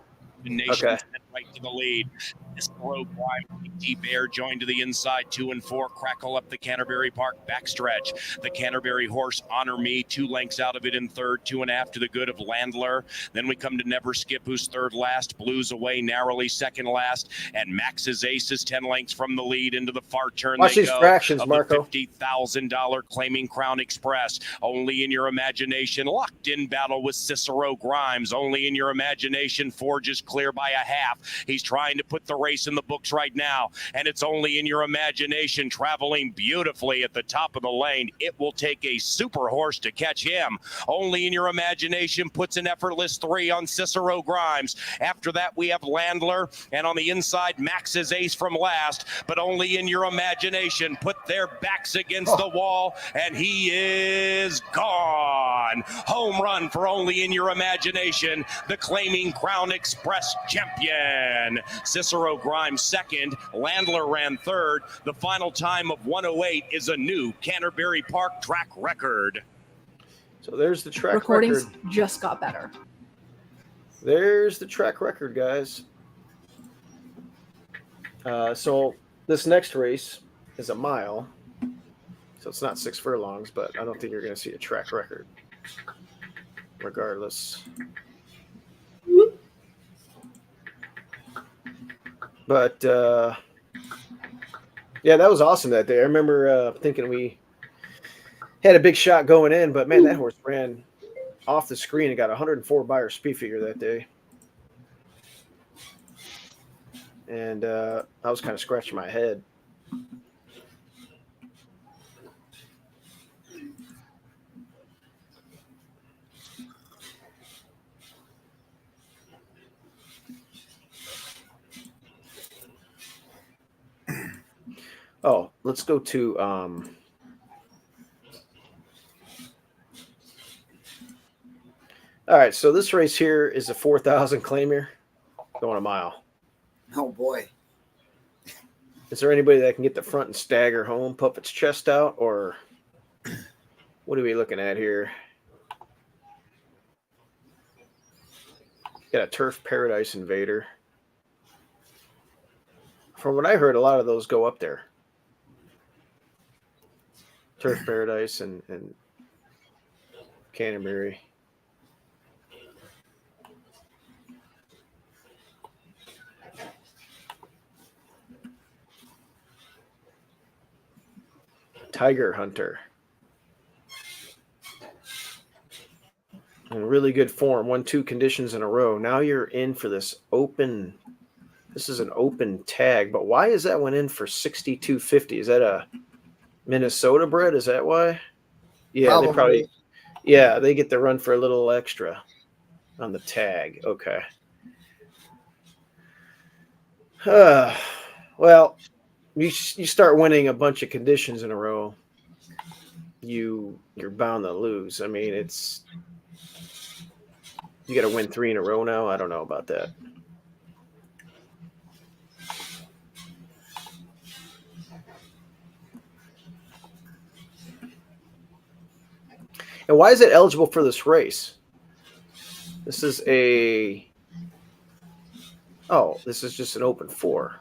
Nation Okay. right to the lead. This road wide, deep air joined to the inside, 2 and 4. Crackle up the Canterbury Park backstretch. The Canterbury horse Honor Me, 2 lengths out of it in third, 2.5 to the good of Landler. Then we come to Never Skip, who's third last. Blues Away narrowly second last, and Max's Ace is 10 lengths from the lead into the far turn. Watch they these go fractions, of Marco. The $50,000 Claiming Crown Express. Only in your imagination. Locked in battle with Cicero Grimes. Only in your imagination. Forge is clear by a half. He's trying to put the race in the books right now, and it's only in your imagination, traveling beautifully at the top of the lane. It will take a super horse to catch him. Only in your imagination puts an effortless 3 on Cicero Grimes. After that, we have Landler, and on the inside, Max's Ace from last, but only in your imagination put their backs against the wall, and he is gone. Home run for Only in Your Imagination, the claiming Crown Express champion. Cicero Grimes second, Landler ran third. The final time of 1:08 is a new Canterbury Park track record. So there's the track Recordings record. just got better. There's the track record, guys. So this next race is a mile. So it's not 6 furlongs, but I don't think you're going to see a track record regardless. But, yeah, that was awesome that day. I remember thinking we had a big shot going in, but, man, that horse ran off the screen and got 104 Beyer speed figure that day. And I was kind of scratching my head. Oh, let's go to all right, so this race here is a 4,000 claimer going a mile. Oh boy. Is there anybody that can get the front and stagger home, puff its chest out, or what are we looking at here? Got a Turf Paradise Invader. From what I heard, a lot of those go up there. Turf Paradise and Canterbury. Tiger Hunter. In really good form. 1-2 conditions in a row. Now you're in for this open. This is an open tag. But why is that one in for 62.50? Is that a Minnesota bred? Is that why? Yeah, they probably. Yeah, they get the run for a little extra on the tag. Okay. Well, you start winning a bunch of conditions in a row, you're bound to lose. I mean, you got to win 3 in a row now. I don't know about that. And why is it eligible for this race? This is this is just an open 4.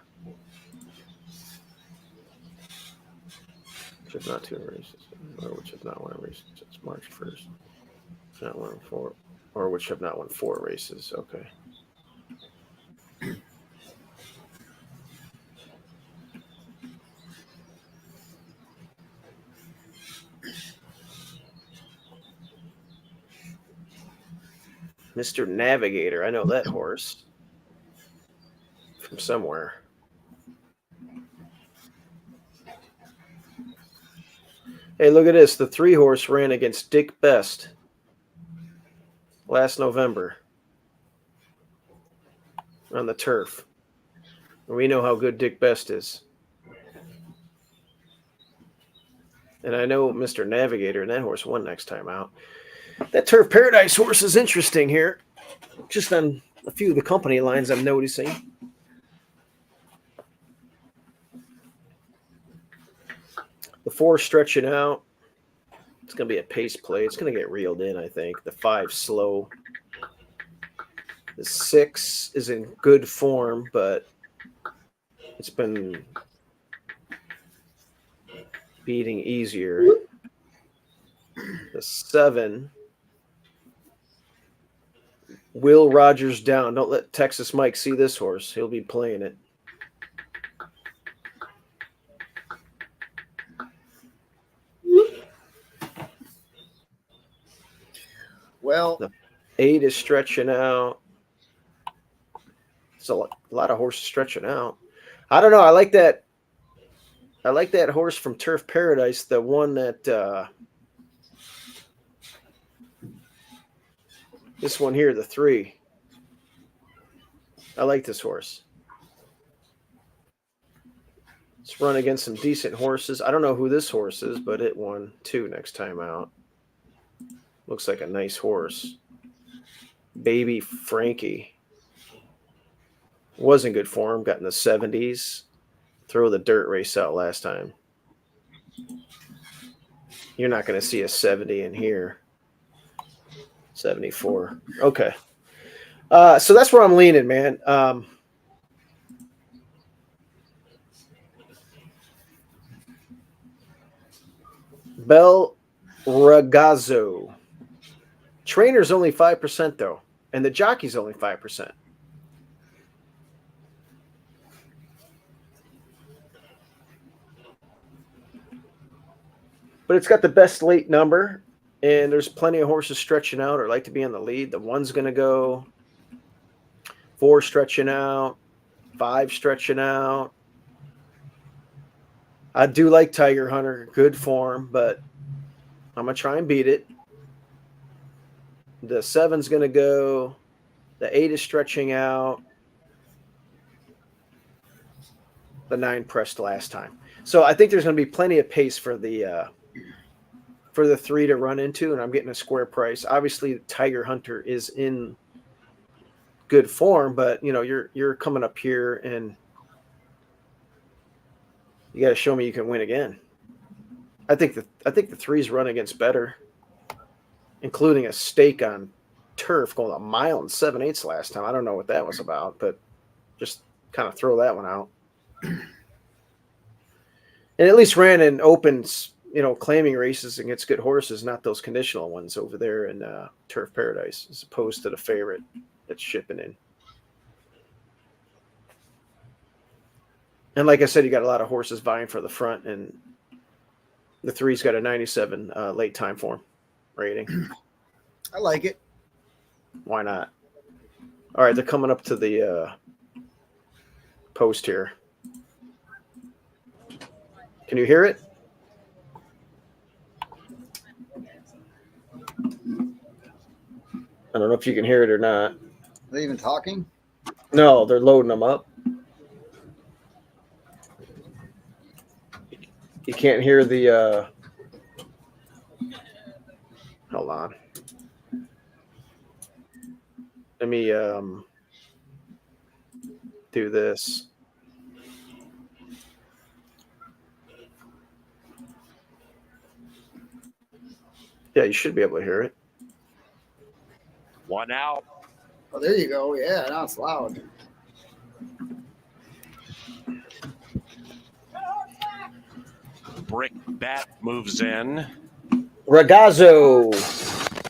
Which have not 2 races, or which have not won a race since March 1st. Not won 4, or which have not won 4 races. Okay. Mr. Navigator. I know that horse from somewhere. Hey, look at this. The 3 horse ran against Dick Best last November on the turf. And we know how good Dick Best is. And I know Mr. Navigator and that horse won next time out. That Turf Paradise horse is interesting here. Just on a few of the company lines I'm noticing. The 4 stretching out. It's going to be a pace play. It's going to get reeled in, I think. The 5 slow. The 6 is in good form, but it's been beating easier. The 7. Will Rogers down. Don't let Texas Mike see this horse. He'll be playing it. Well, the 8 is stretching out. It's a lot of horses stretching out. I don't know. I like that. I like that horse from Turf Paradise, the one that this one here, the 3. I like this horse. It's run against some decent horses. I don't know who this horse is, but it won 2 next time out. Looks like a nice horse. Baby Frankie. Was in good form. Got in the 70s. Throw the dirt race out last time. You're not going to see a 70 in here. 74. Okay. So that's where I'm leaning, man. Bel Ragazzo. Trainer's only 5% though, and the jockey's only 5%. But it's got the best late number, and there's plenty of horses stretching out or like to be on the lead. The 1's going to go, 4 stretching out, 5 stretching out. I do like Tiger Hunter, good form, but I'm going to try and beat it. The 7's going to go. The 8 is stretching out. The 9 pressed last time. So I think there's going to be plenty of pace for the 3 to run into, and I'm getting a square price. Obviously, Tiger Hunter is in good form, but you know you're coming up here and you got to show me you can win again. I think the 3's run against better, including a stake on turf going 1 mile and 7/8 last time. I don't know what that was about, but just kind of throw that one out. And at least ran in opens, claiming races against good horses, not those conditional ones over there in Turf Paradise, as opposed to the favorite that's shipping in. And like I said, you got a lot of horses vying for the front, and the 3's got a 97 late time form rating. I like it. Why not? All right, they're coming up to the post here. Can you hear it? I don't know if you can hear it or not. Are they even talking? No, they're loading them up. You can't hear the hold on. Let me do this. Yeah, you should be able to hear it. 1 out. Oh, there you go. Yeah, now it's loud. Brick Bat moves in. Ragazzo.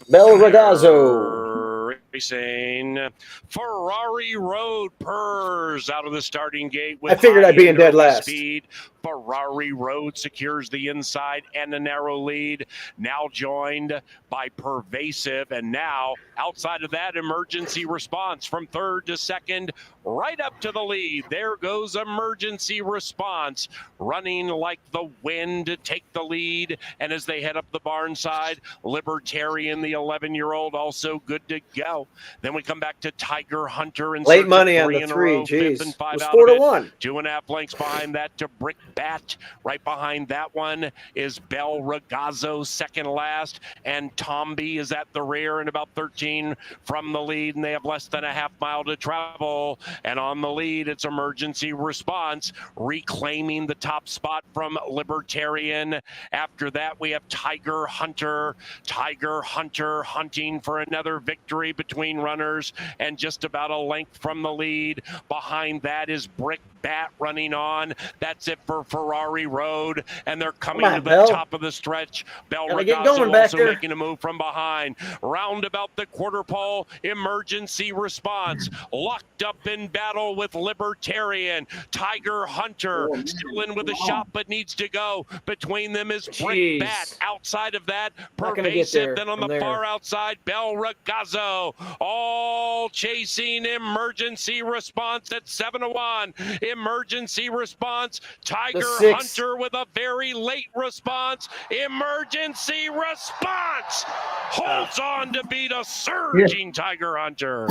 Bel Ragazzo. Racing. Ferrari Road purrs out of the starting gate with I figured I'd be in dead last. Speed. Ferrari Road secures the inside and a narrow lead. Now joined by Pervasive, and now outside of that, Emergency Response from 3rd to 2nd, right up to the lead. There goes Emergency Response, running like the wind to take the lead. And as they head up the barn side, Libertarian, the 11-year-old, also good to go. Then we come back to Tiger Hunter and Late money on the 3. Jeez, it was 4-1. 2.5 lengths behind that to Brick Bat. Right behind that one is Bel Ragazzo, second last, and Tomby is at the rear and about 13 from the lead, and they have less than a half mile to travel. And on the lead, it's Emergency Response reclaiming the top spot from Libertarian. After that, we have Tiger Hunter. Tiger Hunter hunting for another victory between runners and just about a length from the lead. Behind that is Brick bat running on. That's it for Ferrari Road, and they're coming Come on, to the Bell. top of the stretch. Bell Gotta get Ragazzo going back also there. making a move from behind. Round about the quarter pole, Emergency Response. Locked up in battle with Libertarian. Tiger Hunter still in with a shot, but needs to go. Between them is Brick Bat. Jeez. Outside of that, Not gonna get Pervasive. there Then on from the there. far outside, Bell Ragazzo. All chasing Emergency Response at 7-1. Emergency Response. Tiger six. Hunter with a very late response. Emergency Response holds on to beat a surging Tiger Hunter.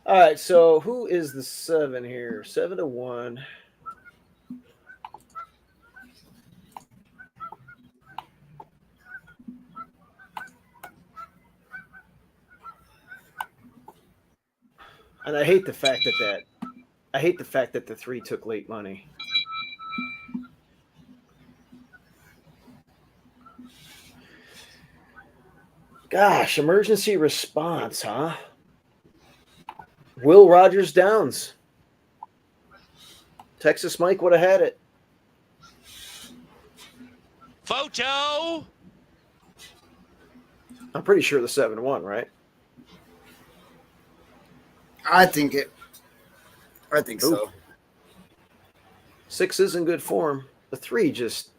All right, so who is the 7 here? 7-1. And I hate the fact that the 3 took late money. Gosh, Emergency Response, huh? Will Rogers Downs. Texas Mike would have had it. Photo. I'm pretty sure the 7-1, right? I think so. 6 is in good form. The 3 just,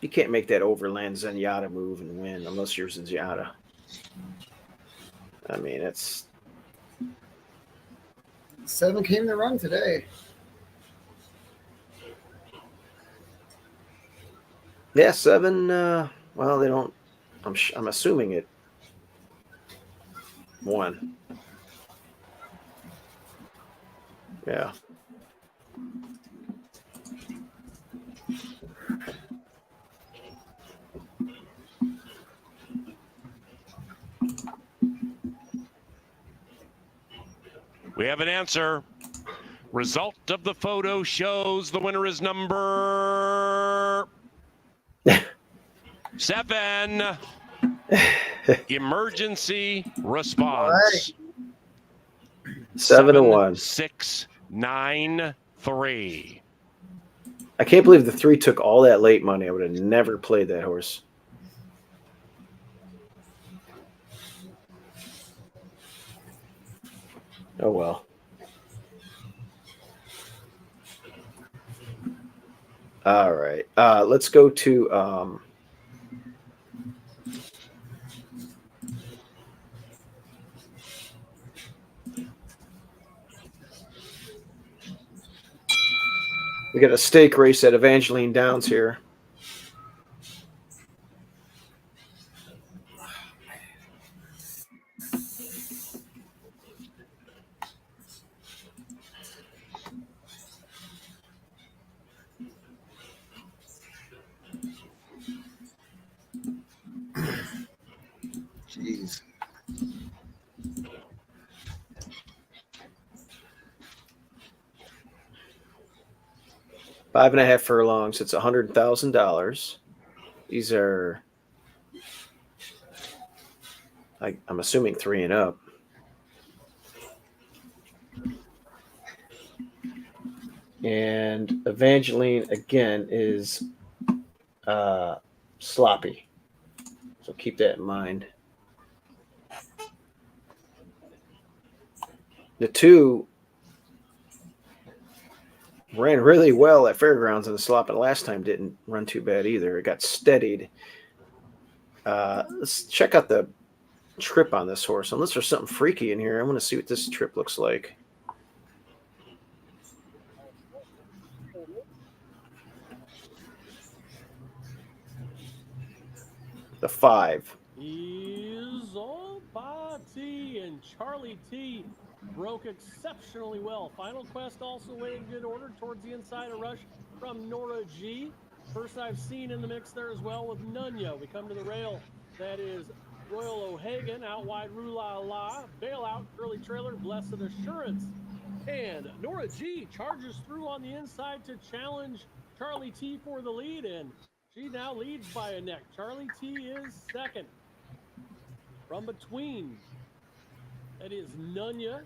you can't make that overland Zenyatta move and win unless you're Zenyatta. I mean, it's 7 came to run today. yeah, 7. Well, they don't. I'm assuming it won. Yeah. We have an answer. Result of the photo shows the winner is number 7. Emergency Response. 7-1. 6-9-3. I can't believe the 3 took all that late money. I would have never played that horse. Oh well. All right. Let's go to we got a stake race at Evangeline Downs here. Jeez. Five and a half furlongs. It's $100,000. These are, I'm assuming 3 and up. And Evangeline again is sloppy, so keep that in mind. The 2 ran really well at Fairgrounds in the slop, and last time didn't run too bad either. It got steadied. Let's check out the trip on this horse. Unless there's something freaky in here, I want to see what this trip looks like. The 5. Is all party, and Charlie T broke exceptionally well. Final Quest also way in good order towards the inside, a rush from Nora G. First I've seen in the mix there as well with Nunya. We come to the rail. That is Royal O'Hagan, out wide Rula La, bailout, early trailer, Blessed Assurance. And Nora G charges through on the inside to challenge Charlie T for the lead, and she now leads by a neck. Charlie T is second. From between, that is Nunya.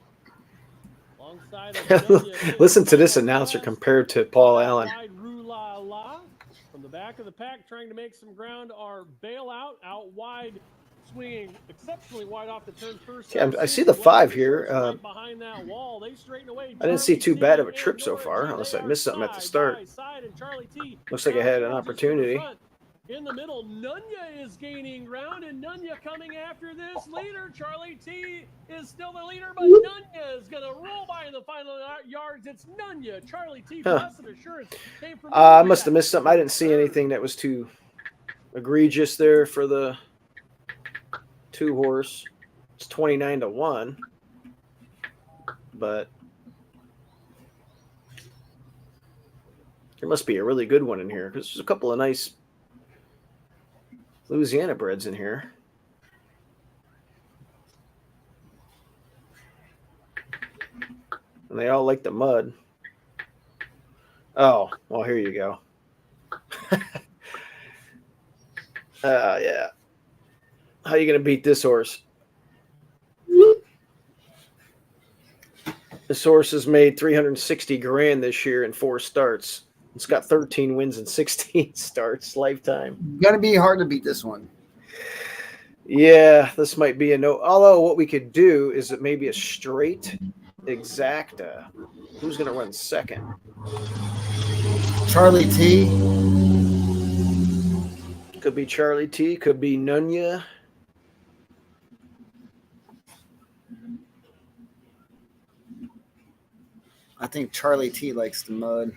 Alongside of Nunya Listen is to this Miles announcer West. compared to Paul Allen. Wide Roo-La-La. From the back of the pack, trying to make some ground are Bailout. Out wide, swinging exceptionally wide off the turn first. Yeah, I see the 5 here. Right behind that wall. They straighten away. I didn't see Charlie too T bad of a and trip so Nora far, G. unless They I are missed something at the side start. by side, and Charlie T Looks like I had an closest to the opportunity. front. In the middle, Nunya is gaining ground, and Nunya coming after this leader. Charlie T is still the leader, but Nunya is going to roll by in the final yards. It's Nunya. Charlie T, blessed assurance, came from I must have missed something. I didn't see anything that was too egregious there for the 2 horse. It's 29-1, but there must be a really good one in here because there's a couple of nice Louisiana breds in here. And they all like the mud. Oh, well, here you go. Yeah. How are you going to beat this horse? This horse has made 360 grand this year in 4 starts. It's got 13 wins and 16 starts lifetime. Gonna be hard to beat this one. Yeah, this might be a no. Although what we could do is it maybe a straight exacta. Who's going to run second? Charlie T. Could be Charlie T. Could be Nunya. I think Charlie T likes the mud.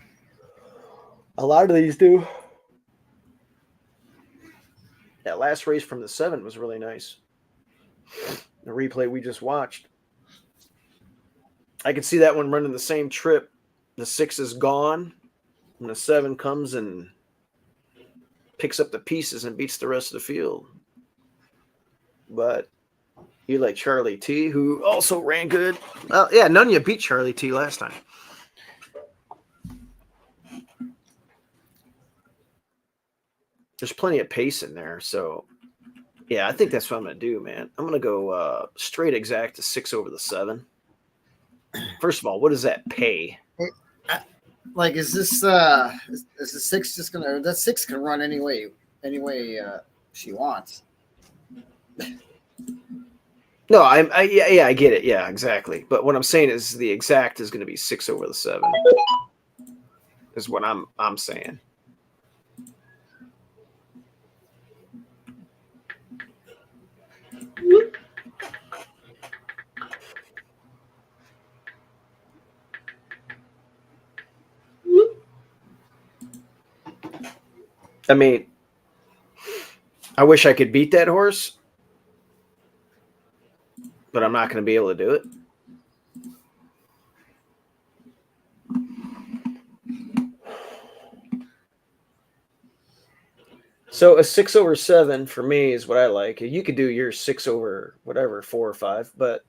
A lot of these do. That last race from the 7 was really nice. The replay we just watched. I could see that one running the same trip. The 6 is gone, and the 7 comes and picks up the pieces and beats the rest of the field. But you like Charlie T, who also ran good. Yeah, Nunya beat Charlie T last time. There's plenty of pace in there, so yeah, I think that's what I'm gonna do, man. I'm gonna go straight exact to 6 over the 7. First of all, what does that pay? Like, is this is the 6 just gonna? That 6 can run any way she wants. No, yeah, I get it. Yeah, exactly. But what I'm saying is the exact is going to be 6 over the 7. Is what I'm saying. I mean, I wish I could beat that horse, but I'm not going to be able to do it. So a 6 over 7 for me is what I like. You could do your 6 over whatever, 4 or 5, but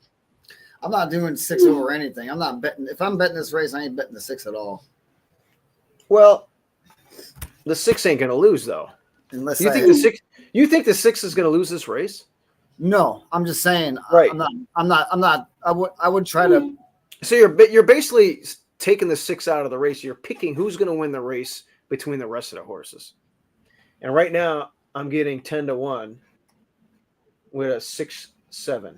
I'm not doing 6 over anything. I'm not betting. If I'm betting this race, I ain't betting the 6 at all. Well, the 6 ain't going to lose though. Unless You think the 6 is going to lose this race? No, I'm just saying. Right. I'm not. I would try to. So you're basically taking the 6 out of the race. You're picking who's going to win the race between the rest of the horses. And right now I'm getting 10-1 with a 6-7.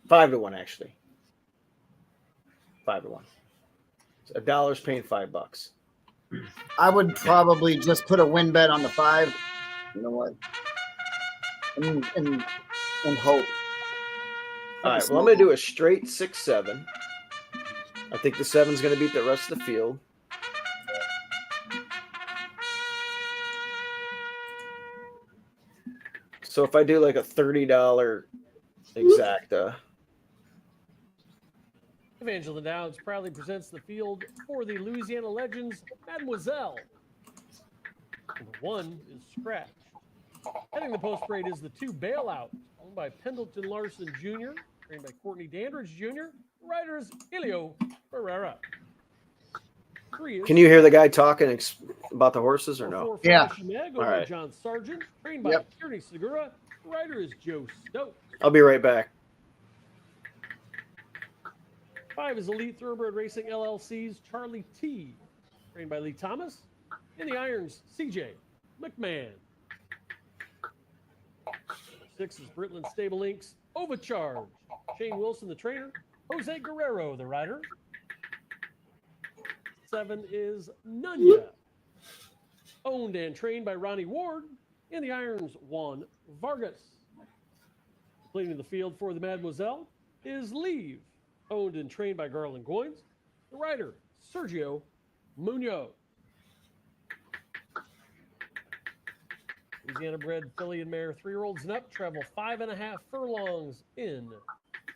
5-1 actually. 5-1. So $1 paying $5. I would probably just put a win bet on the 5. You know what? And hope. All right. Well, I'm going to do a straight 6-7. I think the 7's going to beat the rest of the field. So if I do like a $30 exacta. Evangeline Downs proudly presents the field for the Louisiana Legends, Mademoiselle. Number 1 is Scratch. Heading the post parade is the 2 Bailout, owned by Pendleton Larson Jr., trained by Courtney Dandridge Jr., riders Elio Ferreira. 3 is Can you hear the guy talking about the horses or no? Yeah. Meg, All right. John Sargent, trained by Kearney Segura. Rider is Joe Stokes. I'll be right back. 5 is Elite Thoroughbred Racing LLC's Charlie T, trained by Lee Thomas. In the irons, CJ McMahon. 6 is Britland Stable Inc.'s Overcharge. Shane Wilson, the trainer. Jose Guerrero, the rider. 7 is Nunya. Owned and trained by Ronnie Ward. In the irons, Juan Vargas. Completing the field for the Mademoiselle is Leave. Owned and trained by Garland Goins. The rider, Sergio Munoz. Louisiana bred filly and mare 3-year-olds and up travel 5.5 furlongs in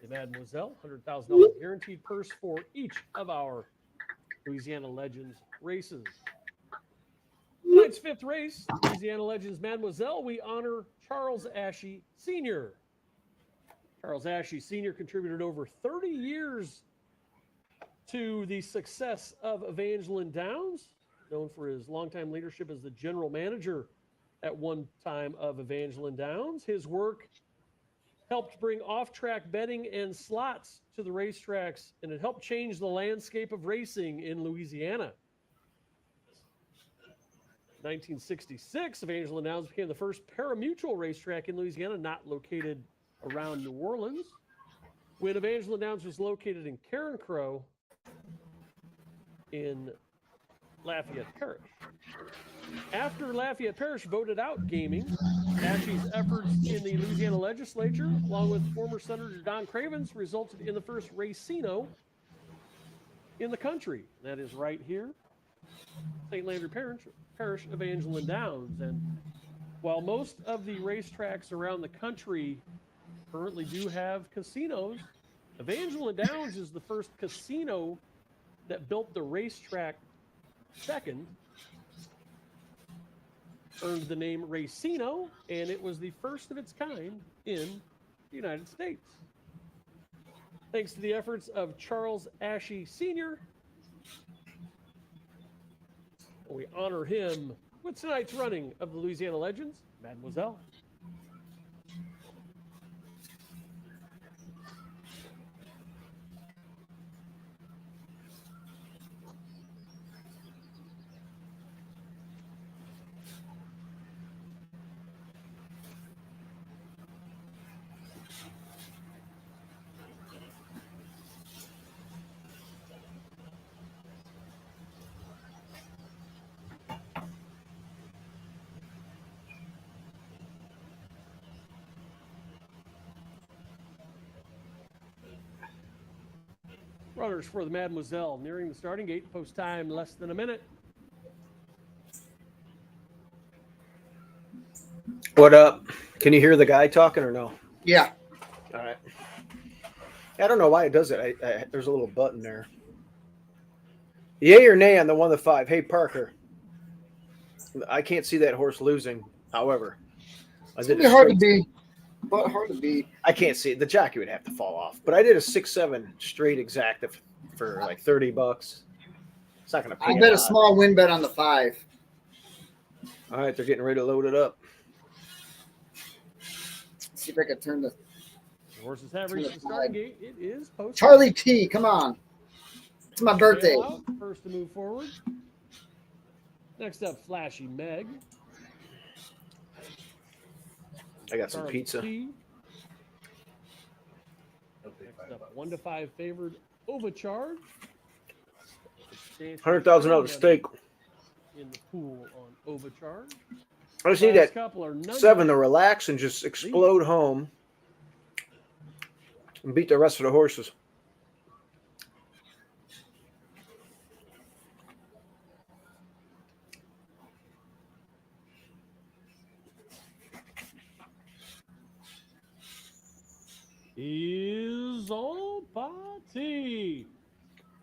the Mademoiselle. $100,000 guaranteed purse for each of our Louisiana Legends races. Tonight's 5th race, Louisiana Legends Mademoiselle, we honor Charles Ashe Sr. Charles Ashe Sr. contributed over 30 years to the success of Evangeline Downs, known for his longtime leadership as the general manager at one time of Evangeline Downs. His work helped bring off-track betting and slots to the racetracks, and it helped change the landscape of racing in Louisiana. 1966, Evangeline Downs became the first parimutuel racetrack in Louisiana not located around New Orleans. When Evangeline Downs was located in Carencro in Lafayette Parish. After Lafayette Parish voted out gaming, Ashe's efforts in the Louisiana legislature, along with former Senator Don Cravens, resulted in the first racino in the country. That is right here, St. Landry Parish, Evangeline Downs. And while most of the racetracks around the country currently do have casinos, Evangeline Downs is the first casino that built the racetrack second, earned the name Racino, and it was the first of its kind in the United States. Thanks to the efforts of Charles Ashe Sr., we honor him with tonight's running of the Louisiana Legends, Mademoiselle. Runners for the Mademoiselle nearing the starting gate. Post time less than a minute. What up? Can you hear the guy talking or no? Yeah. All right. I don't know why it does it. There's a little button there. Yay or nay on the 1-5? Hey, Parker. I can't see that horse losing. However, It's gonna be hard to beat. But hard to beat. I can't see it. The jockey would have to fall off. But I did a 6-7 straight exacta for like $30. It's not going to pay. I bet a small win bet on the 5. All right, they're getting ready to load it up. Let's see if I can turn the Horses have reached the starting gate. It is post. Charlie T. Come on. It's my birthday. First to move forward. Next up, Flashy Meg. I got some Charlie pizza. T. Next up, 1-5 favored Overcharge. $100,000 stake. In the pool on Overcharge. I just need that couple are 7 to relax and just explode home and beat the rest of the horses. Is all party.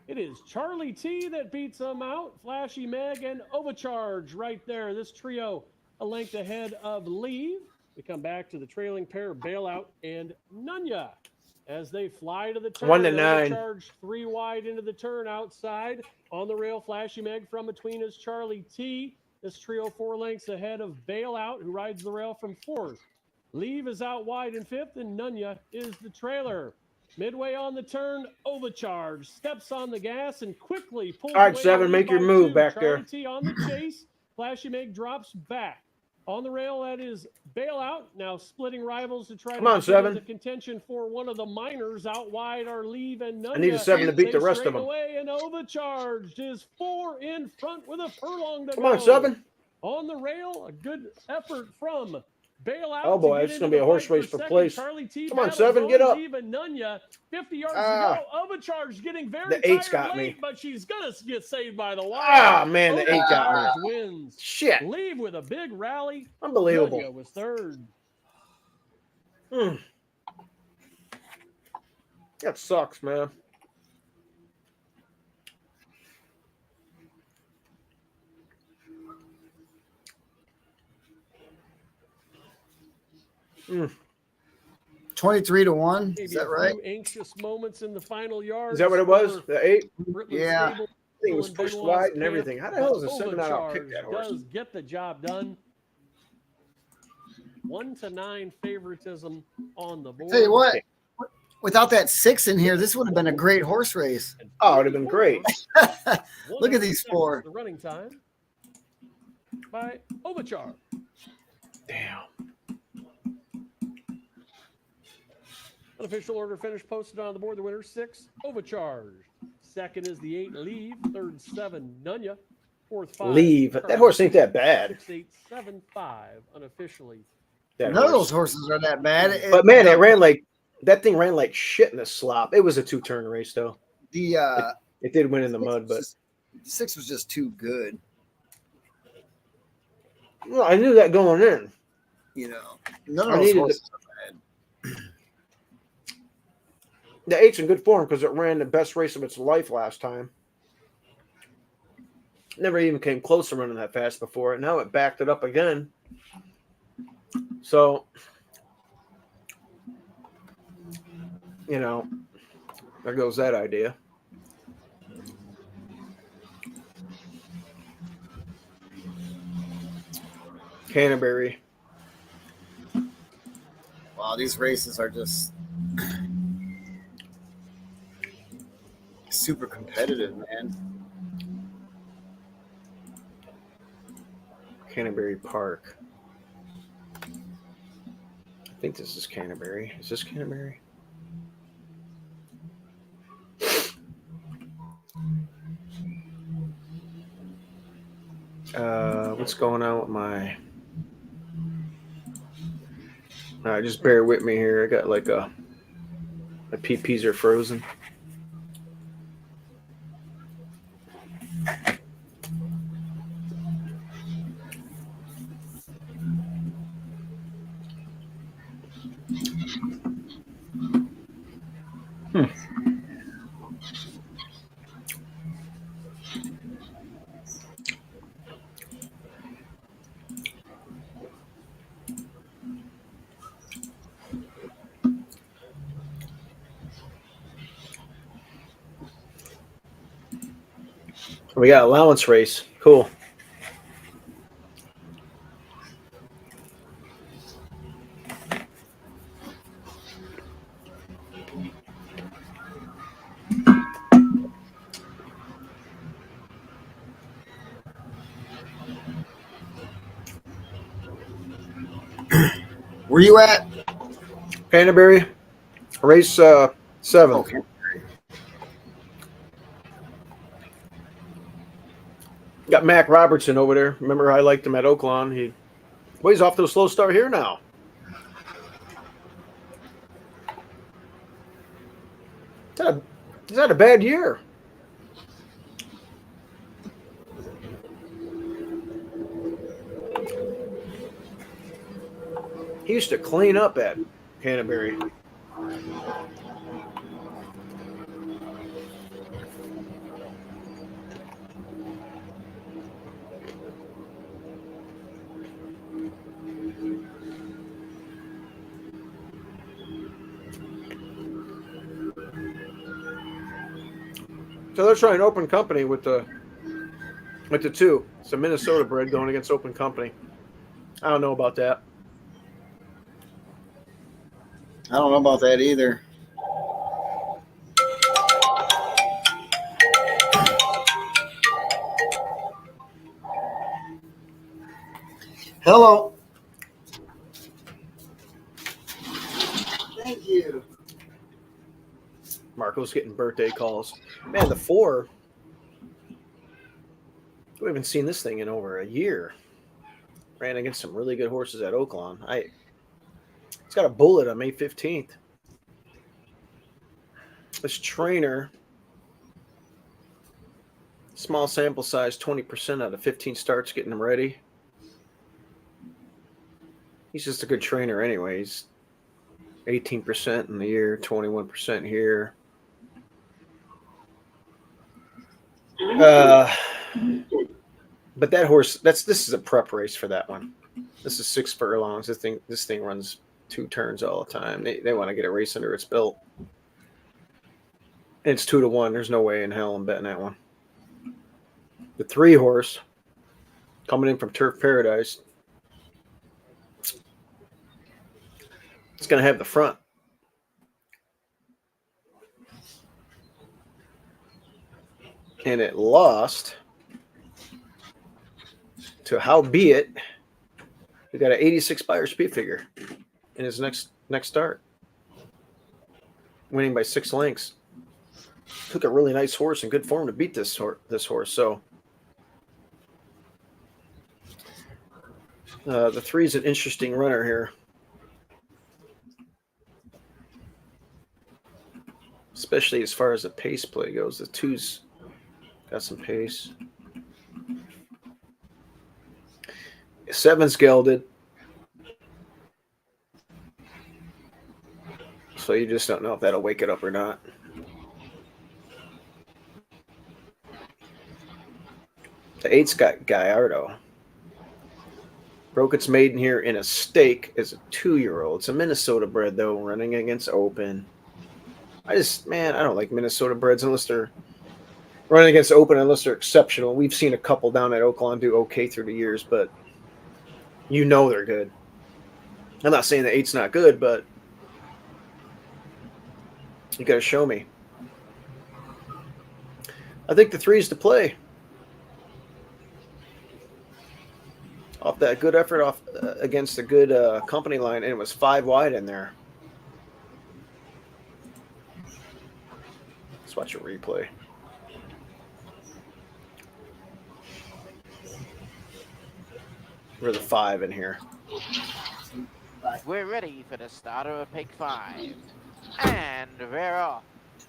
It is Charlie T that beats them out. Flashy Meg and Overcharge right there. This trio a length ahead of Leave. We come back to the trailing pair, Bailout and Nunya. As they fly to the turn, 1-9. Overcharge 3 wide into the turn outside. On the rail, Flashy Meg from between is Charlie T. This trio 4 lengths ahead of Bailout, who rides the rail from 4th. Leave is out wide in 5th, and Nunya is the trailer. Midway on the turn, overcharge, steps on the gas and quickly pulls All right, away Seven, the make lead your by move 2. back Charlie there. T on the chase. Flashy Meg drops back. On the rail, that is Bailout. Now splitting rivals to try Come to on, get Seven. into contention for one of the minors. Out wide are Leave and Nunya. I need a 7 to beat Stay the rest of straight them. away and overcharged is 4 in front with a furlong to Come go. on, 7. On the rail, a good effort from Bailout. Oh, boy, to it's get gonna into be a the horse fight race for second. place. Charlie T Come on, battles 7, get up. Leave and Nunya. 50 yards Ah. to go. Overcharge getting very The 8's tired got late, me. but she's gonna get saved by the wire. Ah, man, the 8 got me. Overcharge wins. Shit. Leave with a big rally. Unbelievable. Nunya was third. That sucks, man. Mm. 23-1. Is Maybe that a right? few anxious moments in the final yards. Is that what it was? The 8? Yeah. I think it was pushed wide and everything. How the hell is a 7 not outkick that horse? Does get the job done. 1-9 favoritism on the board. Tell you what, without that 6 in here, this would have been a great horse race. Oh, it would have been great. Look at these 4. The running time by Overcharge. Damn. Unofficial order finish posted on the board. The winner 6, Overcharged. Second is the 8, Leave. Third, 7, Nunya. Fourth, 5, Leave. That horse ain't that bad. 6, 8, 7, 5. Unofficially. That None of horse. those horses are that bad. But man, it ran like that thing ran like shit in the slop. It was a 2-turn race though. It did win in the mud, but 6 was just too good. well, I knew that going in. You know, none I of those needed horses are bad. The 8's in good form because it ran the best race of its life last time. Never even came close to running that fast before. Now it backed it up again. So, you know, there goes that idea. Canterbury. Wow, these races are just super competitive, man. Canterbury Park. I think this is Canterbury. Is this Canterbury? What's going on with my... just bear with me here. I got like my PPs are frozen. We got allowance race. Cool. Where you at? Canterbury, race 7. Okay. Got Mac Robertson over there. Remember, I liked him at Oaklawn. He's off to a slow start here now. Is that a bad year? He used to clean up at Canterbury. So they're trying open company with the 2. It's a Minnesota bred going against open company. I don't know about that. I don't know about that either. Hello. Thank you. Marco's getting birthday calls. Man, the 4. We haven't seen this thing in over a year. Ran against some really good horses at Oaklawn. It's got a bullet on May 15th. This trainer, small sample size, 20% out of 15 starts getting him ready. He's just a good trainer anyway. He's 18% in the year, 21% here. But that horse, this is a prep race for that one. This is 6 furlongs. This thing runs 2 turns all the time. They want to get a race under its belt. And it's 2-1. There's no way in hell I'm betting that one. The 3 horse coming in from Turf Paradise. It's going to have the front. And it lost to Howbeit. We got an 86 Beyer speed figure in his next start, winning by 6 lengths. Took a really nice horse in good form to beat this horse. So the 3 is an interesting runner here, especially as far as the pace play goes. The 2's got some pace. 7's gelded. So you just don't know if that'll wake it up or not. The 8's got Gallardo. Broke its maiden here in a stake as a 2-year-old. It's a Minnesota bred, though, running against Open. I don't like Minnesota breds unless they're running against Open, unless they're exceptional. We've seen a couple down at Oaklawn do okay through the years, but you know they're good. I'm not saying the 8's not good, but you got to show me. I think the 3's to play. Off that good effort against a good company line, and it was 5 wide in there. Let's watch a replay. We're the 5 in here. We're ready for the start of a pick 5. And we're off.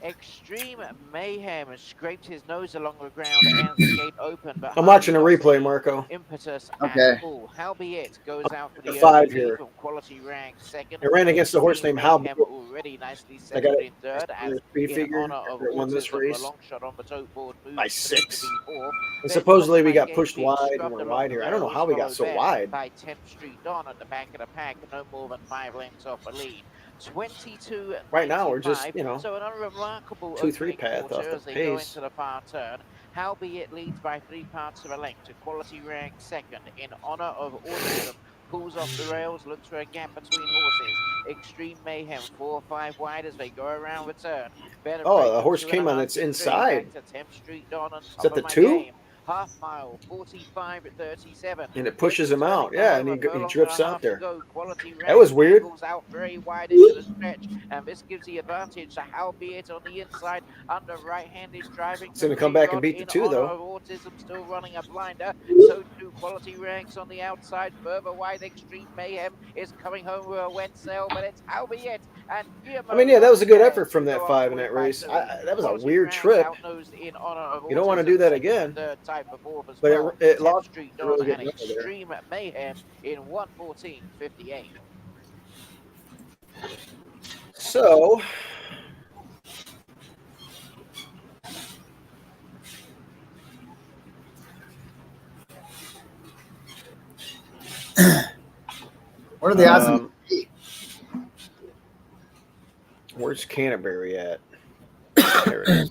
Extreme Mayhem has scraped his nose along the ground and the gate open. But I'm watching a replay, Marco. Impetus Okay. at all. Howbeit goes out for The the 5 early here. from quality rank second. It ran against a horse named Mayhem Hal. already nicely I got settled it. in third as Speed in figure honor of that won this Autism, race the long shot on the tote board moves by to 6. be fourth. And Then supposedly we got Game pushed being wide and scrubbed we're along wide the here. I don't know rails, how we got followed so then wide. by 10th Street Dawn at the back of the pack, no more than 5 lengths off the lead. 22. Right now we're just, So an unremarkable 2-3 path off the as they go pace. into the far turn. Howbeit leads by 3 parts of a length to quality rank second in honor of Autism. Pulls off the rails, looks for a gap between horses. Extreme Mayhem 4 or 5 wide as they go around the turn. Oh, the horse came on its inside. Back to 10th Street Dawn on Is top that the of my 2? game. Half mile, 45 at 37. And it pushes him out. Yeah, and he drifts out there. Quality That was weird. angles out very wide into the stretch, and this gives the advantage to Howbeit on the inside under right-handed driving. It's going to come back and beat the 2, though. Autism still running a blinder. So too quality ranks on the outside. Further wide, Extreme Mayhem is coming home with a wet sail, but it's Howbeit and I mean, yeah, that was a good effort from that 5 in that race. That was a weird trip. You don't want to do that again. But it lost really good number there. Extreme Mayhem in 1:14.58. So What are the odds? Where's Canterbury at? There it is.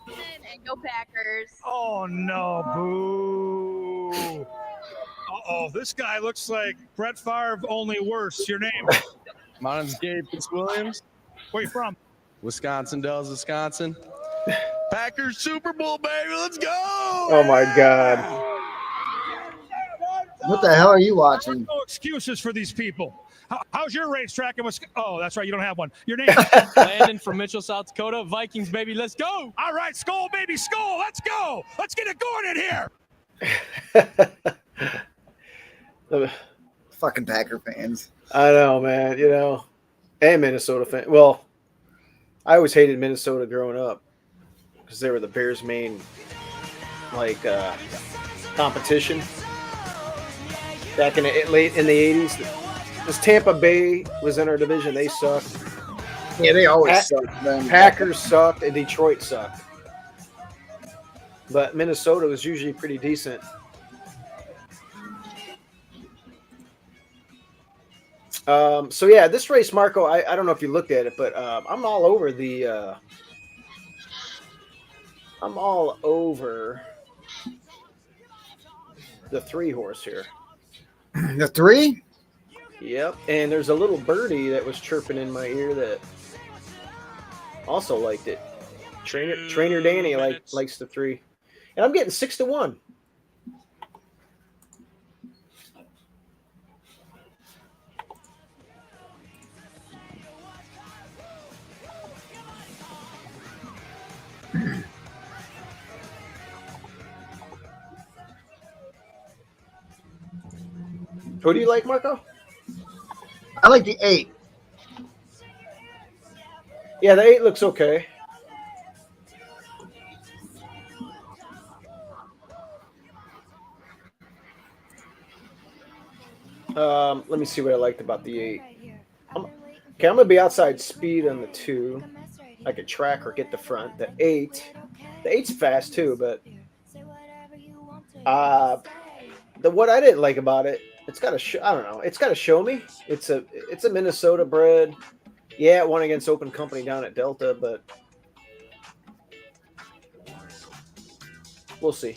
And go Packers. Oh no, boo. Uh-oh, this guy looks like Brett Favre, only worse. Your name? My name's Gabe Fitzwilliams. Where you from? Wisconsin Dells, Wisconsin. Packers Super Bowl, baby. Let's go. Oh my God. What the hell are you watching? No excuses for these people. How's your racetrack? Oh, that's right. You don't have one. Your name? Landon from Mitchell, South Dakota. Vikings, baby. Let's go. All right, Skull, baby, Skull. Let's go. Let's get it going in here. Fucking Packer fans. I know, man. You know, and Minnesota fan. Well, I always hated Minnesota growing up because they were the Bears' main competition back in late in the 80s. Because Tampa Bay was in our division, they sucked. Yeah, they always sucked. Packers sucked, and Detroit sucked. But Minnesota was usually pretty decent. So yeah, this race, Marco, I don't know if you looked at it, but I'm all over the the 3-horse here. The 3? Yep, and there's a little birdie that was chirping in my ear that also liked it. Trainer Danny likes the 3, and I'm getting 6-1. Who do you like, Marco? I like the 8. Yeah, the 8 looks okay. Let me see what I liked about the 8. I'm going to be outside speed on the 2. I could track or get the front. The 8's fast too, but what I didn't like about it, it's got to I don't know. It's got to show me. It's a Minnesota bred. Yeah, it won against Open Company down at Delta, but we'll see.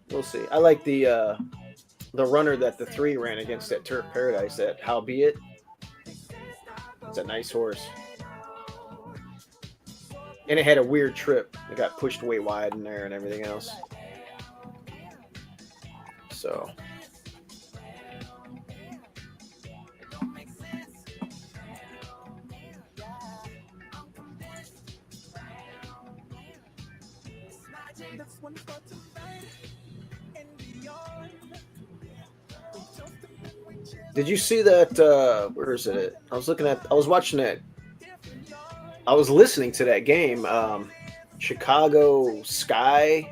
We'll see. I like the runner that the 3 ran against at Turf Paradise. That Howbeit. It's a nice horse, and it had a weird trip. It got pushed way wide in there and everything else. So. Did you see that? Where is it? I was watching that. I was listening to that game. Chicago Sky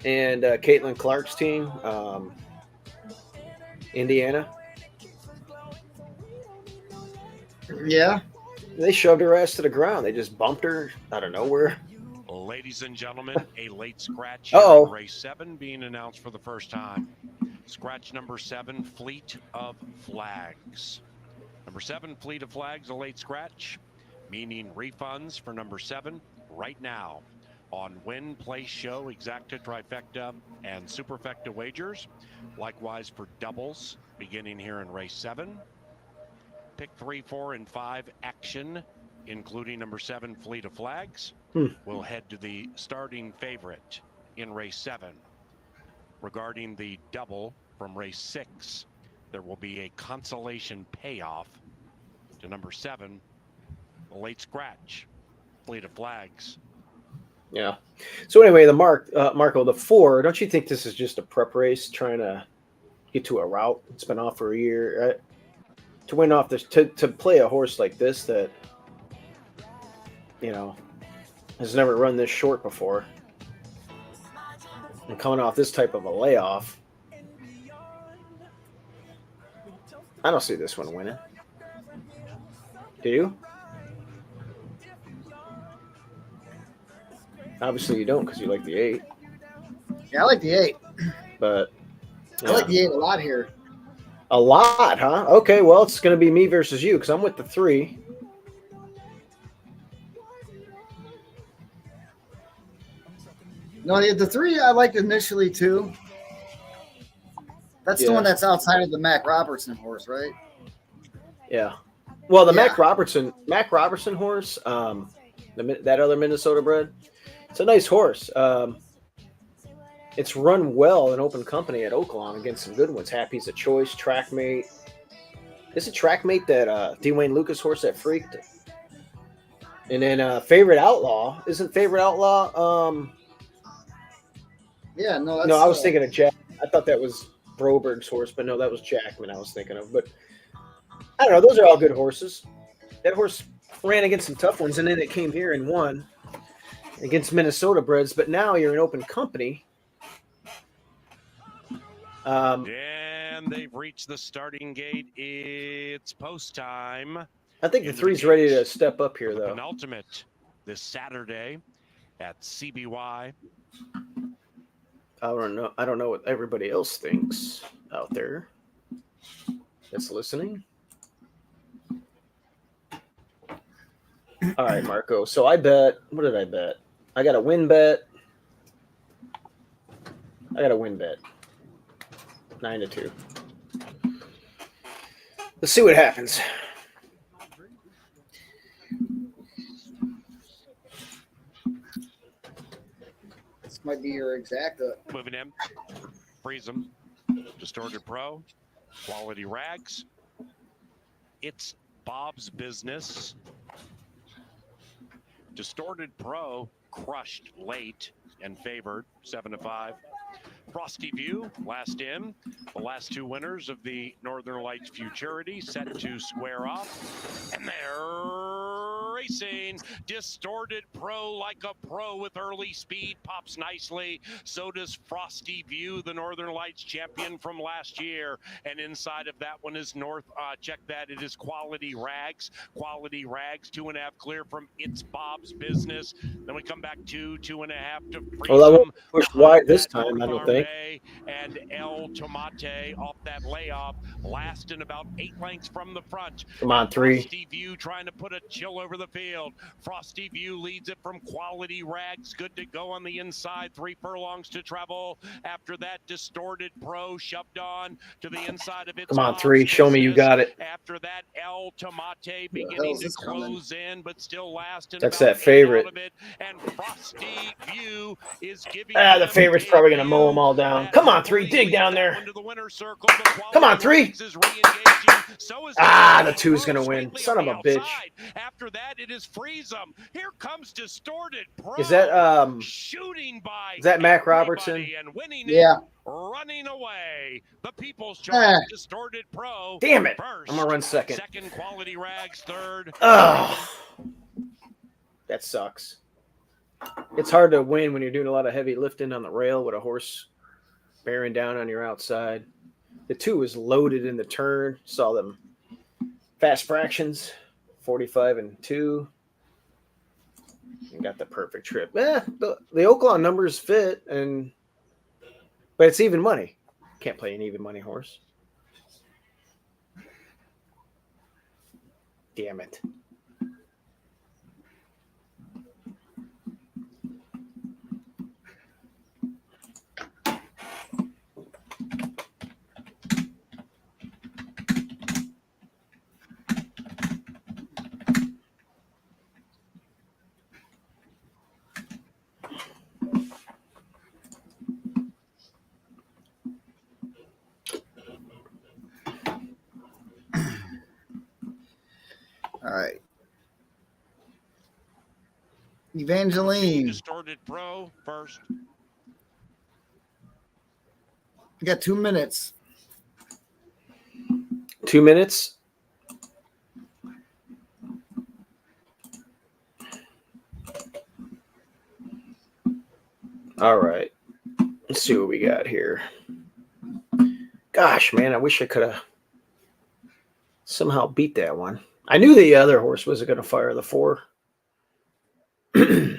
and Caitlin Clark's team, Indiana. Yeah. They shoved her ass to the ground. They just bumped her out of nowhere. Ladies and gentlemen, a late scratch here in race 7 being announced for the first time. Scratch number 7, Fleet of Flags. Number 7, Fleet of Flags, a late scratch, meaning refunds for number 7 right now on win, place, show, exacta, trifecta, and superfecta wagers. Likewise for doubles beginning here in race 7. Pick 3, 4, and 5 action, including number 7, Fleet of Flags. We'll head to the starting favorite in race 7. Regarding the double from race 6, there will be a consolation payoff to number 7, a late scratch, Fleet of Flags. Yeah. So anyway, the Marco, the 4. Don't you think this is just a prep race trying to get to a route? It's been off for a year, right? To win off this, to play a horse like this that, you know, has never run this short before, and coming off this type of a layoff, I don't see this one winning. Do you? Obviously you don't, because you like the 8. Yeah, I like the 8. But I like the 8 a lot here. A lot, huh? Okay, well, it's going to be me versus you, because I'm with the 3. No, the 3 I liked initially too. That's the one that's outside of the Mac Robertson horse, right? Yeah. Well, the Yeah. Mac Robertson horse, that other Minnesota bred, it's a nice horse. It's run well in open company at Oaklawn against some good ones. Happy's a choice, Trackmate. This is a Trackmate that Dwayne Lucas horse that freaked. And then Favorite Outlaw. Isn't Favorite Outlaw? Yeah, no, that's No, I was thinking of Jack. I thought that was Broberg's horse, but no, that was Jackman I was thinking of. But I don't know. Those are all good horses. That horse ran against some tough ones, and then it came here and won against Minnesota breds. But now you're in open company. And they've reached the starting gate. It's post time. I think the Into three's gate ready to step up here, for the though. penultimate this Saturday at CBY. I don't know what everybody else thinks out there that's listening. All right, Marco. So I bet. What did I bet? I got a win bet. 9-2. Let's see what happens. This might be your exact. Moving in. Freeze them. Distorted Pro. Quality Rags. It's Bob's Business. Distorted Pro crushed late and favored 7-5. Frosty View, last in. The last two winners of the Northern Lights Futurity set to square off. And they're racing. Distorted Pro like a pro with early speed. Pops nicely. So does Frosty View, the Northern Lights champion from last year. And inside of that one is check that. It is Quality Rags. Quality Rags, 2.5 clear from It's Bob's Business. Then we come back 2.5 to Well, I Freedom. won't push wide this time, I don't think. And El Tomate off that layoff, last in about 8 lengths from the front. Come on, 3. Frosty View trying to put a chill over the field. Frosty View leads it from Quality Rags, good to go on the inside. 3 furlongs to travel. After that, Distorted Pro shoved on to the inside of it. Come on, 3. Show me you got it. After that, El Tomate beginning to close in, but still last in That's about that 8 favorite. out of it. And Frosty View is giving The favorite's probably going to mow them all down. Come on, 3. Dig down there. Come on, 3. The 2's going to win. Son of a bitch. After that, it is Freeze 'em. Here comes Distorted Pro. Is that shooting by is that Mac Robertson? and winning Yeah. running away. The People's Choice Distorted Pro. Damn it. First. I'm going to run second. Second, Quality Rags. Third. Oh, that sucks. It's hard to win when you're doing a lot of heavy lifting on the rail with a horse bearing down on your outside. The 2 was loaded in the turn. Saw them fast fractions, 45 and 2. And got the perfect trip. The Oaklawn numbers fit, but it's even money. Can't play an even money horse. Damn it. All right. Evangeline. Distorted Pro first. You got 2 minutes. 2 minutes. All right. Let's see what we got here. Gosh, man, I wish I could have somehow beat that one. I knew the other horse wasn't going to fire the 4. I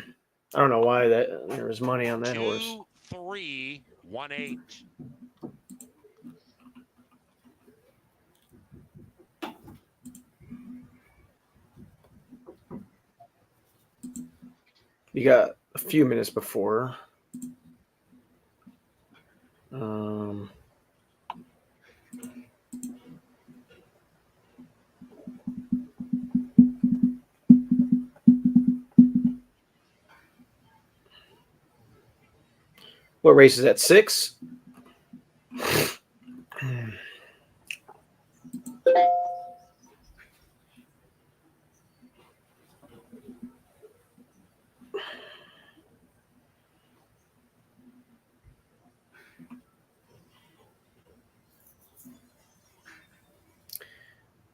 don't know why there was money on that horse. 2, 3, 1, 8. You got a few minutes before. What race is that? 6?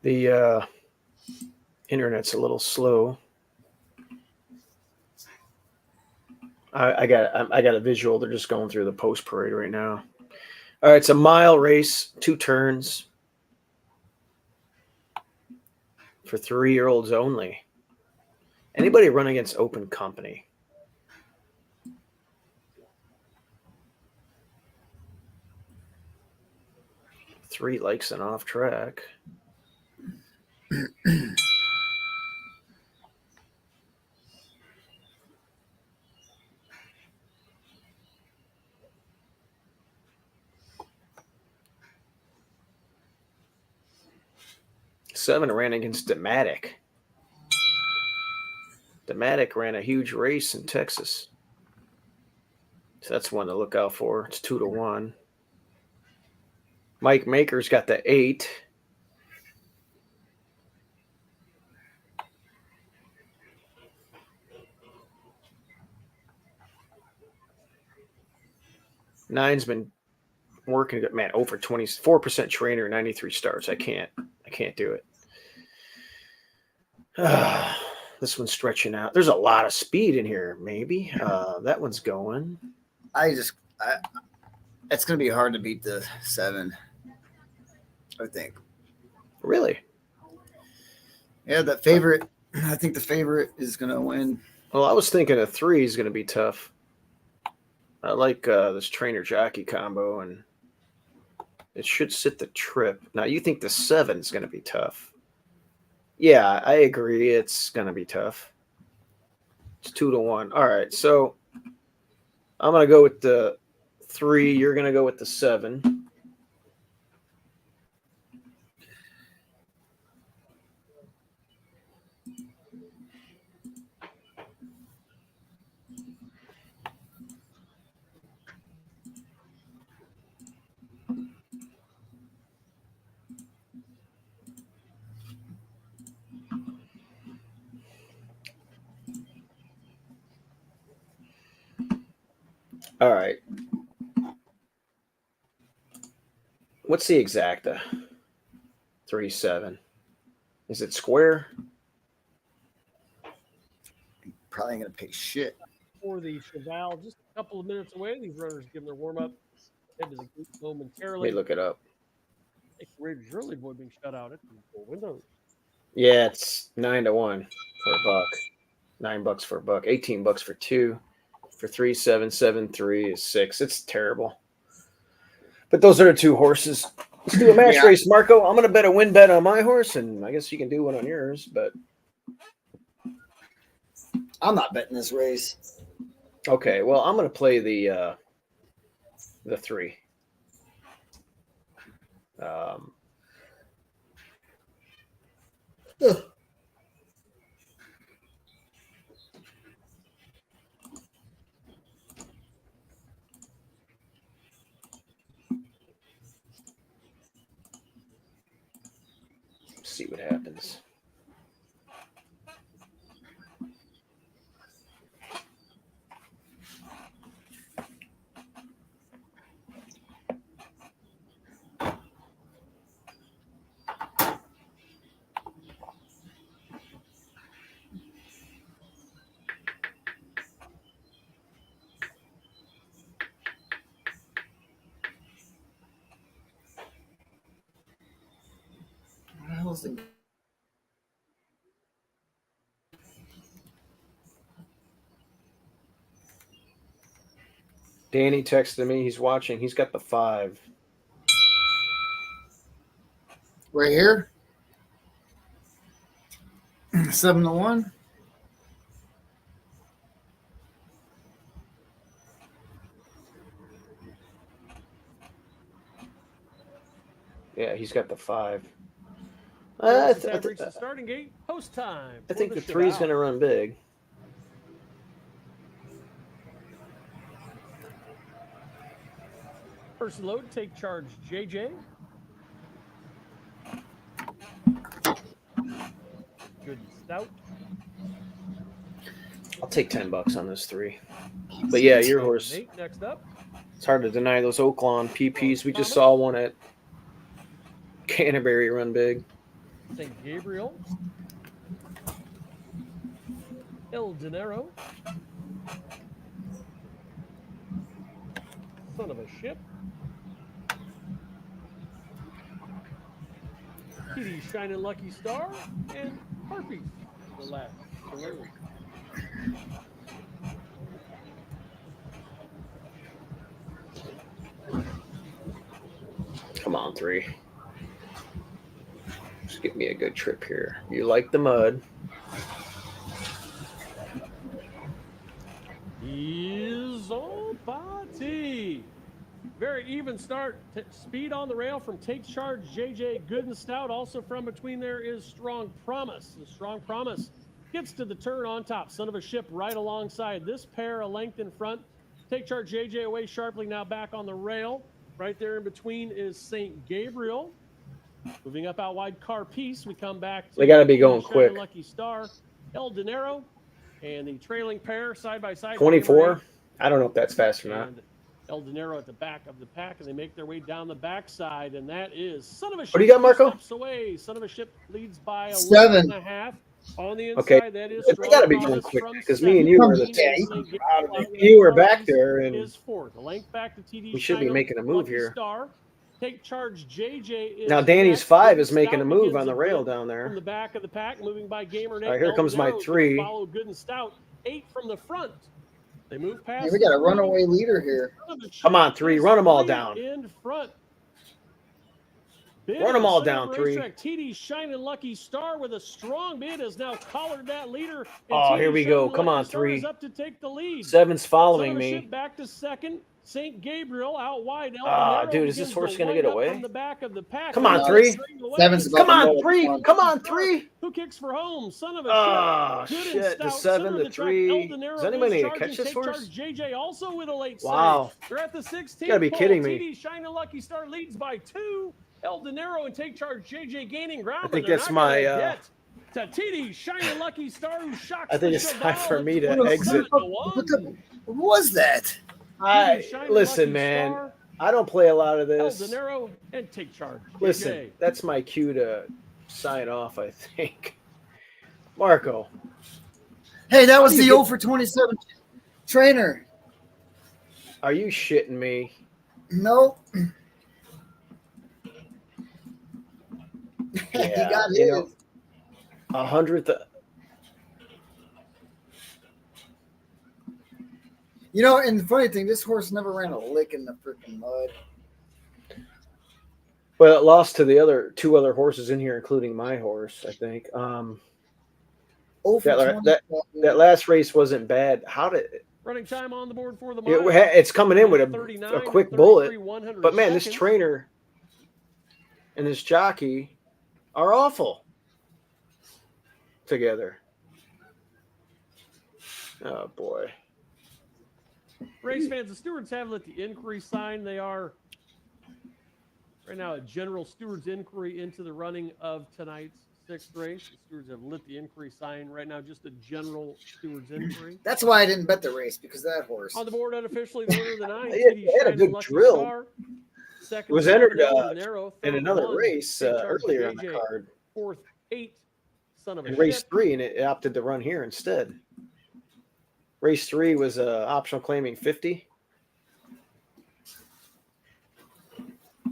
The internet's a little slow. I got a visual. They're just going through the post parade right now. All right, it's a mile race, 2 turns for 3-year-olds only. Anybody run against open company? Three likes and off track. Seven ran against Dematic. Dematic ran a huge race in Texas. So that's one to look out for. It's 2-1. Mike Maker's got the 8. Nine's been working good. Man, over 24% trainer, 93 starts. I can't do it. This one's stretching out. There's a lot of speed in here, maybe. That one's going. It's going to be hard to beat the 7, I think. Really? Yeah, the favorite. I think the favorite is going to win. Well, I was thinking a 3 is going to be tough. I like this trainer jockey combo, and it should sit the trip. Now, you think the 7 is going to be tough? Yeah, I agree. It's going to be tough. It's 2-1. All right, so I'm going to go with the 3. You're going to go with the 7. All right. What's the exacta? 3-7. Is it square? Probably ain't going to pay shit. For the Cheval, just a couple of minutes away. These runners giving their warm up. Head to the gate momentarily. Let me look it up. Raiders early boy being shut out at the window. Yeah, it's 9-1 for $1. $9 for $1. $18 for 2. For 3, 7, 7, 3 is 6. It's terrible. But those are the 2 horses. Let's do a match race, Marco. I'm going to bet a win bet on my horse, and I guess you can do one on yours. But I'm not betting this race. Okay, well, I'm going to play the 3. See what happens. Danny texted me. He's watching. He's got the 5. Right here. 7-1. Yeah, he's got the 5. Reached the starting gate. Post time. I think the 3 is going to run big. First load, Take Charge JJ. Good and Stout. I'll take $10 on this 3. But yeah, your horse. Nate next up. It's hard to deny those Oaklawn PPs. We just saw one at Canterbury run big. St. Gabriel. El Dinero. Son of a Ship. TD Shining Lucky Star. And Harpies, the last. Come on, 3. Just give me a good trip here. You like the mud. Izopati. Very even start. Speed on the rail from Take Charge JJ. Good and Stout. Also from between there is Strong Promise. The Strong Promise gets to the turn on top. Son of a Ship right alongside. This pair a length in front. Take Charge JJ away sharply now back on the rail. Right there in between is St. Gabriel. Moving up out wide, Car Piece. We come back to They got to be going quick. Lucky Star, El Dinero, and the trailing pair side by side. 24. I don't know if that's fast or not. And El Dinero at the back of the pack, and they make their way down the backside, and that is Son of a Ship. What do you got, Marco? Steps away. Son of a Ship leads by 7. 11.5. On the inside, Okay, that is they got to be going quick because me and you were you were back there, and is fourth. The length back to TD we should be Shiner, making a move Lucky here. Star. Take Charge JJ is Now Danny's next. 5 is making Stout a move begins on the a rail bit down there. From the back of the pack, moving by Gamer Nate. All right, here comes my 3. Follow Good and Stout. 8 from the front. They move past. Hey, we got a runaway leader here. Come on, 3. Run them all down. In front. Run them all down, 3. TD Shining Lucky Star with a strong bid has now collared that leader. Oh, here we go. Come on, 3. Up to take the lead. 7's following me. Back to second. St. Gabriel out wide. Dude, is this horse going to get away? From the back of the pack. Come on, 3. 7's Come on, 3. Come on, 3. Who kicks for home? Son of a shit. Shit. The 7, the 3. Does anybody catch this horse? JJ also with a late wow. save. They're at the 16th. You got to be kidding me. TD Shining Lucky Star leads by 2. El Dinero and Take Charge JJ gaining ground. I think that's my. To TD Shining Lucky Star who shocks. I think it's time for me to exit. What was that? Listen, man. I don't play a lot of this. El Dinero and Take Charge. Listen, that's my cue to sign off, I think. Marco. Hey, that was the 0 for 27 trainer. Are you shitting me? No. Yeah, he got his. 100th. You know, and the funny thing, this horse never ran a lick in the freaking mud. Well, it lost to the other 2 other horses in here, including my horse, I think. That last race wasn't bad. How did it? Running time on the board for the mile. It's coming in with a quick bullet. But man, this trainer and this jockey are awful together. Oh boy. Race fans, the stewards have let the inquiry sign. They are right now a general stewards inquiry into the running of tonight's 6th race. The stewards have lit the inquiry sign right now, just a general stewards inquiry. That's why I didn't bet the race, because of that horse. On the board unofficially, the winner of the 9. They had a good drill. Second, it was entered in another race earlier on the card. 4th, 8, Son of a in race Ship. 3, and it opted to run here instead. Race 3 was optional claiming 50.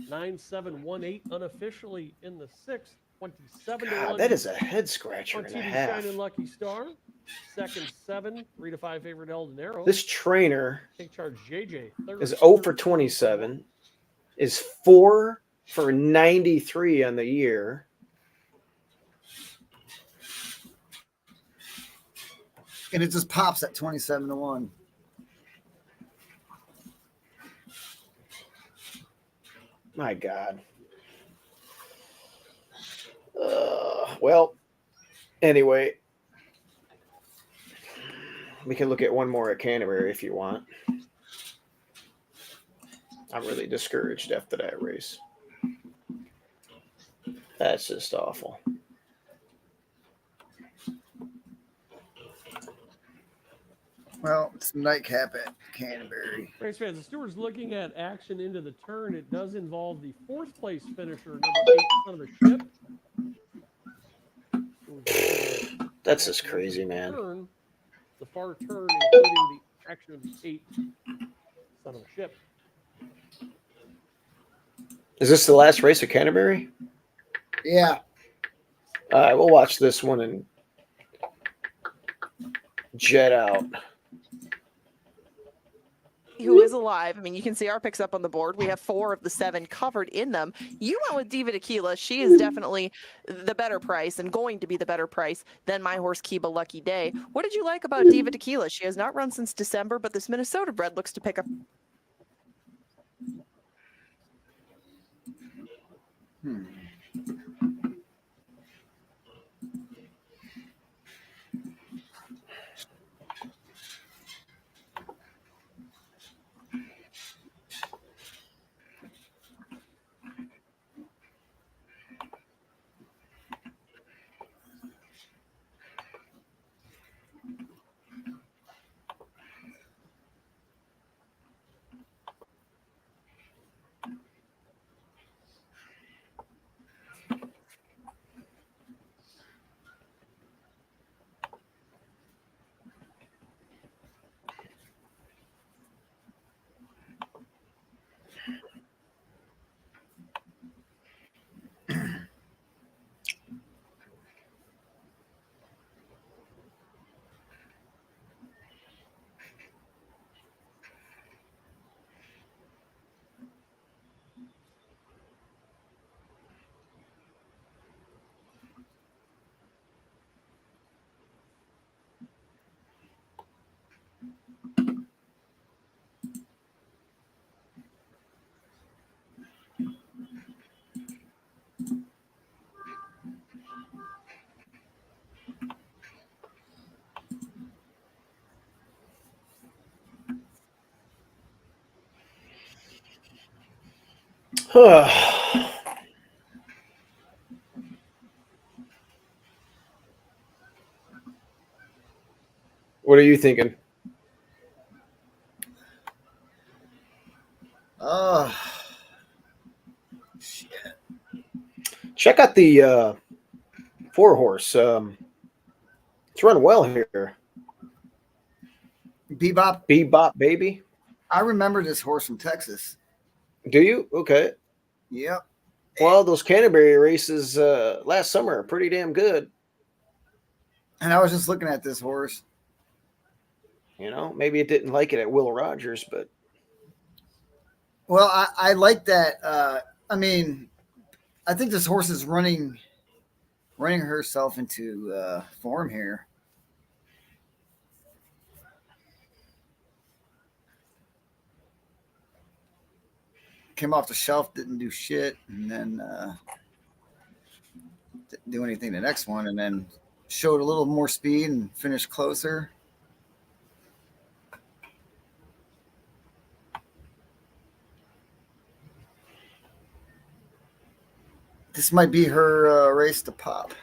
9-7-1-8 unofficially in the 6th. 27 to 1. That is a head scratcher and a half. Shining Lucky Star. Second 7, 3-5 favorite El Dinero. This trainer Take Charge JJ. is 0 for 27. Is 4 for 93 on the year. And it just pops at 27 to 1. My God. Well, anyway, we can look at one more at Canterbury if you want. I'm really discouraged after that race. That's just awful. Well, it's nightcap at Canterbury. Race fans, the steward's looking at action into the turn. It does involve the 4th place finisher, number 8, Son of a Ship. That's just crazy, man. Turn, the far turn, including the action of the 8, Son of a Ship. Is this the last race at Canterbury? Yeah. All right, we'll watch this one and jet out. Who is alive? I mean, you can see our picks up on the board. We have 4 of the 7 covered in them. You went with Diva Tequila. She is definitely the better price and going to be the better price than my horse Kiba Lucky Day. What did you like about Diva Tequila? She has not run since December, but this Minnesota bred looks to pick up. What are you thinking? Shit. Check out the 4-horse. It's run well here. Bebop Baby. I remember this horse from Texas. Do you? Okay. Yep. Well, those Canterbury races last summer are pretty damn good. And I was just looking at this horse. You know, maybe it didn't like it at Will Rogers, but. Well, I like that. I mean, I think this horse is running herself into form here. Came off the shelf, didn't do shit, and then didn't do anything the next one, and then showed a little more speed and finished closer. This might be her race to pop.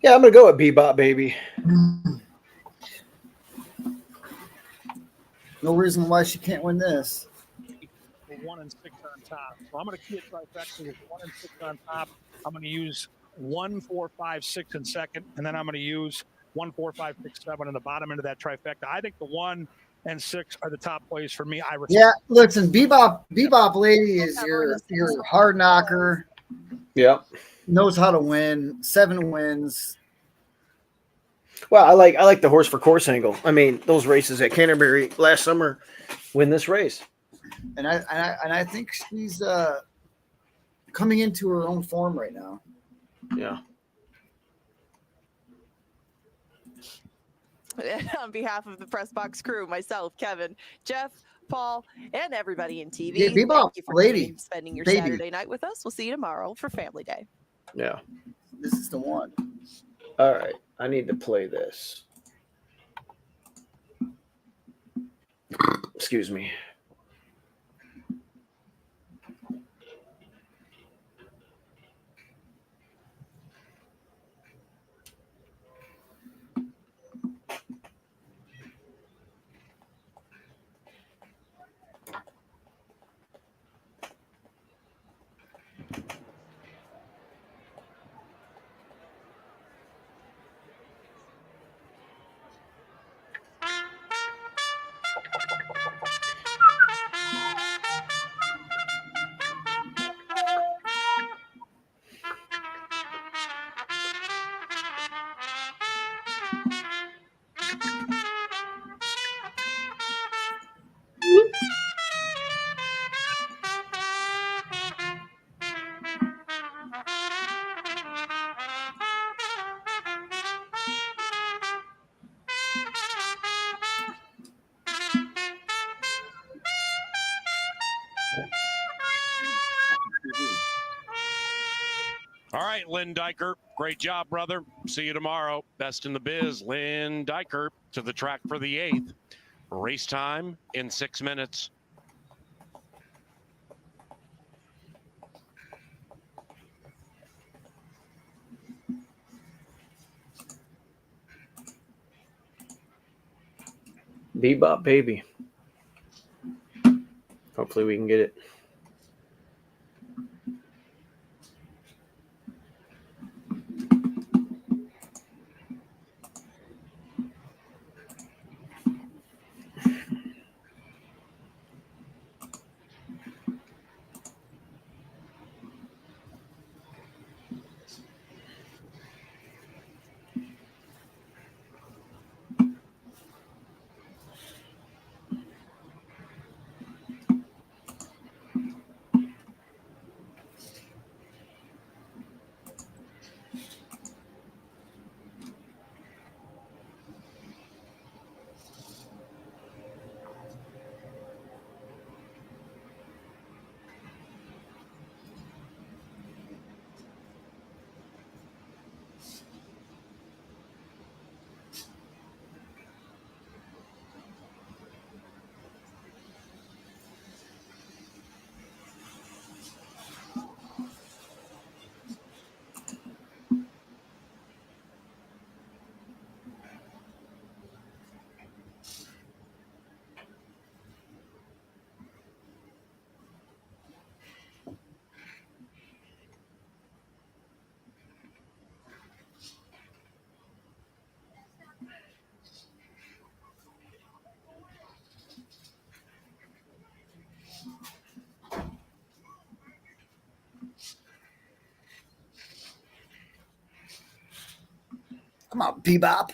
Yeah, I'm going to go with Bebop Baby. No reason why she can't win this. 1 and 6 on top. So I'm going to key it trifecta with 1 and 6 on top. I'm going to use 1, 4, 5, 6 in second, and then I'm going to use 1, 4, 5, 6, 7 in the bottom end of that trifecta. I think the 1 and 6 are the top plays for me. Yeah, listen, Bebop Lady is your hard knocker. Yep. Knows how to win. 7 wins. Well, I like the horse for course angle. I mean, those races at Canterbury last summer win this race. And I think she's coming into her own form right now. Yeah. On behalf of the Press Box crew, myself, Kevin, Jeff, Paul, and everybody in TV, Yeah, Bebop, thank you for lady, spending your baby. Saturday night with us. We'll see you tomorrow for Family Day. Yeah. This is the one. All right. I need to play this. Excuse me. All right, Lynn Diker, great job, brother. See you tomorrow. Best in the biz, Lynn Diker to the track for the 8th. Race time in 6 minutes. Bebop baby. Hopefully we can get it. Come on, Bebop.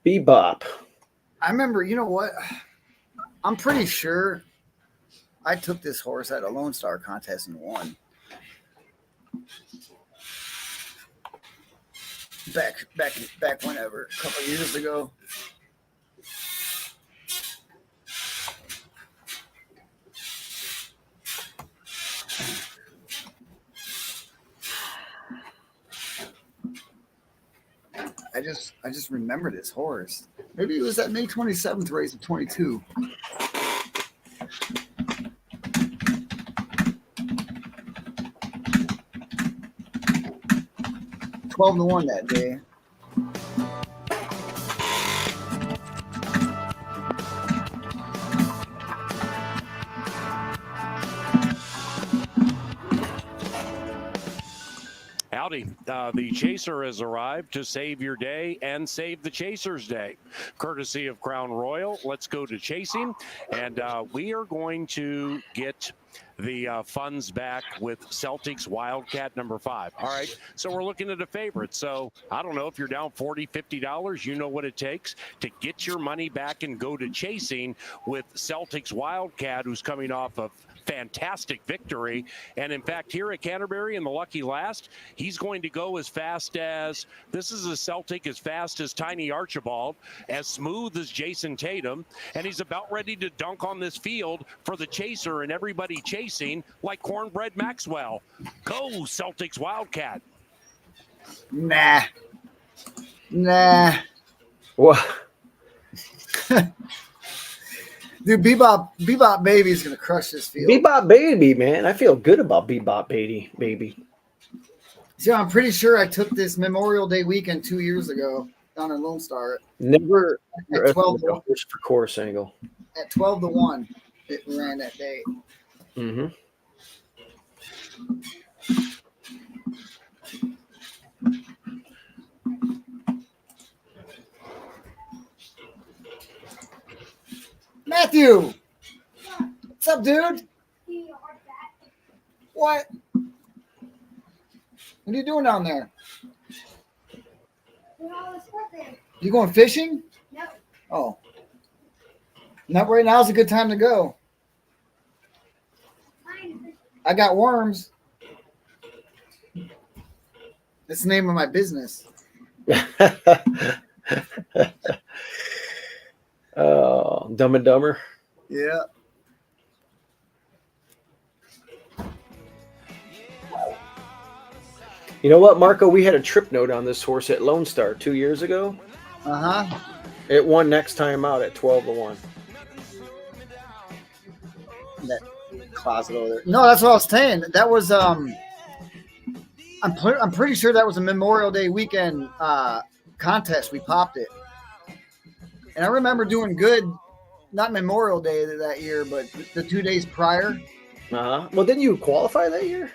Bebop. I remember, you know what? I'm pretty sure I took this horse at a Lone Star contest and won. Back whenever, a couple of years ago. I just remember this horse. Maybe it was that May 27th race of 22. $12-1 that day. Howdy. The Chaser has arrived to save your day and save the Chaser's day. Courtesy of Crown Royal, let's go to chasing. And we are going to get the funds back with Celtics Wildcat number 5. All right, so we're looking at a favorite. So I don't know if you're down $40, $50, you know what it takes to get your money back and go to chasing with Celtics Wildcat, who's coming off of fantastic victory. And in fact, here at Canterbury in the lucky last, he's going to go as fast as, this is a Celtic as fast as Tiny Archibald, as smooth as Jason Tatum, and he's about ready to dunk on this field for the chaser and everybody chasing like Cornbread Maxwell. Go Celtics Wildcat. Nah. What? Dude, Bebop Baby's gonna crush this field. Bebop Baby, man. I feel good about Bebop Baby. See, I'm pretty sure I took this Memorial Day weekend 2 years ago down in Lone Star. Never at 12 to 1. for course angle. At 12 to 1, it ran that day. Mm-hmm. Matthew, what's up, dude? What? What are you doing down there? You going fishing? No. Oh. Not right now is a good time to go. I got worms. That's the name of my business. Oh, Dumb and Dumber. Yeah. You know what, Marco? We had a trip note on this horse at Lone Star 2 years ago. Uh-huh. It won next time out at 12 to 1. That closet over there. No, that's what I was saying. That was I'm pretty sure that was a Memorial Day weekend contest. We popped it. And I remember doing good, not Memorial Day that year, but the 2 days prior. Uh-huh. Well, didn't you qualify that year?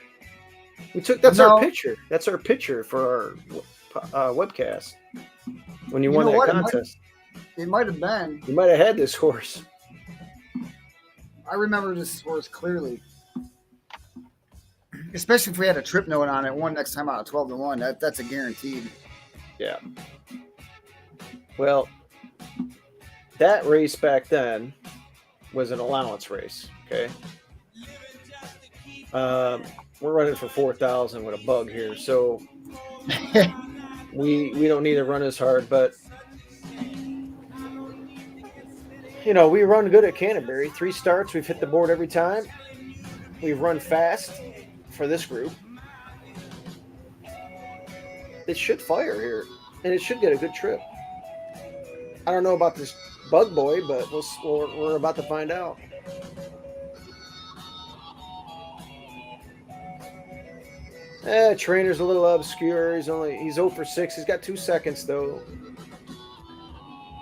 That's our picture. That's our picture for our webcast. When you won that contest. It might have been. You might have had this horse. I remember this horse clearly. Especially if we had a trip note on it, one next time out of 12 to 1. That's a guaranteed. Yeah. Well, that race back then was an allowance race. Okay. We're running for 4,000 with a bug here, so we don't need to run as hard, but you know, we run good at Canterbury. 3 starts, we've hit the board every time. We've run fast for this group. It should fire here, and it should get a good trip. I don't know about this bug boy, but we're about to find out. Trainer's a little obscure. He's 0 for 6. He's got 2 seconds though.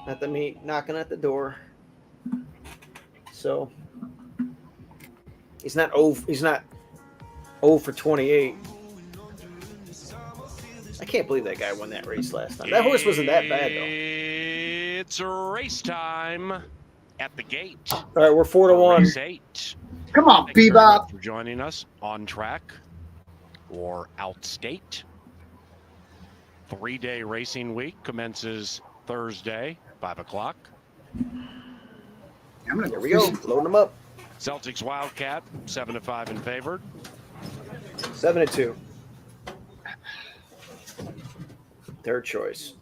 At the meet, knocking at the door. So he's not 0 for 28. I can't believe that guy won that race last time. That horse wasn't that bad though. It's race time at the gate. All right, we're 4 to 1. Race 8. Come on, Thank you very Bebop. much for joining us on track or outstate. 3-day racing week commences Thursday, 5 o'clock. There we go. Loading them up. Celtics Wildcat, 7 to 5 in favored. 7 to 2. Their choice.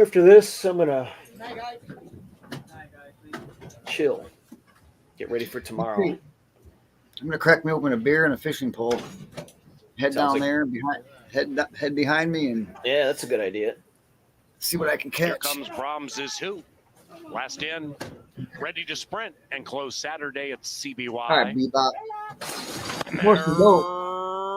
After this, I'm gonna chill. Get ready for tomorrow. I'm gonna crack me open a beer and a fishing pole. Head Sounds down like- there, head behind me, and Yeah, that's a good idea. see what I can Here catch. comes Brahms is who? Last in, ready to sprint and close Saturday at CBY. All right, Bebop. And Horse is dope.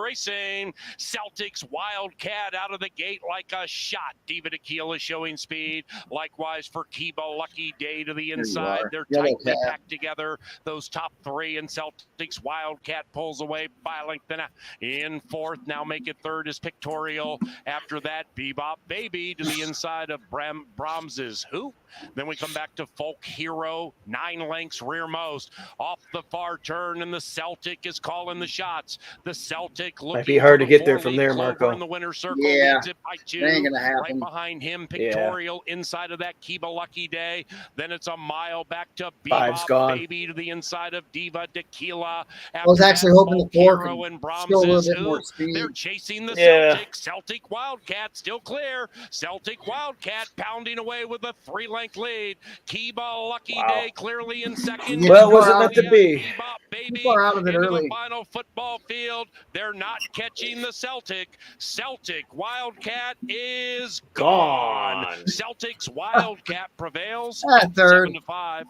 they're racing. Celtics Wildcat out of the gate like a shot. Diva Tequila showing speed. Likewise for Kiba, Lucky Day to the inside. They're Yellow tightly Cat. packed together. Those top three, and Celtics Wildcat pulls away by a length and in fourth. Now make it third is Pictorial. After that, Bebop Baby to the inside of Brahms's Hoop. Then we come back to Folk Hero, 9 lengths rearmost. Off the far turn, and the Celtic is calling the shots. The Celtic looking Might be hard for to get the there from 4-leaf there, clover Marco. in the winner's circle. Yeah, Leads it by 2. that ain't gonna Right happen. behind him, Yeah. Pictorial inside of that Kiba Lucky Day. Then it's a mile back to Five's Bebop gone. Baby to the inside of Diva Tequila. I was After actually that, hoping the Folk four Hero could and show a little Brahms's bit more Hoop. speed. They're chasing the Yeah. Celtic. Celtic Wildcat still clear. Celtic Wildcat pounding away with a 3-length lead. Kiba Lucky Wow. Day clearly in second. Well, was it meant to be? Bebop Baby Too far out of it into early. the final football field. They're not catching the Celtic. Celtic Wildcat is gone. Gone. Celtics Wildcat prevails. At third. 7-5.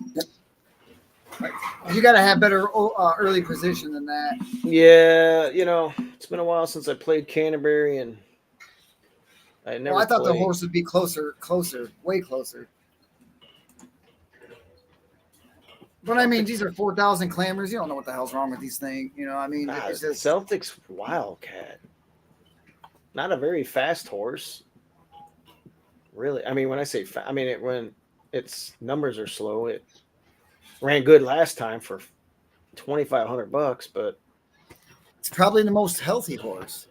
You got to have better early position than that. Yeah, you know, it's been a while since I played Canterbury, and I never. Well, I thought the played. horse would be closer, way closer. But I mean, these are 4,000 clammers. You don't know what the hell's wrong with these things. You know, I mean, Ah, it's just Celtics Wildcat. Not a very fast horse. Really, I mean, when I say I mean it when its numbers are slow. It ran good last time for $2,500, but it's probably the most healthy horse.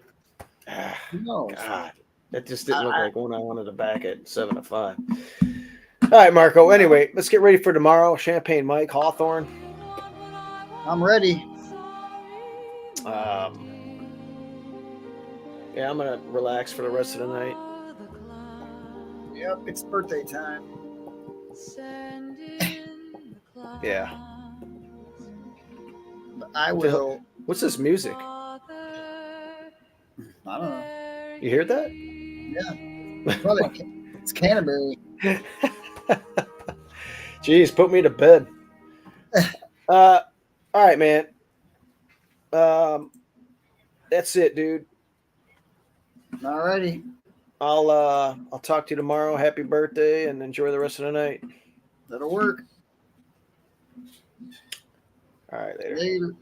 Who knows? God, that just didn't look like one I wanted to back at 7-5. All right, Marco. Anyway, let's get ready for tomorrow. Champagne Mike, Hawthorne. I'm ready. Yeah, I'm gonna relax for the rest of the night. Yep, it's birthday time. Yeah. I will. What's this music? I don't know. You hear that? Yeah. Probably, it's Canterbury. Jeez, put me to bed. All right, man. That's it, dude. Alrighty. I'll talk to you tomorrow. Happy birthday, and enjoy the rest of the night. That'll work. All right, later. Later.